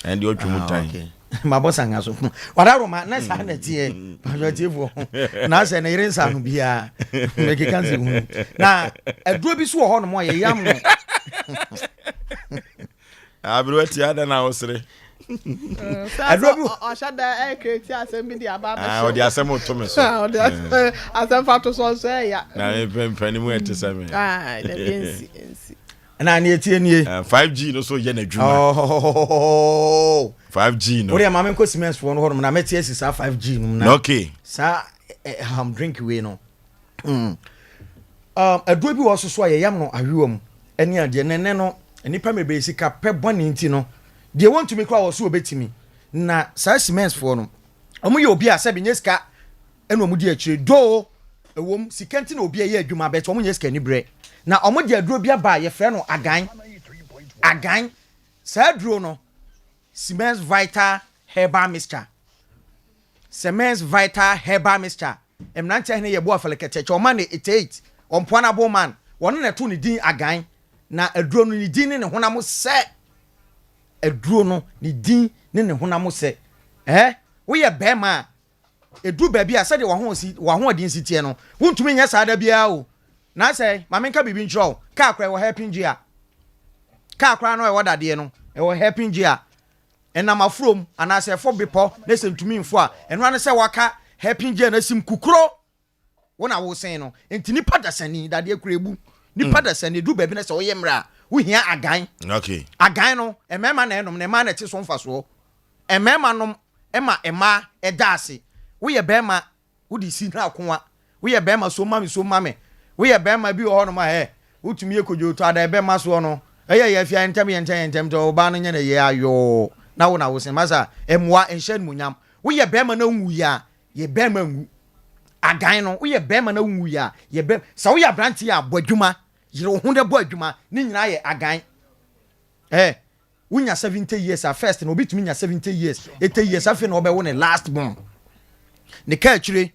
and you twumutan ma bossa nga so wada roma na sa na tie ba tie fu na se na ire nsa no bia me ke kan se hu na aduro bi so ho no mo ye yam no abro ti ada na osre aduro oshada create Asem bi dia ba ba o dia Asem to me so o dia Asem fato so ya na pen mu etese me na ensi na na etie nie 5G no so ye na dwuma 5G no ori ma me ko cement for no ho na me tie sa 5G no na okay sa drink we no aduro bi wo so ye yam no ahwewam eni ade ne no nipa mebe sika pe boni nti no they want to make our so obetimi na sa cement for no omo ye obi a se binye sika eno omo di akire do ewom sika nti na obi ye adwuma bet omo nye sika ni bre na omo di aduro bi aba ye frɛ no agan sa aduro no cement vital herbal mixture cement vital herbal mixture emnantia ne ye bo afelekete che omo na 88 ompo na bo man wono na to ne din agan na aduro no ni din ne honam se aduro no ni din ne honam se wo ye bema edu ba bia se de wo ho odin sitie no wontumi nya saada bia o na se ma menka bibi nchro ka akra wo helping gia ka akra no e woda de no e wo helping gia enam afrom ana se fo bepo na se ntumi mfo a eno ane se waka helping gia na sim kukuro wona wo sen no enti nipa dasani dade akura ebu nipa dasani du ba bi na se wo ye mra wo hia agan okay agan no emema na enom na ema na ti so mfa so emema nom ema edase wo ye bema wo di si na akonwa wo ye bema so mame wo ye bema bi ho no ma wotumi ekojo to ada bema so no ye afia ntem to ba no nya na ye ayo na wo sen masa emwa enhyan munyam wo ye bema na nwu ya ye bema nwu agan no wo ye bema na nwu ya ye bema sa wo ye branti ya abodwuma yire ho de bo adwuma ni nyina ye agan wunya 70 years at first no bitumi nya 70 years 80 years afi no be won last born ne ka akire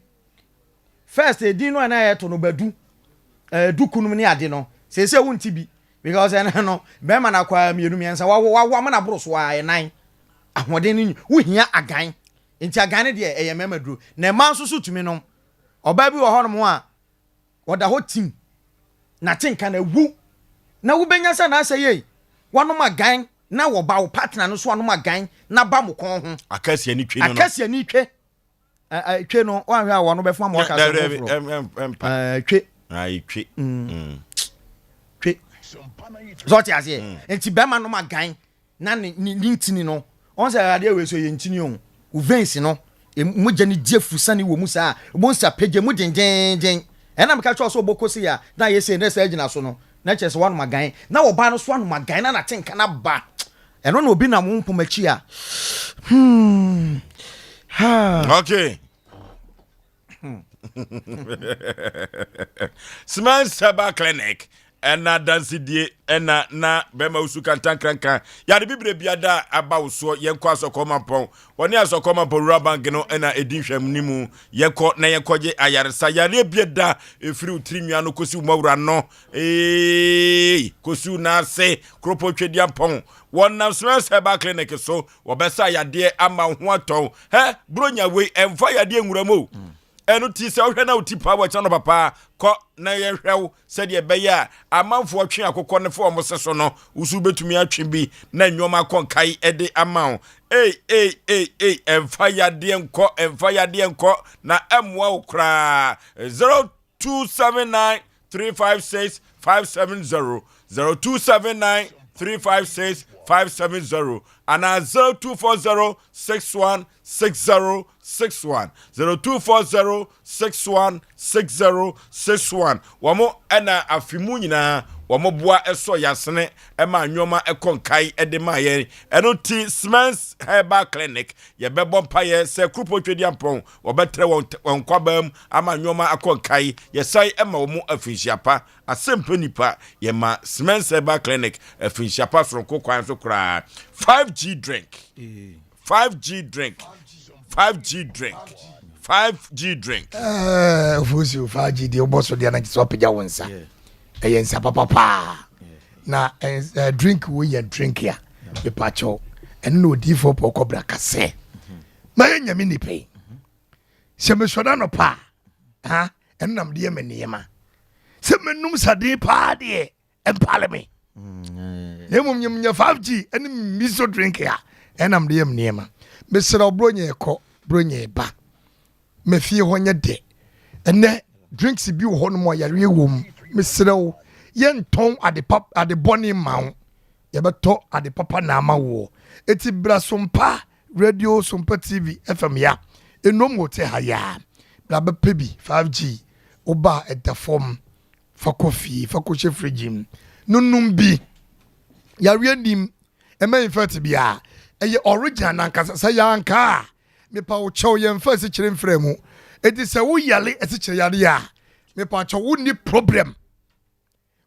first edin no na ye to no badu dukunum ni ade no se wunti bi because no be ma na kwa mienu miensa wa ma na boro so a nan ahoden ni wuhia agan enti agan ne de eye mema duro na ma nso so tumi no oba bi wo ho no mo a oda ho tim na tinka na wu na wo benya sa na aseye wanom agan na wo ba wo partner no so wanom agan na ba mo kon ho akasia ni twe no akasia ni twe twe no wan hwe a wo no be fam wo ka so twe ai twe twe zoti azie enti be ma no agan na ni ntini no on se ade we so ye ntini o uvensi no mo jani diefu sane wo mu sa mo nsa pege mu dendenden ena me ka cho so bokosi ya na ye se na sa agina so no na chese wanu magan na wo ba no so wanu magan na tinka na ba eno na obi na mo mpomachi a okay Smells Herbal Clinic. Ena dansi die ena na bema usuka tankranka ya de bibre biada aba uso yenko asokoma pon woni asokoma pon rabank no ena edinhwam nimu yenko na yenkoje ayaresa yare biada efiri utrinwa no kosi umawura no kosi na se kropo twediam pon wonna Smells Herbal Clinic so wobesa yade ama ho aton he bronya we emfa yade nwuramo enu ti se ohwe na uti pa wa chano papa ko na ye hwew se de be ya amanfo atwe akokọ ne fo mo se so no usu betumi atwe bi na nwoma konkai ede amaw emfa yade enko na emwa okra 0279 356 570 0279 356 570 and 0240 616061 0240 616061 wamo ena afimu nyina wamo boa eso yasene ema nwoma ekonkai edemaye eno ti Smells Herbal Clinic ye bebo mpaye se krupo twedi ampon wobetre won kwabam ama nwoma akonkai ye sai ema wo mu afinshiapa Asem Mpe Nipa ye ma Smells Herbal Clinic afinshiapa sonko kwan so kra 5G drink 5G drink 5G drink Oforisuo 5G de oboso de na so peja wonsa eyensa papa na drink we ya drink ya be pacho eno no di for pokobra kase ma yenya mi nipe se me soda no pa ha eno nam de meniyema se menum sade pa de empale me nemum nyem 5G eno miso drink ya enam de meniyema me sera obronye ko bronye ba me fie honye de ene drinks bi wo no mo yare wom mesrew yenton ade boni mawo ye beto ade papa na amawo eti bra Sompa radio Sompa TV FM ya enom wote ha ya bra be pebi 5G oba edafom fa coffee fa ko chefrigim nunum bi yare nim ema infert bia eye original nankasa sa yanka me pa wo chow ye mfa se kire mfremu edi se wo yale ese kire yare ya me pa chow wo ni problem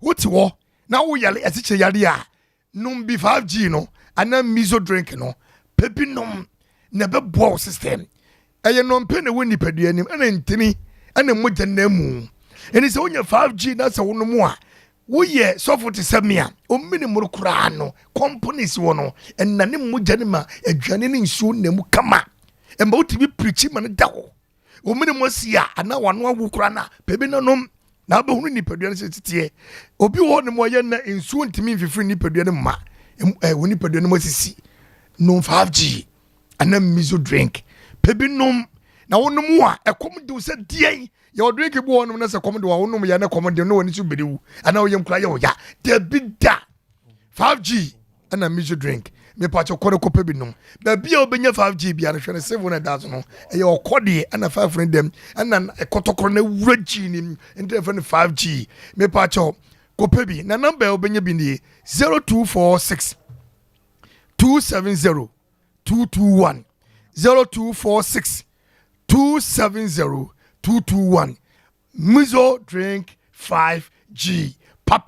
wuti wo na wo yale ese kire yare ya num bi 5G no ana miso drink no pepi num na be bo system eye no mpe na woni padua nim ana ntini ana mogya na mu eni se wonya 5G na se wo no mu a woye sofo te samia o mini murukura no companies wo no enane mogya ne ma adwane ne nsuo na mu kama emba utibi preach man dawo o mini mosia ana wano awukura na pebe nanom na ba hunu nipadua ne titie obi wo ne moye na nsuo ntimi mfifiri nipadua ne ma woni padua ne mosisi no 5G ana miso drink pebe nom na wonom a ekom de se dien your drink bu wonom na se kom de wonom ya na kom de no woni su bedewu ana wo yemkura ya oya de bida 5G ana miso drink me pacho kore ko pebi nom ba bia obenya 5G bia no hwere 700 no e okode ana 5 dem ana ekotokoro na wuraji ni ndefo 5G me pacho ko pebi na number obenya bi ni 0246 270 221 0246 270 221 miso drink 5G pa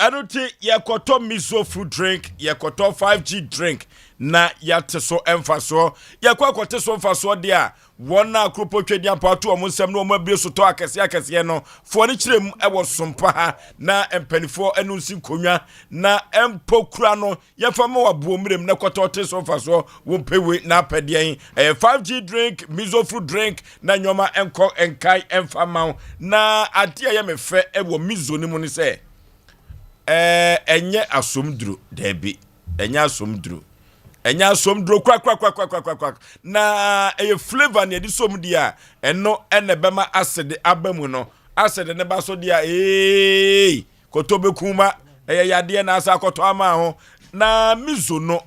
Anuti yakoto miso fruit drink, yakoto 5G drink, na yateso emfaso, yakwa so emfaso dia, wana krupo chwe dia patu omusem no mabie soto akese no, foni chirem ewo Sompa na empenifo enunsi konwa na empokura no, yefama wabuomrem na koto teso emfaso, wompewe na pedien, 5G drink, miso fruit drink, na nyoma enko enkai enfama, na atia yamefe ewo miso ni muni se, enye asomdru debi enye asomdru kwa na flavor ne di somdi a eno ene bema acid abamu no acid ne ba so dia kotobekuma yade na asa koto ama ho na mizo no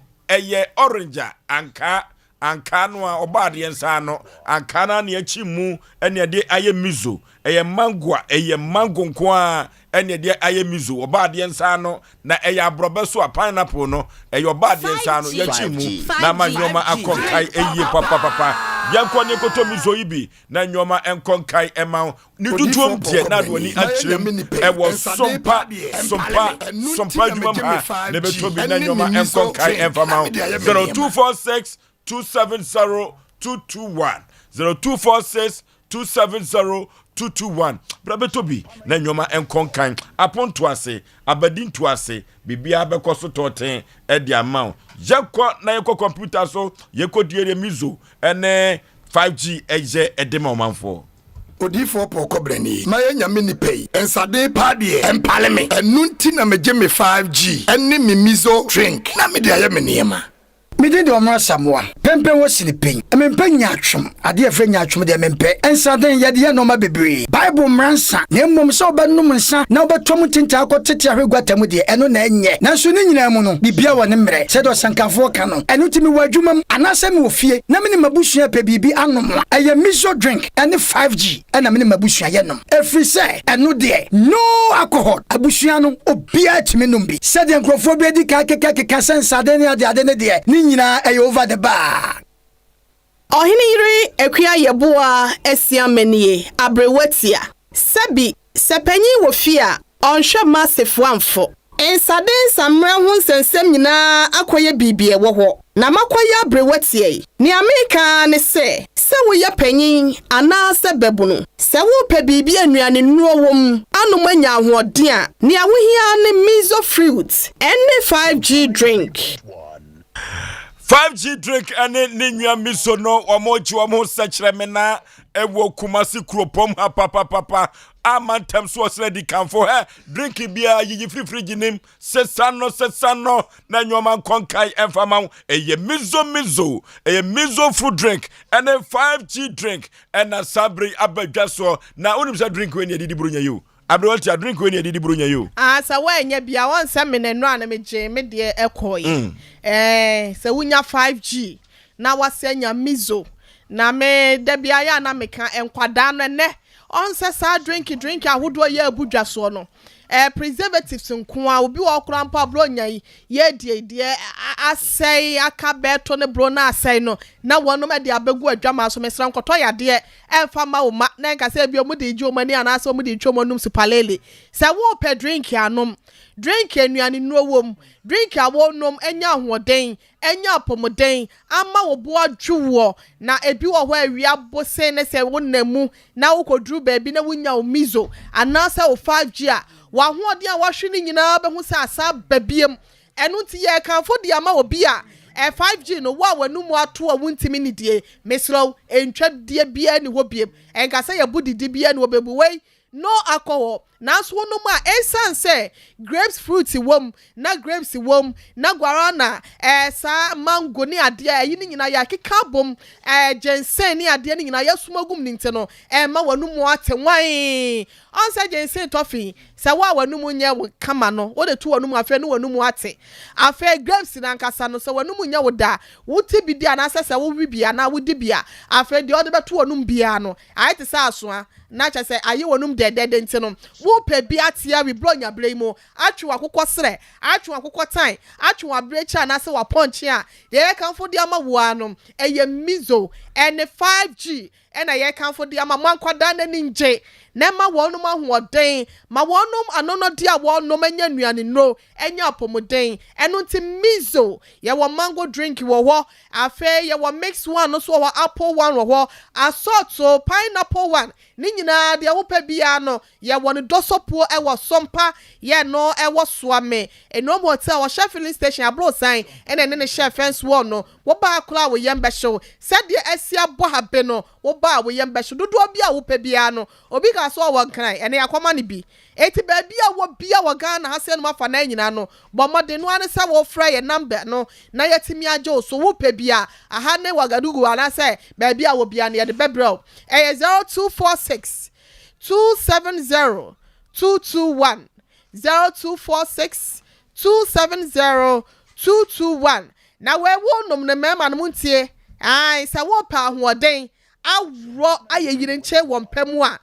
orange anka no a obade nsa no anka na ne achi mu ene de aye mizo mango mango nko a ene de aye mizo obade nsa no na abrobe so a pineapple no obade nsa no ya chi mu na manyoma akonkai papa Yanko ne koto mizo ibi na nyoma enkonkai emao. Ni tutuom die na do ni akyerem e wo sompa juma ne betobi na nyoma enkonkai emfamao 0246 270 221 0246 270 221 Brabetobi na nyoma enkonkan aponto ase abadin to ase bibia bekoso toten e di amount yakọ na yekọ computer so yekọ diere mizo ene 5G eje edema omanfo Odifo poko brani maye nyame ni pay ensade pa de empaleme enunti na meje me 5G enne mi mizo drink na me de aye me niema Mede de omra samwa pempe wo silipen emempe nyatwom ade afre nyatwom de emempe ensaden yade ye no ma bebre bible mransa na mmom so obanum nsa na obatom tinta akotete ahwegwatam de eno na enye nanso ne nyina mu no bibia wo ne mre se do sankafo ka no eno timi wadwumam anase me ofie na me ne mabusua pe bibi anom eye miso drink ene 5G ena me ne mabusua ye nom efri se eno de no alcohol abusua no obia timi nom bi se de nkrofo bi di ka keka sensaden ne ade ne de nyina over the bar. Ohini yiri ekua yeboa esiamanie abrewatia sabi sepanyi wofia onhwe massive amfo ensaden samra ho nsensem nyina akoye bibie wo ho na makoye abrewatia ni America ne se wo ya panyin ana se babunu se wo pe bibie anuane nuowom anomanya ahoden a ni awohia ne miso fruit any 5G drink 5G drink ane ninya miso no omoji omo sachreme na ewo kumasi kropom ha papa amantem so osredi kanfo he drink bia yiyi free ginim sesano na nyoma konkai enfama eye miso fruit drink ane 5G drink ena sabri abadwaso na unimsa drink we ne didi brunya you Abdulti drink we ne didi brunya you sa we nya bia won se me nenu ana meje me de ekoi se wunya 5G na wasenya mizo na me da bia ya na meka enkwada no ne on se sa drink ahodo ye abudwaso no preservatives nkoa obi wo kora mpa bro nyai ye die asai aka beto ne bro na asai no na wono me de abegu adwama so mesra nkoto ya de emfa ma wo ma na nka se bia mu de ji omani ana so mu de twom supalele se wo pe drink anom drink enuane nuowom drink awonom enya ahoden enya pomoden ama wo bo adwuwo na ebi wo ho awia bose ne se wonamu na wo kodru ba bi na wonya o mizo anasa o 5G a wa hoɔden a wahwe ne nyinaa be hu sa asa babiem enu ti ye kanfo di ama obi a 5G no wa wanumu ato a wuntimi ne die mesro entwa die bia ne hobiem enka se ye budidi bia ne obebu wei no alcohol na so no ma essence grapes fruit wom na grapes wom na guarana sa mango ni ade ayi ni nyina ya keka bom ginseng ni ade ni nyina ya sumagum ni nte no ma wanumu ate wan on say ginseng toffee sa wa wanumu nya kama no wo de to wanumu afa no wanumu ate afa grapes na nkasa no sa wanumu nya wo da wuti bidi na sese wo bibia na wudi bia afa de o de beto wanum bia no ayi te sa asoa na cha say ayi wanum de nte no pe bia tia we blonya blemo atwa akokɔ sere atwa akokɔ tan atwa abrecha na se wa punch a ye kanfo dia ma wo anom eye mizo ene 5G ena ye kanfo dia ma mankwada na ninje na ma wonum ahoɔden ma wonum anono dia wonum anya nuane no enya opomoden eno nti mizo ye wo mango drink wo ho afa ye wo mix one no so wo apple one wo ho assault so pineapple one ni nyina dia wo pa bia no ye wo no dosopo e wo sompa ye no e wo soame eno mo hotel wo chef filling station abro sign ene ne chef fence one no wo ba akura wo yembe show said ye asia bo habe no wo ba wo yembe show dodo bia wo pa bia no obi ka so wo nkran ene yakoma ne bi eti ba bia wo bia wo Ghana ha se no mafa na nyina no bo mode no ane sa wo fra ye number no na yetimi ajo so wo pa bia aha ne wagadugu ana se ba bia wo bia ne ye de bebrel 0246 270 221 0246 270 221 na we wo nom ne mema no muntie ai sa wo pa ahoden awro ayeyire nche wo mpamu a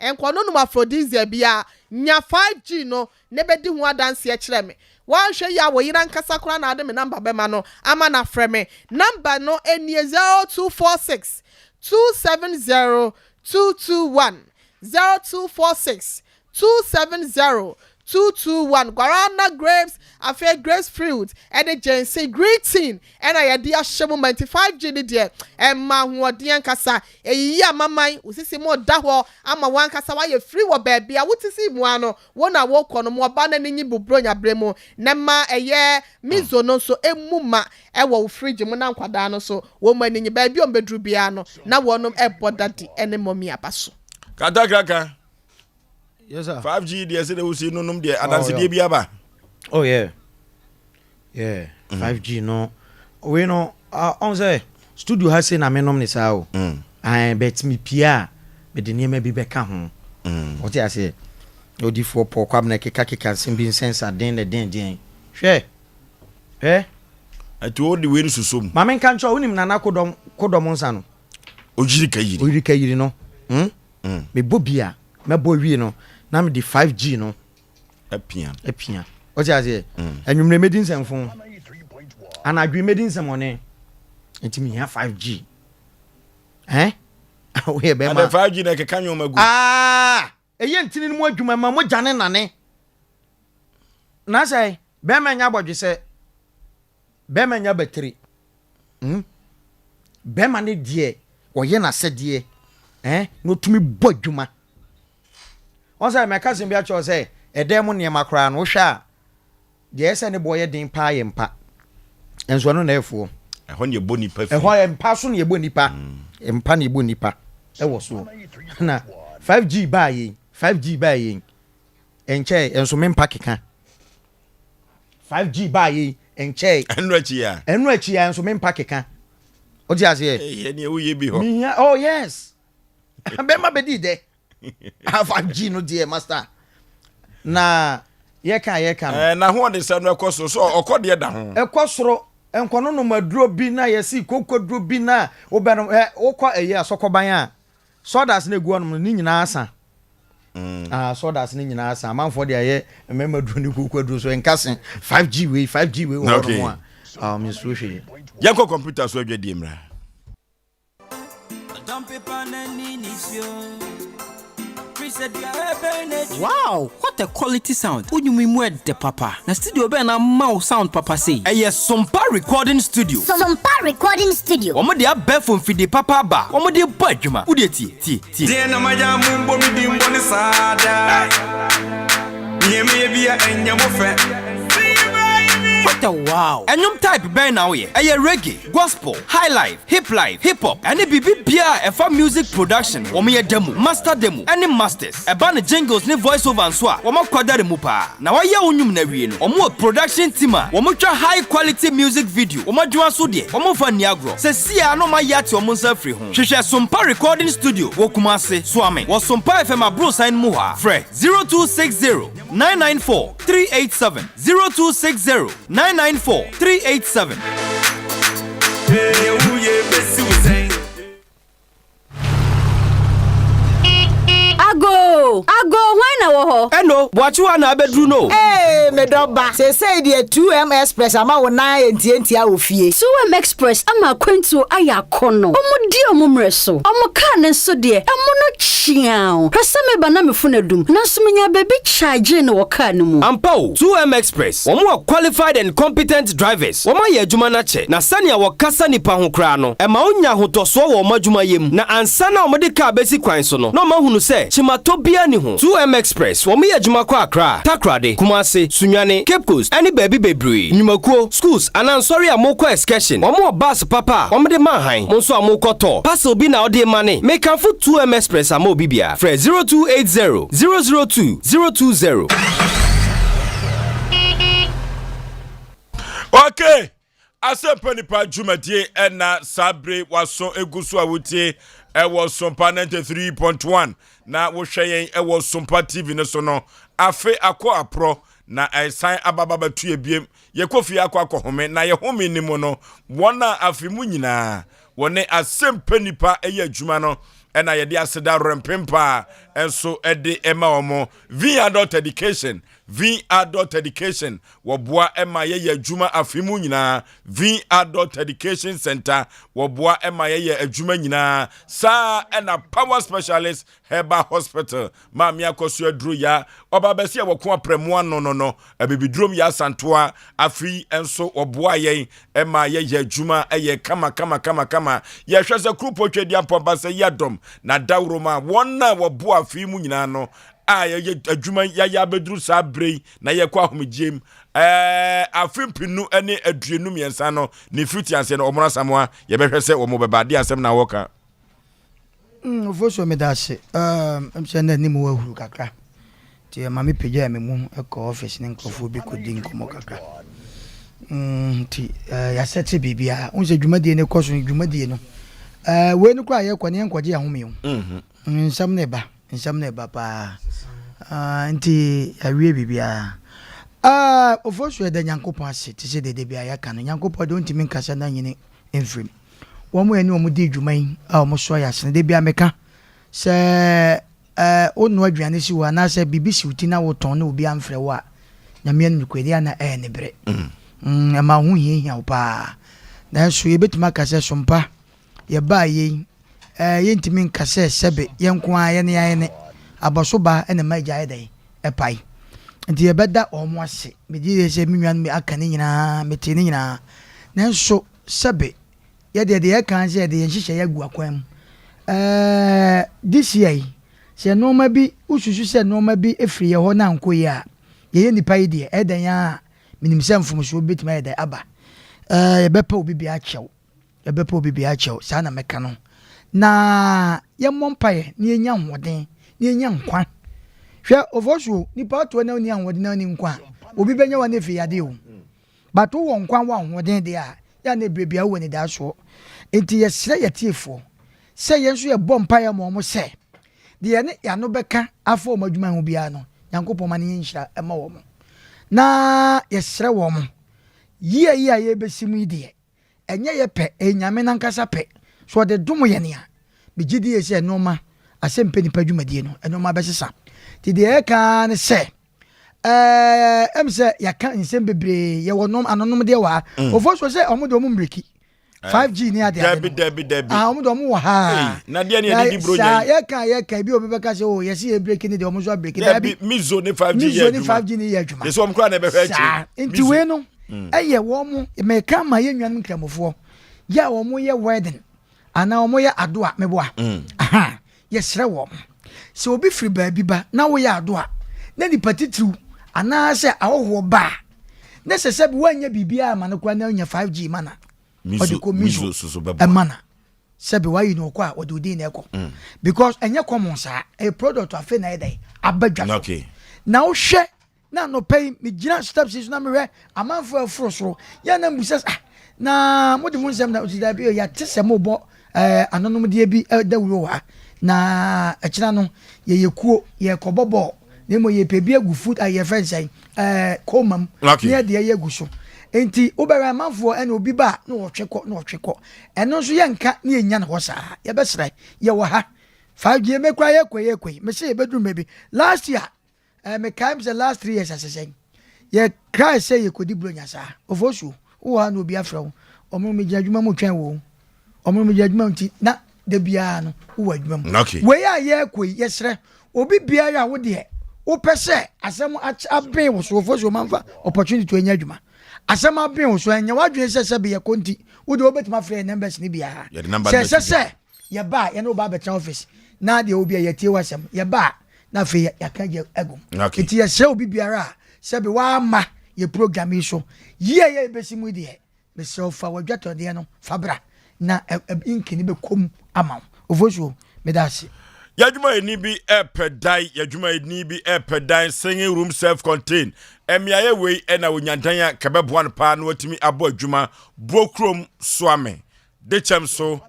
enkono no aphrodisia bia nya 5G no ne bedi ho adanse e kire me wan hwe ya wo yira nkasa kora na ade me number be ma no ama na frɛ me number no eni 0246 270 221 0246 270 221 guarana grapes afa grapes fruit and the jensen greeting and I dia shemu 95G ni de emma hoodien kasa eyi amaman usisi mo da ho ama wan kasa wa ye free wo baabi a wotisi mu ano wona wo kono mo ba na nyi bubronya bremu na ma eye mizo no so emuma e wo fridge mu na nkwada no so wo ma nyi baabi on bedru bia no na wonom e bodadi ene momi abaso kata kraka. Yes, sir. 5G, they say they will see no num there. And that's the Biaba. Oh, yeah. Yeah. 5G, no. We know, on the studio has seen a menom this out. I bet me Pia, but the name may be back home. What I say? You did for poor Quabnaki Kaki can seem being sense at the end. Share. Eh? I told the way to sum. Mamma can't show him Nana Kodomonsano. Ojika, you know. Me Bobia, my boy, you know. Na me di 5G no epia o ti ase enwumre medin sem fun ana adwi medin sem one enti me ha 5G we be ma 5G na keka nyo magu eye ntini mu adwuma ma mo jane nane na sai be ma nya bodwe se be ma nya battery be ma ne die oye na se die no tumi bodwuma Once my cousin be actually say, a demon near my crown, no sha. Yes, any boy didn't pie and pa. And so on, therefore, a honey bonipa, a why am passing your bonipa, and panny bonipa. That was so. Now, 5G buying, and che, and so men packing. 5G buying, and che, and Rechia, and so men packing. Oh, just here. Oh, yes. I bet my bedi there. 5G no dear master. Na ye kan. Na ho de se no ekoso so okode da ho. Ekosoro enkono no maduro bi na ye si kokoduro bi na obenu okwa eye asokoban a. Sodas na egu onum ni nyina asa. Sodas ni nyina asa. Amanfo de aye memaduro ni kokoduro so enkase 5G we onum a. Miss Rushi. Yanko computer so adwadi emra. Wow, what a quality sound. The papa. Na studio be na mau sound papa say. Sompa recording studio. Sompa recording studio. Omo de abẹ phone fi de papa ba. Omo de ba adwuma. Wo de tie. De na maja mumbo mi di mboni sada. Nyeme bia enya mo fe. What a wow. Enyum type ben now ye. Reggae, gospel, high life, hip hop. Any bibi bia efa music production. Omo ye demo, master demo. Any masters. Eba ne jingles ne voice over and so. Omo kwadare mu pa. Na wa ye onyum na wie no. Omo production team a. Omo twa high quality music video. Omo dwan so de. Omo fa niagro. Se sia no ma yate omo nsa free ho. Hwehwe Sompa recording studio. Wo Kumase, Swame. Wo Sompa FM abro sign mu ha. Fre 0260 994 387 0260 994 387. Ago, why na wo ho? Eno, bwachu na abedru no. Me doba. Say the 2M Express ama wo na enti a ofie. 2M Express ama kwento aya kono. Omo di omo mreso. Omo ka ne so de. Omo no chiao. Hwese me ba na me funa dum. Na so menya baby charge ne wo ka ne mu. Ampo 2M Express. Omo qualified and competent drivers. Omo ye adwuma na che. Na sane wo kasa nipa ho kra no. E ma onya hotoso wo omo adwuma yem. Na ansa na omo de ka besi kwan so no. Na omo hunu se chimatobia ni ho. 2M Express. Omo ye adwuma kwa Accra, Takrade, Kumase, Sunyane, Cape Coast, any baby bebre. Nyumakuo, schools, and I'm sorry amoko excursion. Omo bus papa, omo de manhan. Monso amoko to. Parcel bi na ode money. Make am for 2M Express amo bibia. Fre 0280 002 020. Okay. Asem Mpe Nipa Jumadie ena sabre waso egusu awutie ewo Sompa 93.1 na wo hweyen ewo Sompa TV ne so no afe akọ apro na esan ababa batu ebiem ye kofi akọ home na ye home ni mo no wona afi mu nyina wone Asem Mpe Nipa eye adwuma no ena ye de aseda rempempa enso ede ema omo V adult education woboa ema ye adwuma afimu nyina V adult education center woboa ema ye adwuma nyina sa ena power specialist herbal hospital mami akoso aduru ya obabesi e woko apremu no abibidrom ya santoa afi enso woboa ye ema ye adwuma eye kama ye hwese krupo twedi ampomba se yadom na dawroma wonna woboa afimu nyina no ye adwuma ya bedru sa brei na ye kwa homgiem afimpinu ene aduenum yensa no ne fitianse no omra samoa ye behwese wo mobebade asem na woka Oforisuo medase msende ni mu wahuru kakra ti mami peja me mu eko office ne nkofo bi kodi nkomo kakra ti ya sete bibia unse dwumadie ne koso dwumadie no we no kwa ye kwani nkwaje ahome o nsam ne ba pa nti awie bibia Oforisuo de Nyankopon ase ti se de bia ya kan Nyankopon de ntimi nkasa na nyine emfrim womo eni womo di dwuman womo so ya sene de bia meka se onu adwane si wa na se bibisi uti na woton na obi amfre wa nyame anu kwedi na ne bre ma hu hia opa na so ye betuma kase sompa ye ba ye ntimi nkasa sebe ye nko aye ne abosoba ene magya yedai epai nti ye beda omo ase megide se minwan me akane nyina mete ne nyina na so sebe ye de kan se de nhihye ya gu akwam this year se noma bi ususu se noma bi efri ye ho na nkoyi a ye nipa yi de edan ya minim se mfomso betima ye da aba ye bepa obi bi achew sa na meka no na ye mompaye ni enya hoden ni enya nkwa hwe Oforisuo nipa to na ni hoden na ni nkwa obi benya wa na fi yade o but wo nkwa wa hoden de a ya na brebia wo ni da so enti ye sere ye tiefo se ye nso ye bompaye mo se de ye ne ya no beka afo madwuma ho bia no Nyankopon ma ne nhira ema wo mo na ye sere wo mo ye ye besimu de enye ye pe enyame nankasa pe so de dum ye ne a begidi ye se noma Asem Mpe Nipa dwumadie no enoma besesa ti de ka ne se emse ya ka nsem bebre ye wonom anonom de wa Oforisuo se omodo mu mbreki 5G ni ade debi omodo mu wa ha na de ne di bronya ye ka bi obi beka se o ye se e breki ni de omo so breki debi mizo ni 5G ni ye adwuma ye so omkra na be fa chi nti we no eye wo mo me ka ma ye nwan nkramofo ya wo mo ye wedding ana wo mo ye adoa meboa aha ye sere wo se obi free baabi ba na wo ye adoa na ni patitru ana se ahoho ba na se bi wanya bibia ma no kwa na nya 5G mana mizo so beba mana se bi wa yi no kwa odudi na eko because enye common sa a product afi na edai abadwa okay na wo hwe na no pay me gina steps na me hwe amanfo afrosoro ya na mbusa na modi mu nsem na odida bi ya tese mo bo anonom de bi da wuro wa na akira no ye yekuo ye kobobo ne mo ye pebi agu food aye fensai komam ne de ye agu so enti obere manfo ene obi ba na otwekọ eno so ye nka ne enya na ho saa ye besra ye wo ha 5G mekwa ye kwe me se ye bedru mebi last year me kaim se last 3 years asesen ye cry say ye kodi bronya saa Oforisuo wo ha no obi afra wo omo me jadwuma mo twen wo omo me jadwuma nti na de bia no wo adwuma mo we ya ye kwe ye sre obi bia ya wo de wo pese asem aben wo so Oforisuo manfa opportunity to enya adwuma asem aben wo so enya wadwen se be ye konti wo de obetima frɛ numbers ni bia se ye ba ye no ba betra office na de obi ye tie wasem ye ba na fe ya ka je egum enti ye se obi biara se be wa ma ye program so ye besimu de be se fa wadwato de no fabra na inkini be kom ama Oforisuo medasi Yajuma eni bi epedai yajuma eni bi epedai singing room self contained emiaye we ena onyantan kabeboan pa na watimi abo adwuma brokrom swame dechem so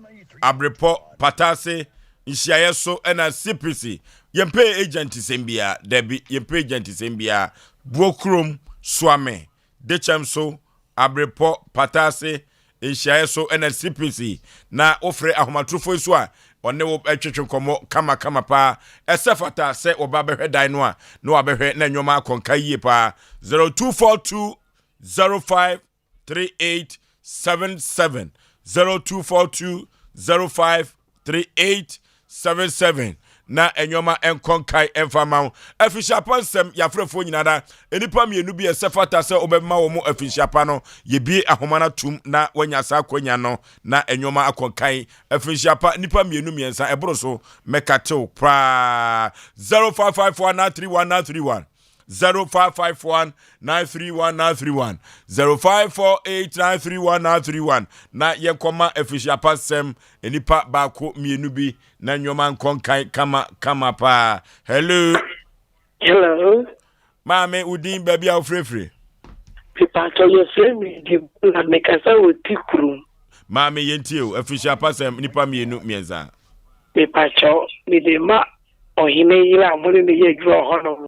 abrepo patase nhyiaye so ena CPC yempe agent sembia debi yempe agent sembia brokrom swame dechem so abrepo patase nhyiaye so ena CPC na ofre ahomatrofo so a ɔne wo atwetwe nkɔmmɔ kama paa ɛsɛ fata sɛ ɔba bɛhwɛ dan no a na wabɛhwɛ na nnwoma akɔnka yie paa 0242 053877 0242 053877 na enyoma enkonkai emfama afishapa nsem yafrefo nyina da enipa mienu bi esefata se obema wo mu afishapa no yebi ahoma na tum na wanya sa akonya no na enyoma akonkai afishapa nipa mienu miensa ebro so mekatew pra 0551931931 0551931931 0548931931 na yekoma afishapa sem enipa baako mienu bi na nyoma nkonkai kama pa. Hello. Mame udin baby a ofrefre. Pipa to your friend di na mekasa oti krum. Mame yentio official pasem nipa mienu mienza. Pipa cho mi de ma ohime yira amuri me ye dro hono.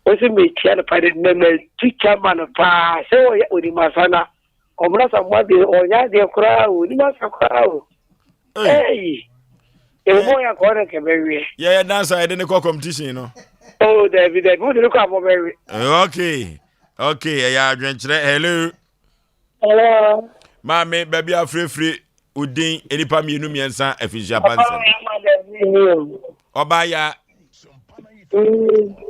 Osi me tia na pade me teacher man pa se o ya odi masana. Omra samwa de onya de kura odi masakura o. Hey. Emo ya kore ke bewe. Yeah, dancer I didn't call competition, no. Oh, David, what did you come over? Okay, yeah, hello. Hello. Mame, baby, I'm free. Udin, any pam you me and son, if it's Japan. Obaya.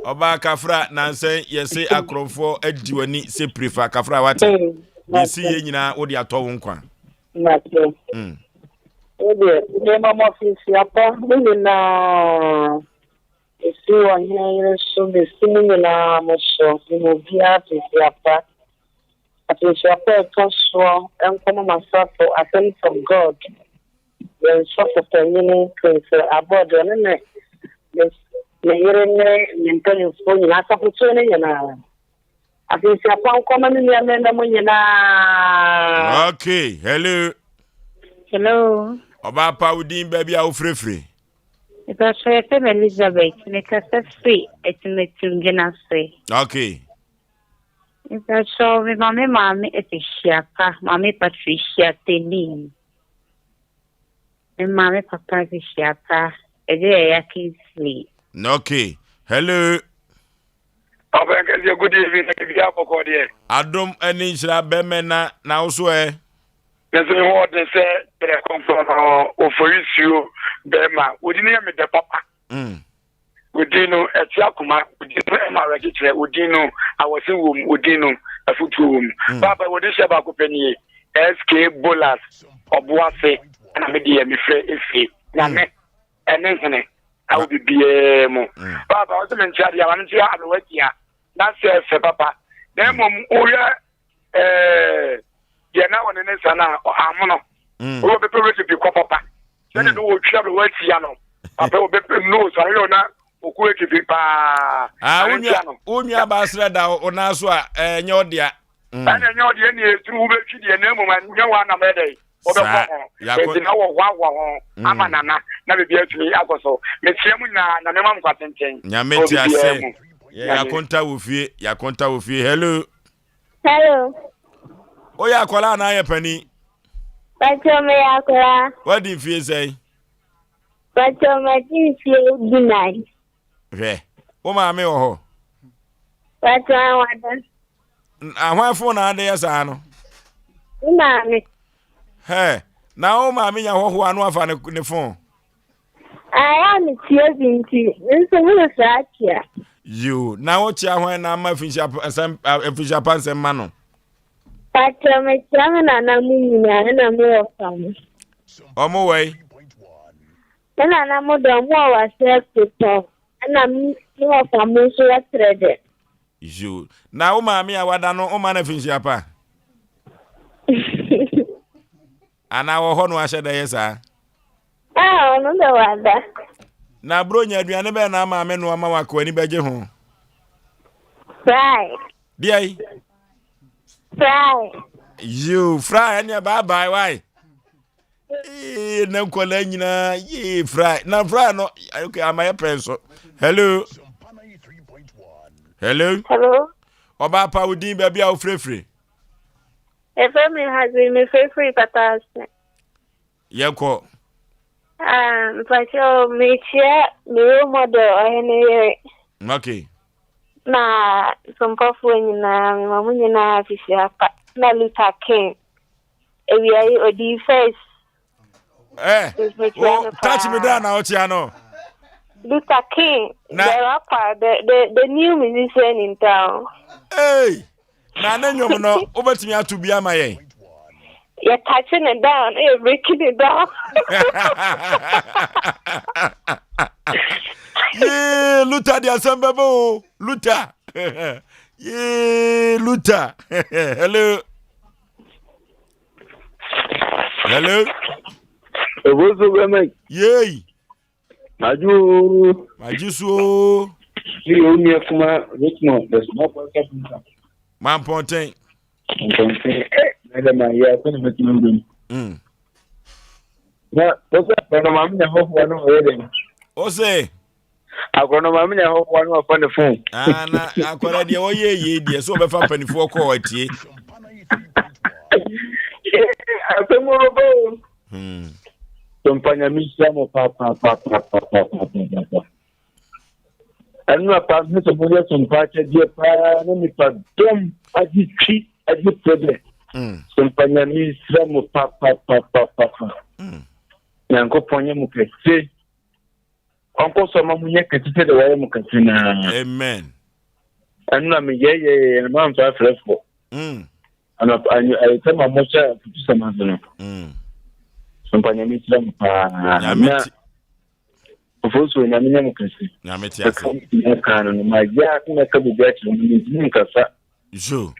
Oba Kafra, Nansen, yes, say acron for a duani, say prefer Kafra water. You see, you know, what you are talking about. Mama Fisiapa, na esi wanya so be singing na mo so mo bia Fisiapa. Fisiapa so enkomo masapo attend from God. When so for you Prince Aboagye ne yere ne ntani so ni asa futu ne yana. Fisiapa enkomo ni na mo nyina. Okay, hello. Hello. Oba pa udin baby a ofrefre. Because I am Elizabeth, make us free at the say. Okay. Because so we mammy at the Shiapa, Mammy Patricia Tenin. And Mammy Papa the Shiapa, a day I can sleep. Okay. Hello. Good evening, Adam and Inshra Bemena now swear. There's a word they say they come from Oforisuo, Bema. We didn't hear me the papa. We didn't know a Tiakuma, we didn't know my register, we didn't know I was in room, we didn't know a foot room. Papa, what is about company? SK Bolas, Obuase, and I made the MFA, if Name, and then I will be BMO. Papa, I was in charge, I want to have a wet here. That's Papa. Then, yeah, now on the next sana amono. O be pe to be papa. Then do o twa be wa tia no. Papa o be no so ayo na o ku to be pa. Unya basra da ona so a enye odia. Ana enye odia ni etru u be twi de na mu man nya wa na me dai. O be ko. E na wo wa ho amanana na be bia tumi akoso. Me tia mu na me mam kwatenten. Nya me tia se. Ya konta wo fie. Hello. Hello. Oya akola na aye pani. Pacho me akola. What did you say? Pacho me ti fie dinai. Re. O ma me oho. Pacho wadan. Ahwa phone na ade yasa no. Na me. He. Na o ma me nya hoho anu afa ne phone. Aya me tie binti. Nso mu sa atia. You. Na o tia hwan na ma fisha pan ma no. Pacho me chama na mu na mu ofam. Omo we. Na mu do mu wa se to. Na mu ofam so ya trade. You. Na o ma me awada no o ma na fisha pa. Ana wo ho no ahye da yesa. No da wada. Na bro nya aduane be na ma me no ama wakọ ni beje ho. Fry. Biai. Fry. You fry anya bye why? Na nkola nyina fry. Na fry no okay amaye penso. Hello. Hello. Oba pa udin baby a ofrefre. Efe me has been me free patas. Yeko. But me chair, me model, I Okay. na Sompa when na mamunye na fisia na Luther King. We are the first. Touch me down now, Chiano. Luther King, the rapper, the new musician in town. Hey, now then you know, over to me to be my. You're touching it down, you're breaking it down. Yeah, Luther, the Asem Mpe Luther. Yeah, Luther. Hello. Hello. Yay. Majuso. You only have Richmond, the small podcast. Man Pontain. Osei. Agronomy na hope one on the phone. Na akwara de oye de so be fa panifo ko atie. Afemoro. Sompa misra mo papa. Anu apa mi so mo sompa che die pa na mi pa dom agitri agitebe. Sompa misra mo papa. Yanko ponye mo kese. Uncle Soma Munya Catita the way Mukatina. Amen. And no, me, and Mount Africa. And I tell my mother to some other. Some Panamism. Also, in a minimum, my yard, I can be better in Casa. So,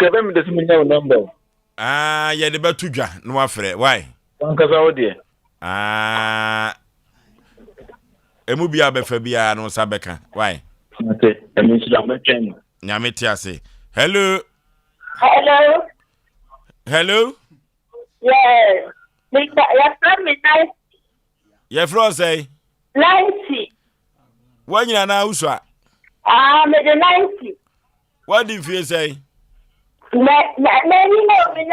Kevin doesn't know number. Yeah, the Batuja, no afraid. Why? Uncle Saudi. Emubia befabia no sabeka. Why? Okay, I mean, Nyametiase. Hello. Hello. Hello. Yes. Your friend is nice. Your friend say 90. When you na uswa? Me the 90. What did you say? Me know me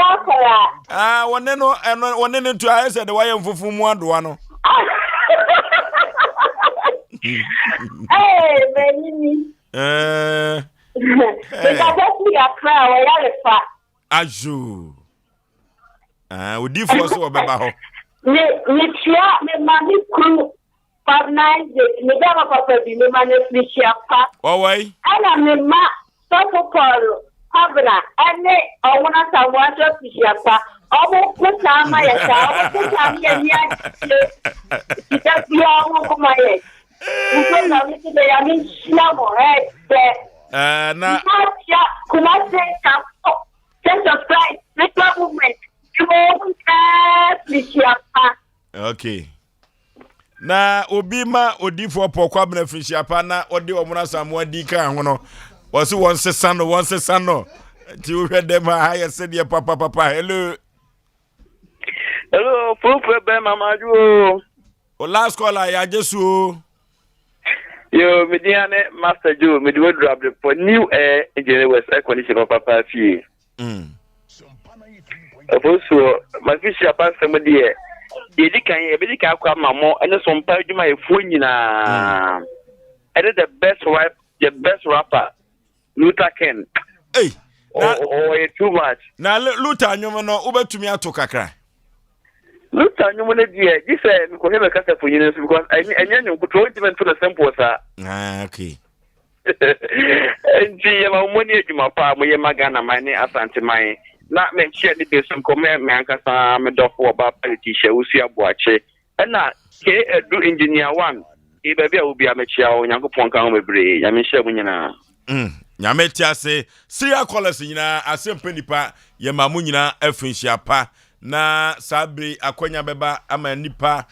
now. One no to I said the way of fufu ano. Hey, Benny. Because we are crying, we are fat. Aju. We do for so beba ho. Me mami crew 5 9 days. Me dama papa bi me mani fishia pa. Oh why? Ana me ma so Paul Habra ane owuna sawa so fishia pa. Omo kuta ma ya sa, kuta mi ya ni. Ita bi omo kuma ye. Na okay. Na obi ma odi for pokwa bna fishiapa na odi omuna samu di kan ho no. Wose won sesa no. Ti wo hwede ma ha ye se de papa. Hello. Hello, Papa Mama Ju. O last caller ya Jesu. Yo, Mediane Master Joe, me do drop the for new air engineer West air condition of Papa Fee. Also, my fish are past somebody here. You can come, Mamma, and some part of my phone. I did the best wife, the best rapper, Luther King. Hey, too much. Now, Luther, you know, over to me to Kakra. Look, I know what it is. We could have a cut for you because I know control even to the sample, sir. Okay. And see, I'm money to my palm, we are Magana, my name, Asante Mai. Not mention it, some comment, Mancasa, I'm a dog for about politician, Osei Aboagye. And now, do engineer one. If I will be a mature, young Ponka, I mean, sure, when you know. Nyametia say, Sia callers in Asem Mpe Nipa, Yamamunina, Effinshiapa. Na sabri akwanya beba ama nipa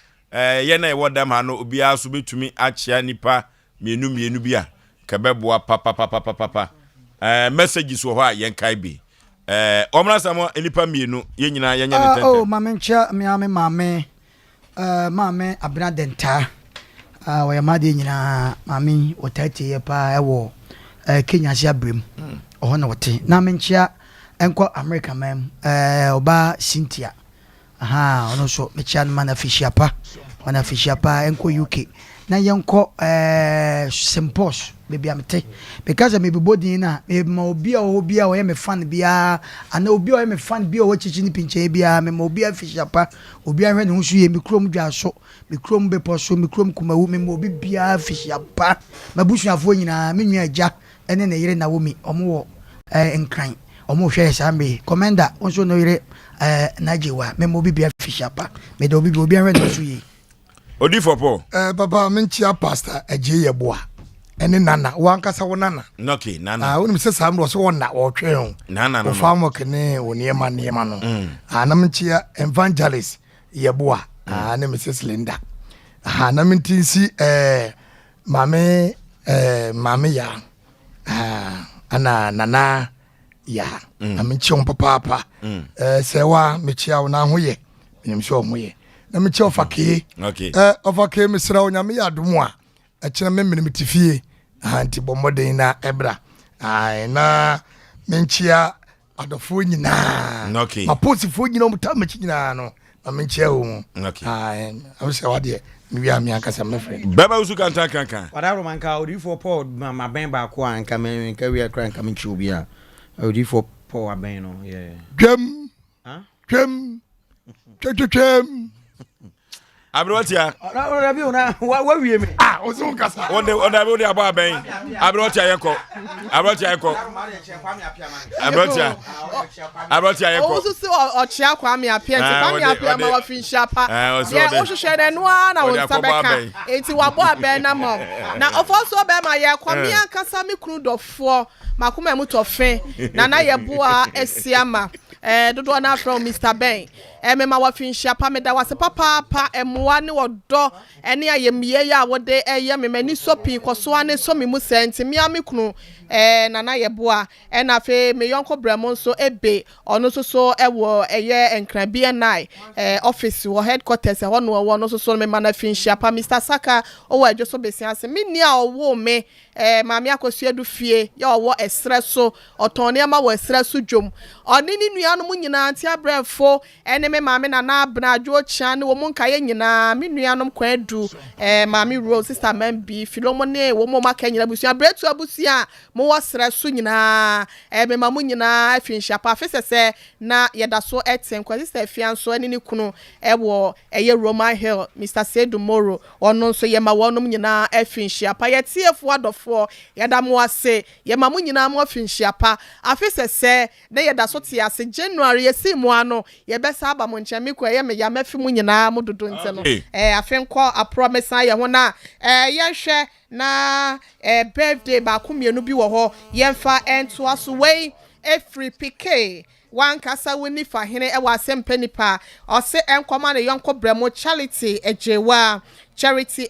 yena e wodam ha no obi aso betumi achia nipa mienu bia kebeboa papa messages wo ho a yen kai bi omra samo nipa mienu yenyina yenya ne tete oh mamencha mame abna denta wo yamade nyina mame otati ye pa ewo Kenya sia brem oho na wote na mencha enko America mem oba Cynthia aha ono so mechia man afishiapa wana fishia pa enko UK na yenko Simpos baby amte because me body na me ma obi a o me fan bia ana obi o me fan bia o chichi ni pinche bia me ma obi a fishia pa obi a hwe ne husu ye me krom dwa so me krom be poso me krom kumawu me ma obi bia fishia pa mabusuafo nyina me nua agya ene ne yire na wo mi omo wo enkran omo hwe sambe commander onso no yire najewa me ma obi bia fishia pa me do obi a hwe ne husu ye odi for po papa menchia pastor eje yeboa ene nana wankasa wo nana okay nana wonim se sam do so wona wo twen ho nana no famo kene wo niema no na menchia evangelist yeboa na Mrs Linda na mentinsi mame ya ana nana ya na menchia on papa sewa mechia wo na hoye menim so hoye na mechi ofake ofake mesra onyame ya domo a akira memene metifie anti bomodin na ebra na menchia adofo nyina maposifo nyina mutamachi nyina no na menchia wo awse wade mi ami akasa mefre baba usu kanka wadaro manka odifo Paul ma ben ba ko anka men ka wi akra anka menchi obi a odifo Paul aben no twem Abrotia. Rabi una wa wie me. Ozo kasa. Onde aba ben. Abrotia yeko. Abrotia yeko. Ozo se ochia kwa me apia ma wa finshia pa. Ye o hwehwe de no na won sabeka. Enti wa bo aben na mo. Na ofoso be ma ye kwa me ankasa me kunu dofo. Makuma mu tofe. Na ye boa esiama. Dodo na from Mr. Ben. Me ma wa finshia pa me da wase papa emwa ne wodo ene ayemie ya wode eye me mani sopi koso ane so me mu senti me amekunu nana yeboa na fe me yonko bramo so ebe ono so ewo eye enkran BNI office wo headquarters ho no wo no so me mana finshia pa Mr. Saka o wa adwo so besiase me ni a owo me maami akosu edu fie ya owo esre so otone ma wo esre so dwom oni ni nuanu mu nyina anti abrefo ene me maami na abna adwo chia ne wo mu nkaye nyina me nuanom kwa edu maami Rose sister Membi Philomone wo mo maka nyina busia bretu abusia mo wo sre so nyina me mamu nyina afinhia pa afesese na yeda so eten kwa sister fianso ene ni kunu ewo eye Roman Hill Mr. Sedu Moro ono so ye ma wonom nyina afinhia pa yetiefo adofo yeda mo ase ye mamu nyina mo afinhia pa afesese na yeda so ti ase January yesi mo ano ye besa aba mo nchemi kwa ye me ya mafi mu nyina mo dodo nte no afenko a promise ye ho na ye hwe na birthday ba kumienu bi wo ho ye mfa ento aso wei every PK wan kasa woni fa hene e wa Asem Mpe Nipa ose enkoma ne yonko bremo charity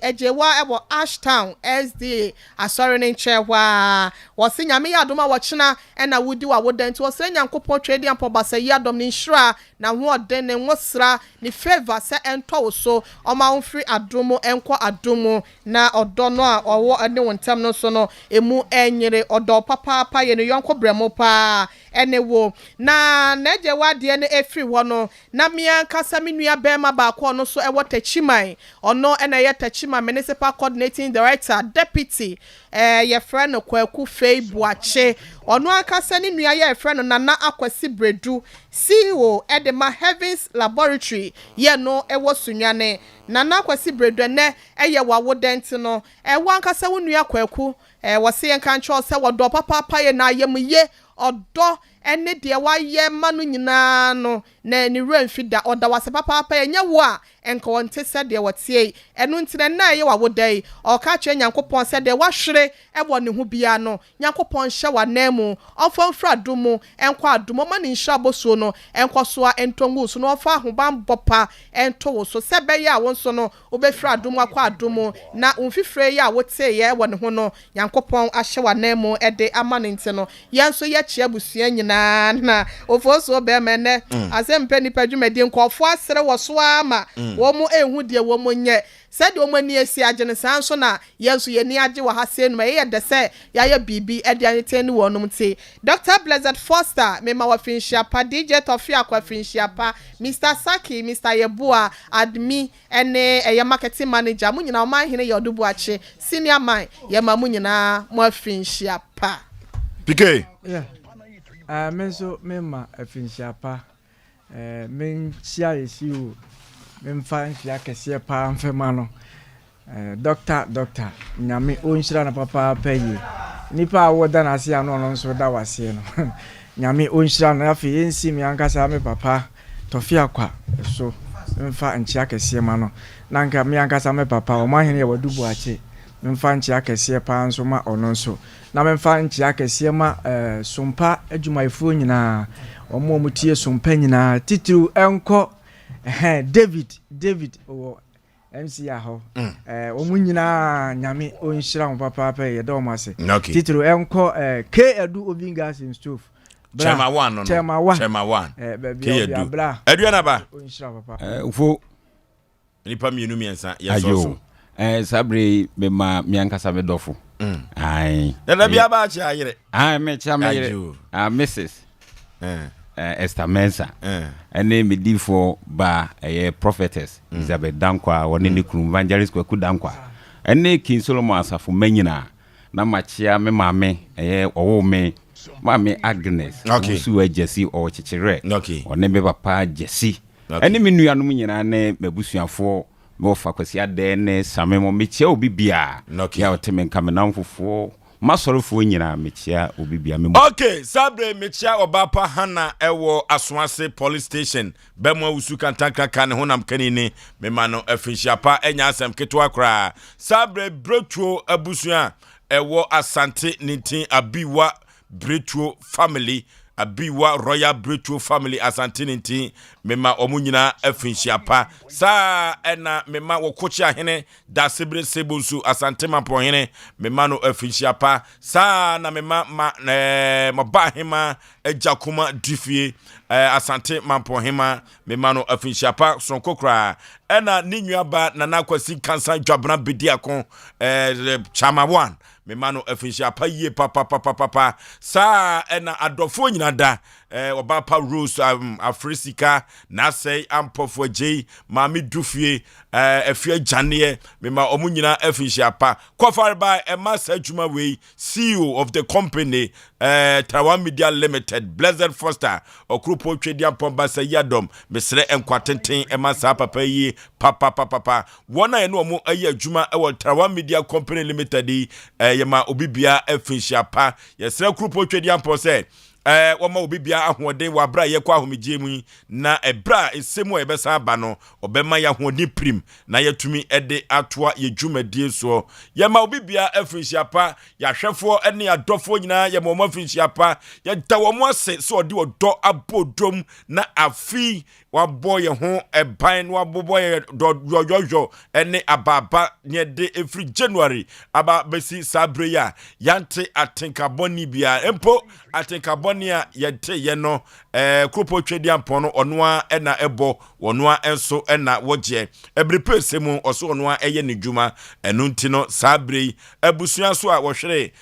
ejewa ebo Ashtown SD asori ne nchewa wose nyame ya adoma wochena na wudi wa wodanti wose nyankopon twedi ampo basa yi adom ne nhira na ho oden ne nwosra ne favor se ento so oma onfiri adomo enko adomo na odo no a owo ane wontam no so no emu enyere odo papa ye ne yonko bremo pa ene wo na ejewa de ne efiri wo no na mia kasa menua bema ba ko no so e wotachiman ono ye Tachima Municipal Coordinating Director Deputy ye friend Kwaku Fei Buache ono akasa ni nua ye friend Nana Akwasi Bredu CEO Edema Heavens Laboratory ye no ewo sunyane Nana Akwasi Bredu ne eye wawodent no ewo akasa wonua Kwaku wose yen kan cho se wodo papa ye na yem ye odo ene de wa ye manu nyina no na ni remfida oda wase papa ye nya wo a enka wonte se de wotie enu ntine na ye wa wodai o ka che nyankopon se de wa hwere ebo ne ho bia no nyankopon hye wa namu ofamfra domo enko adomo ma ni nhya boso no enko so a entongu so no ofa ahoban bopa ento wo so se be ya won so no obefra adomo akwa adomo na umfifre ya wotie ye wo ne ho no nyankopon ahye wa namu ede ama ne nte no yenso ye chia busua nyina na ofoso be mene Asem Mpe Nipa dwumadi nkofo asere wo so ama wo mu ehu de wo mu nye said the woman near see agent sansona yes we ni agye wa ha se no ye de se ya ya bibi e de anything no wonum te Dr. Blessed Foster me ma wa finshia pa DJ Tofia kwa finshia pa Mr. Saki Mr. Yebua admi ene ye marketing manager mu nyina o man hene yodubu ache senior man ye ma mu nyina mo finshia pa PK yeah menso mema finshia pa men chia yesiu men fan chia kese pa mfema no doctor nyame onhyira na papa paye nipa awoda na ase ano no nso da wase no nyame onhyira na afi yensi mi ankasa me papa Tofia kwa so mfa nchia kese ma no nanka mi ankasa me papa o mahene ye wadubu ache mfa nchia kese pa nso ma ono nso na mfa nchia kese ma Sompa adwumayefo nyina omo mutie Sompa nyina titru enko David MC aho omu nyina nyame onhyira mo papa pa ye do mase titru enko K Edu Obinga sin stove Chema 1 no Chema 1 K Edu na ba onhyira papa ufo nipa mienu miensa yeso sabre me ma miankasa me dofo ai na bia ba cha ayire me cha me ayire Mrs Esther Mensa ene medifo ba prophetess Elizabeth Dankwa woni ne kunu evangelist Kwaku Dankwa ene King Solomon Asafo manyina na machia me maame owo me maame Agnes su Jesse o chichire one me papa Jesse ene me nuanom nyina ne mabusuafo me ofa kwasi ade ne samemo mechia obibia ya oteme nkamenam fofo masorofo nyina mechia obibia me okay sabre mechia obapa hana ewo Aswase police station bemwa usu kantanka kan honam kanini me mano afinshiapa enya asem keto akra sabre brotwo abusua ewo Asante Nitin Abiwa Bretwo family Abiwa Royal Bretwo family Asante Nitin mema omunyina afinshiapa sa ena mema wokochi ahene da sebre sebonsu Asante Mampo hene mema no afinshiapa sa na mema mabahema ejakuma difie Asante Mampo hema mema no afinshiapa sonkokra ena ninuaba nana kwasi kansa dwabna bediakon chama 1 memano afinshiapa ye papa sa ena adofo nyina da obapa Rose Afrisika na say ampofo J mami dufie afia jane mema omunyina afinshiapa kwafare by emasa adwuma we CEO of the company Taiwan Media Limited Blessed Foster okrupo twediam pomba sayadom mesre enkwatenten emasa papa yi papa wona ye no omo ayi adwuma e Taiwan Media Company Limited yema obibia afinshiapa yesre okrupo twediam po say wama obibia ahoden wabra ye kwa ahomegye mu na ebra esemu ebesa aba no obema ya hoden prim na yatumi ede atoa ye dwumadie so yema obibia afinshiapa ya hwefo ene adofo nyina ye mo afinshiapa ya dawomo ase so ode odo abodom na afi waboye ho eban waboboye doyoyo ene ababa ne de every January aba besi sabre ya yante atenkaboni bia empo atenkabonia yete ye no kropo twedi ampono onoa ena ebo onoa enso ena woje ebrepe semu oso onoa eye ne dwuma enu ntino sabre abusua so a wohwere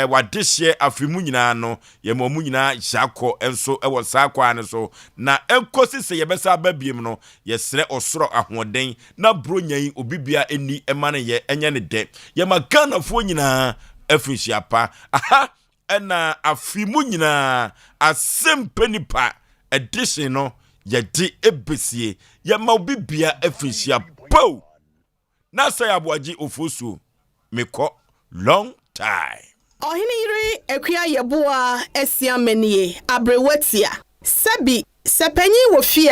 wadehye afimu nyina no ye momu nyina jakọ enso ewo sakwa ne so na enkosi se ye besa babiem no yesre osoro ahoden na bronyan obibia eni emane ye enye ne de ye magana fo nyina afinshiapa aha ena afimu nyina Asem Mpe Nipa edition no ye di ebesie ye ma obibia afinshiapa na Osei Aboagye Oforisuo meko long time Ohini Ekwia Yeboa Esiamenie Abrewatia Sebi Sepenyi Wofia